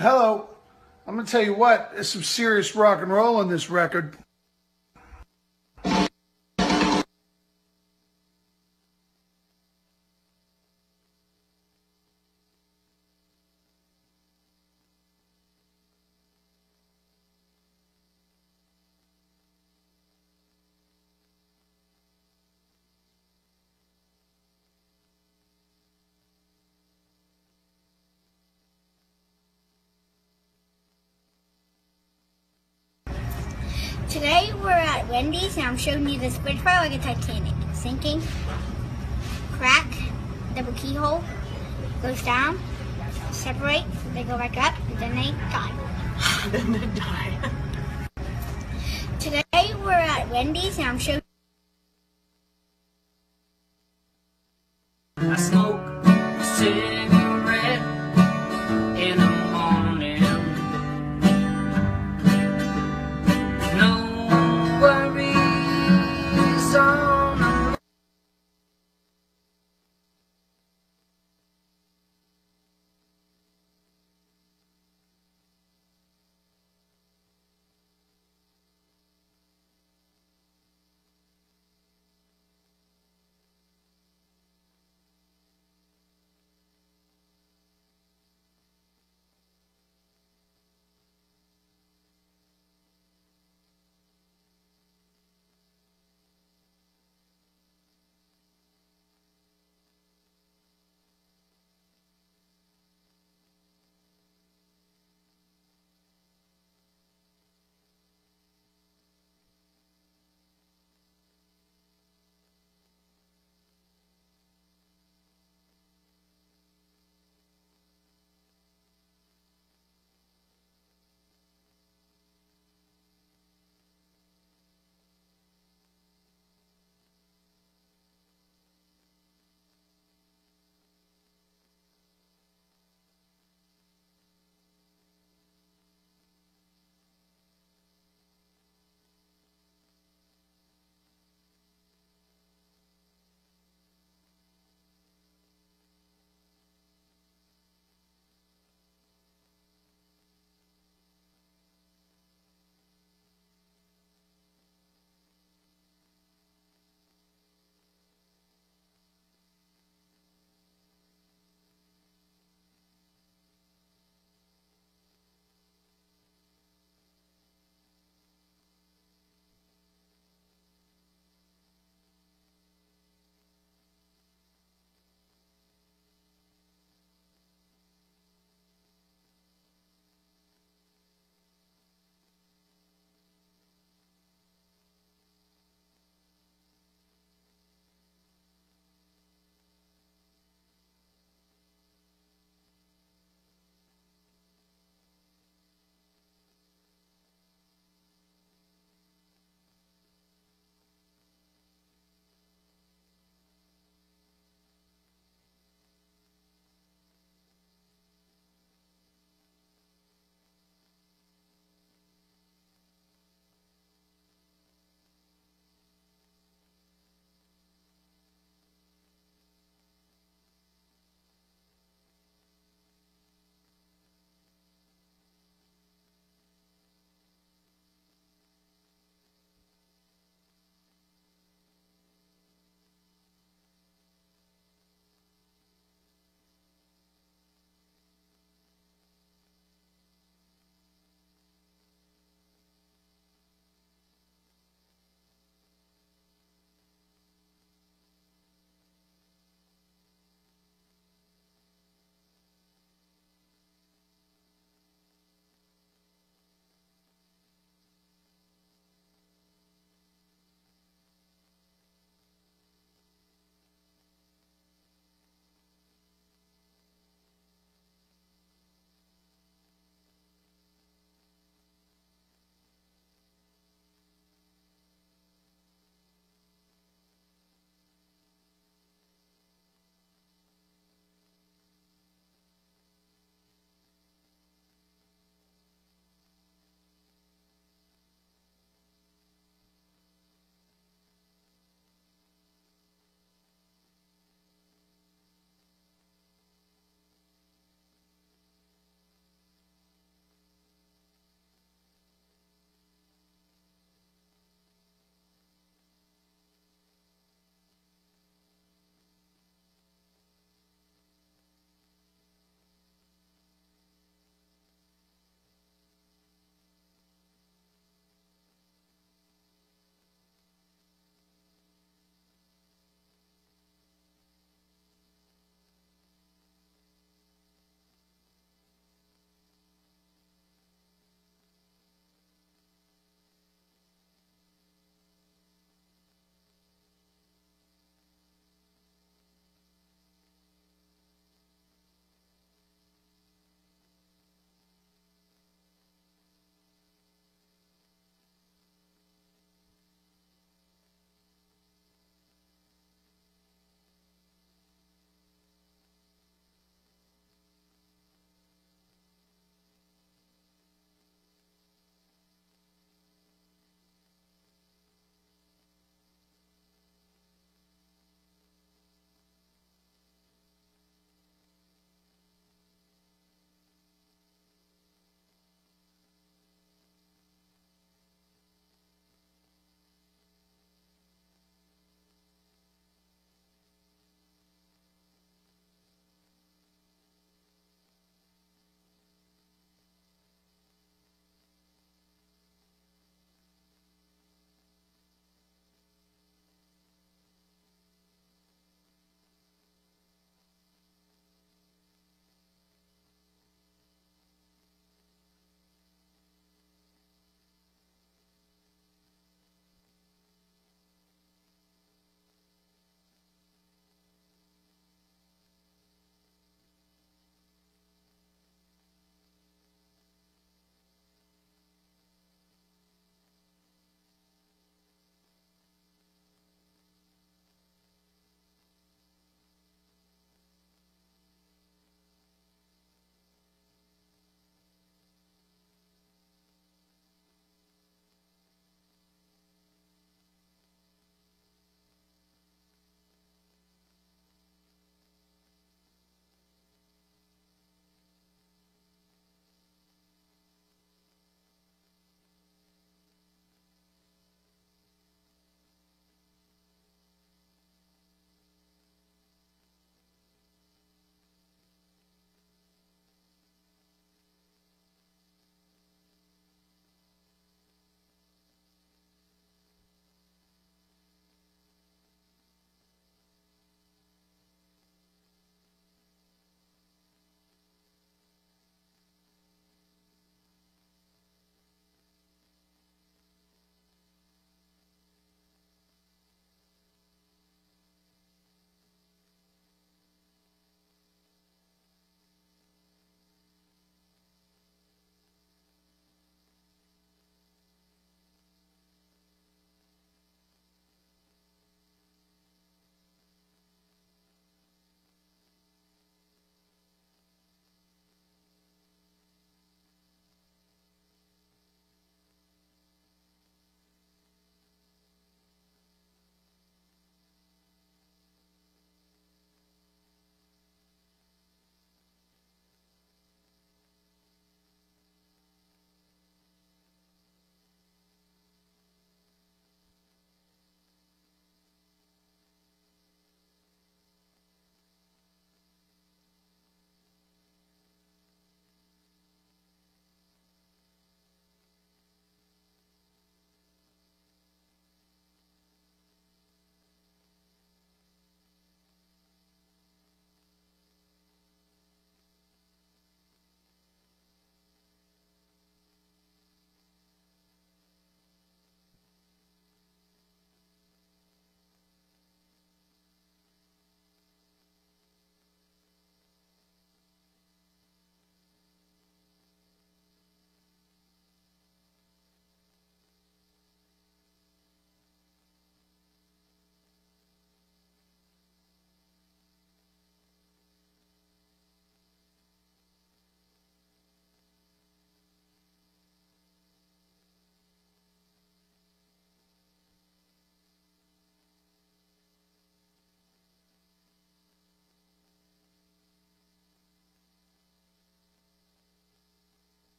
Hello. I'm going to tell you what, there's some serious rock and roll on this record. Today we're at Wendy's and I'm showing you this bridge part like a Titanic. Sinking, crack, double keyhole, goes down, separate, they go back up, and then they die. Then they die. Today we're at Wendy's and I'm showing I smoke a cigarette in the morning. No worries on the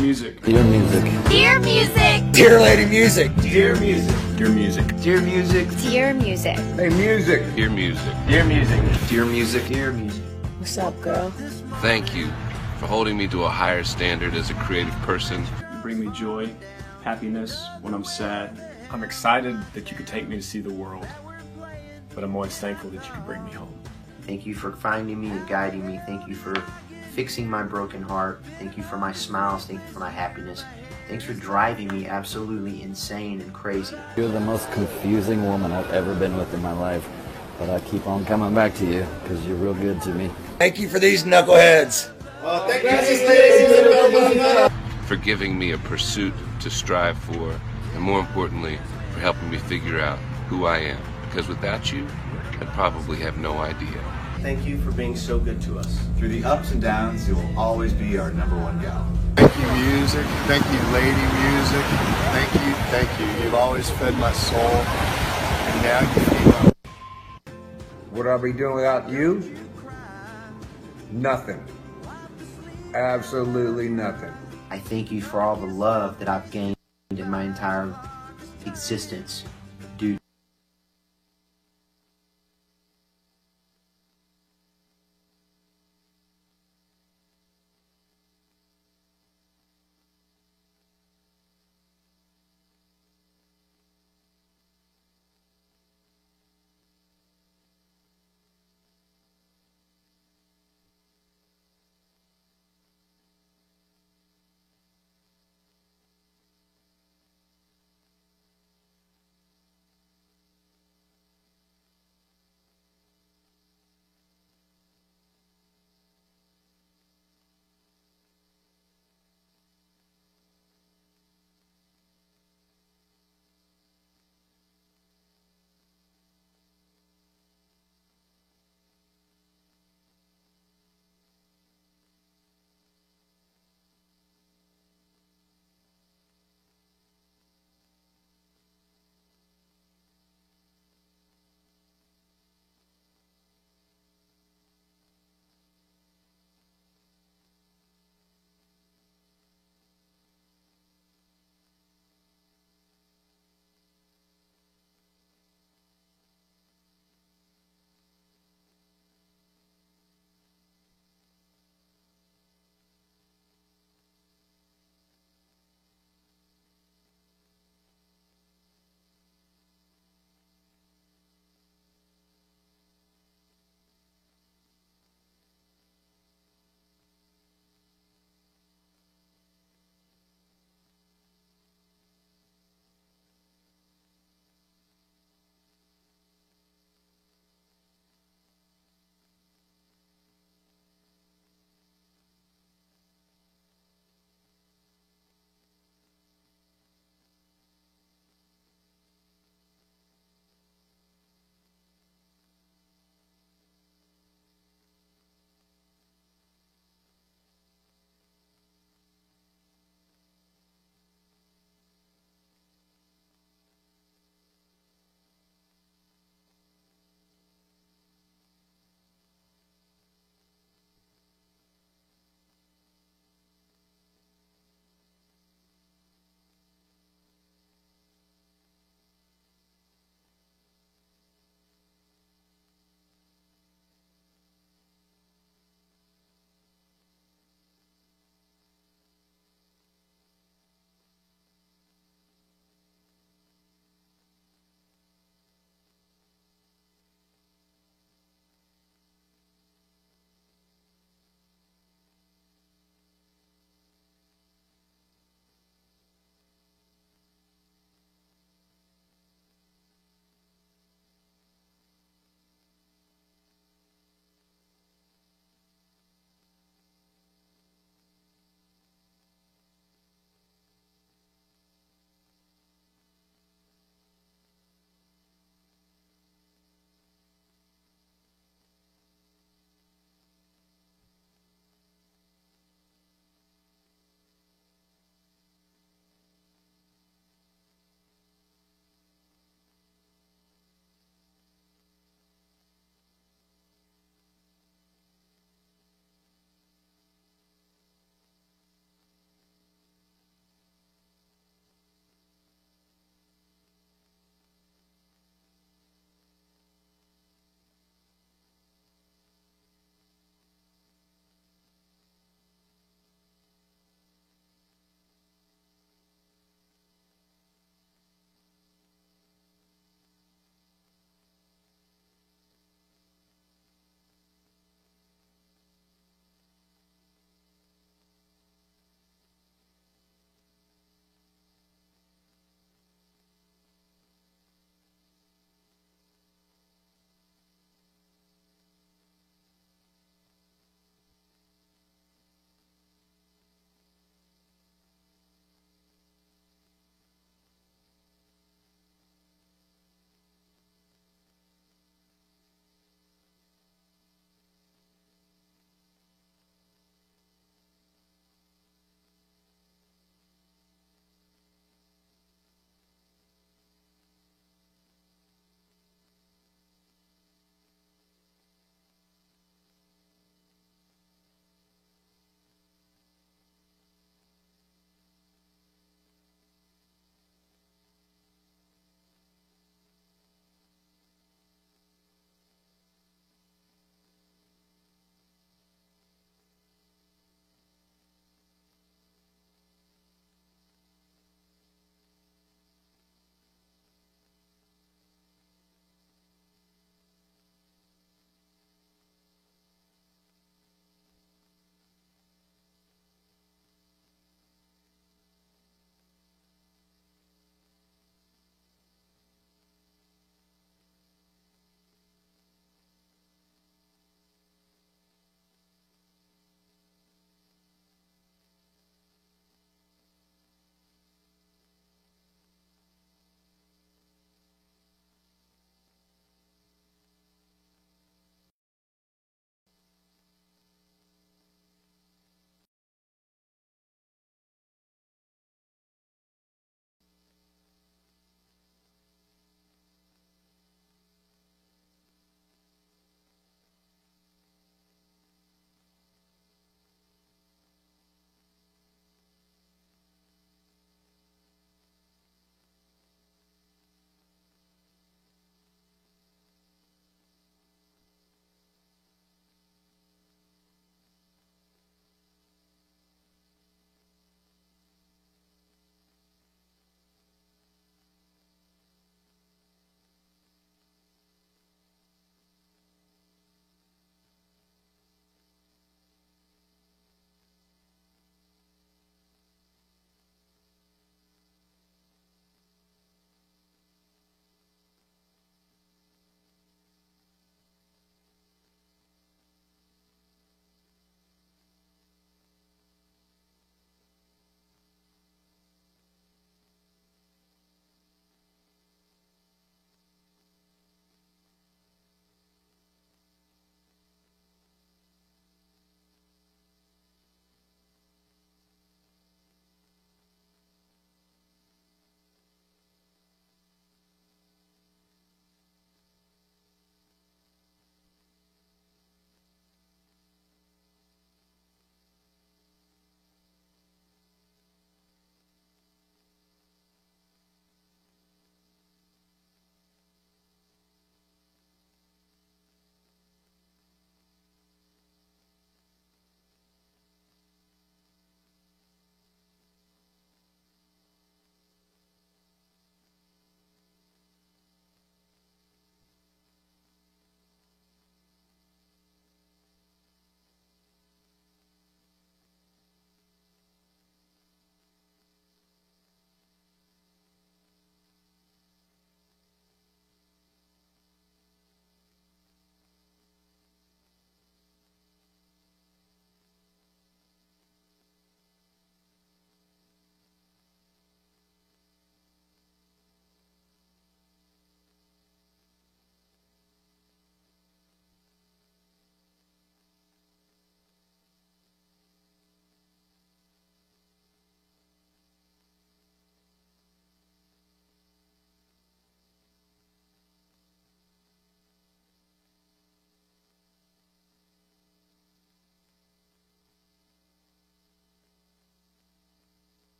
music. Dear music. Dear music. Dear lady music. Dear music. Dear music. Dear music. Dear music. Hey music. Dear music. Dear music. Dear music. Dear music. What's up, girl? Thank you for holding me to a higher standard as a creative person. You bring me joy, happiness when I'm sad. I'm excited that you could take me to see the world, but I'm always thankful that you could bring me home. Thank you for finding me and guiding me. Thank you for fixing my broken heart. Thank you for my smiles. Thank you for my happiness. Thanks for driving me absolutely insane and crazy. You're the most confusing woman I've ever been with in my life, but I keep on coming back to you because you're real good to me. Thank you for these knuckleheads. Thank you for giving me a pursuit to strive for, and more importantly, for helping me figure out who I am. Because without you, I'd probably have no idea. Thank you for being so good to us. Through the ups and downs, you will always be our #1 gal. Thank you, music. Thank you, lady music. Thank you. You've always fed my soul, and now you feed my... What I'll be doing without you? Nothing. Absolutely nothing. I thank you for all the love that I've gained in my entire existence. Dude.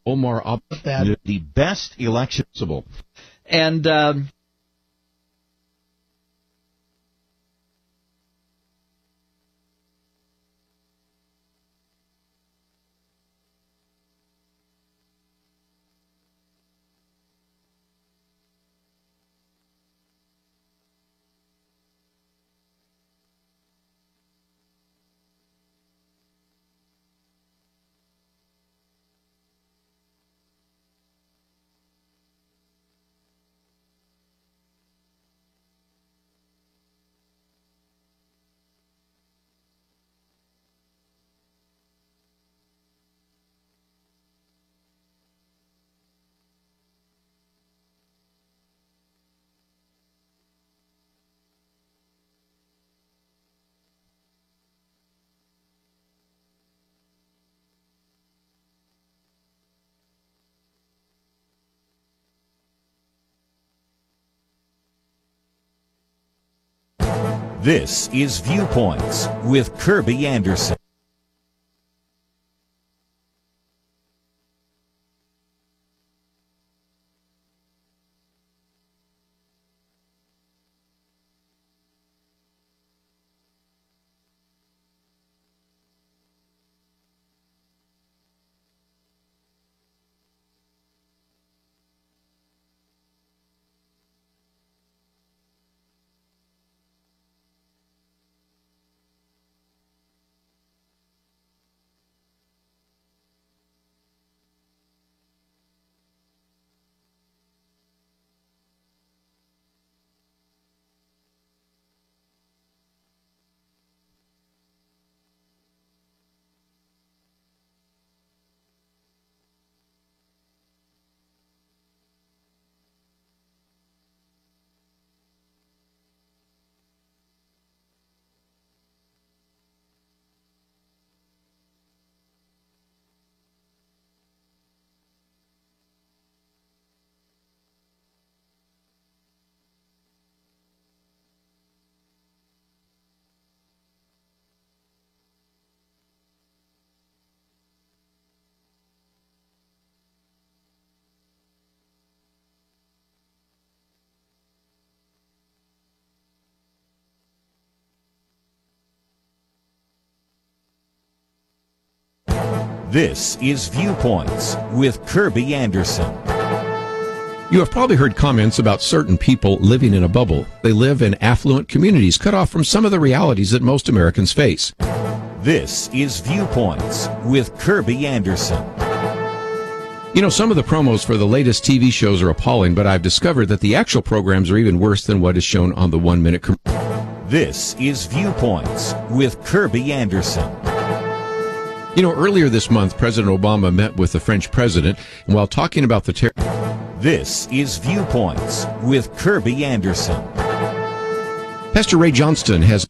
Omar the best election possible. And This is Viewpoints with Kirby Anderson. This is Viewpoints with Kirby Anderson. You have probably heard comments about certain people living in a bubble. They live in affluent communities cut off from some of the realities that most Americans face. This is Viewpoints with Kirby Anderson. You know, some of the promos for the latest TV shows are appalling, but I've discovered that the actual programs are even worse than what is shown on the 1-minute commercial. This is Viewpoints with Kirby Anderson. You know, earlier this month, President Obama met with the French president, and while talking about the terror... This is Viewpoints with Kirby Anderson. Pastor Ray Johnston has...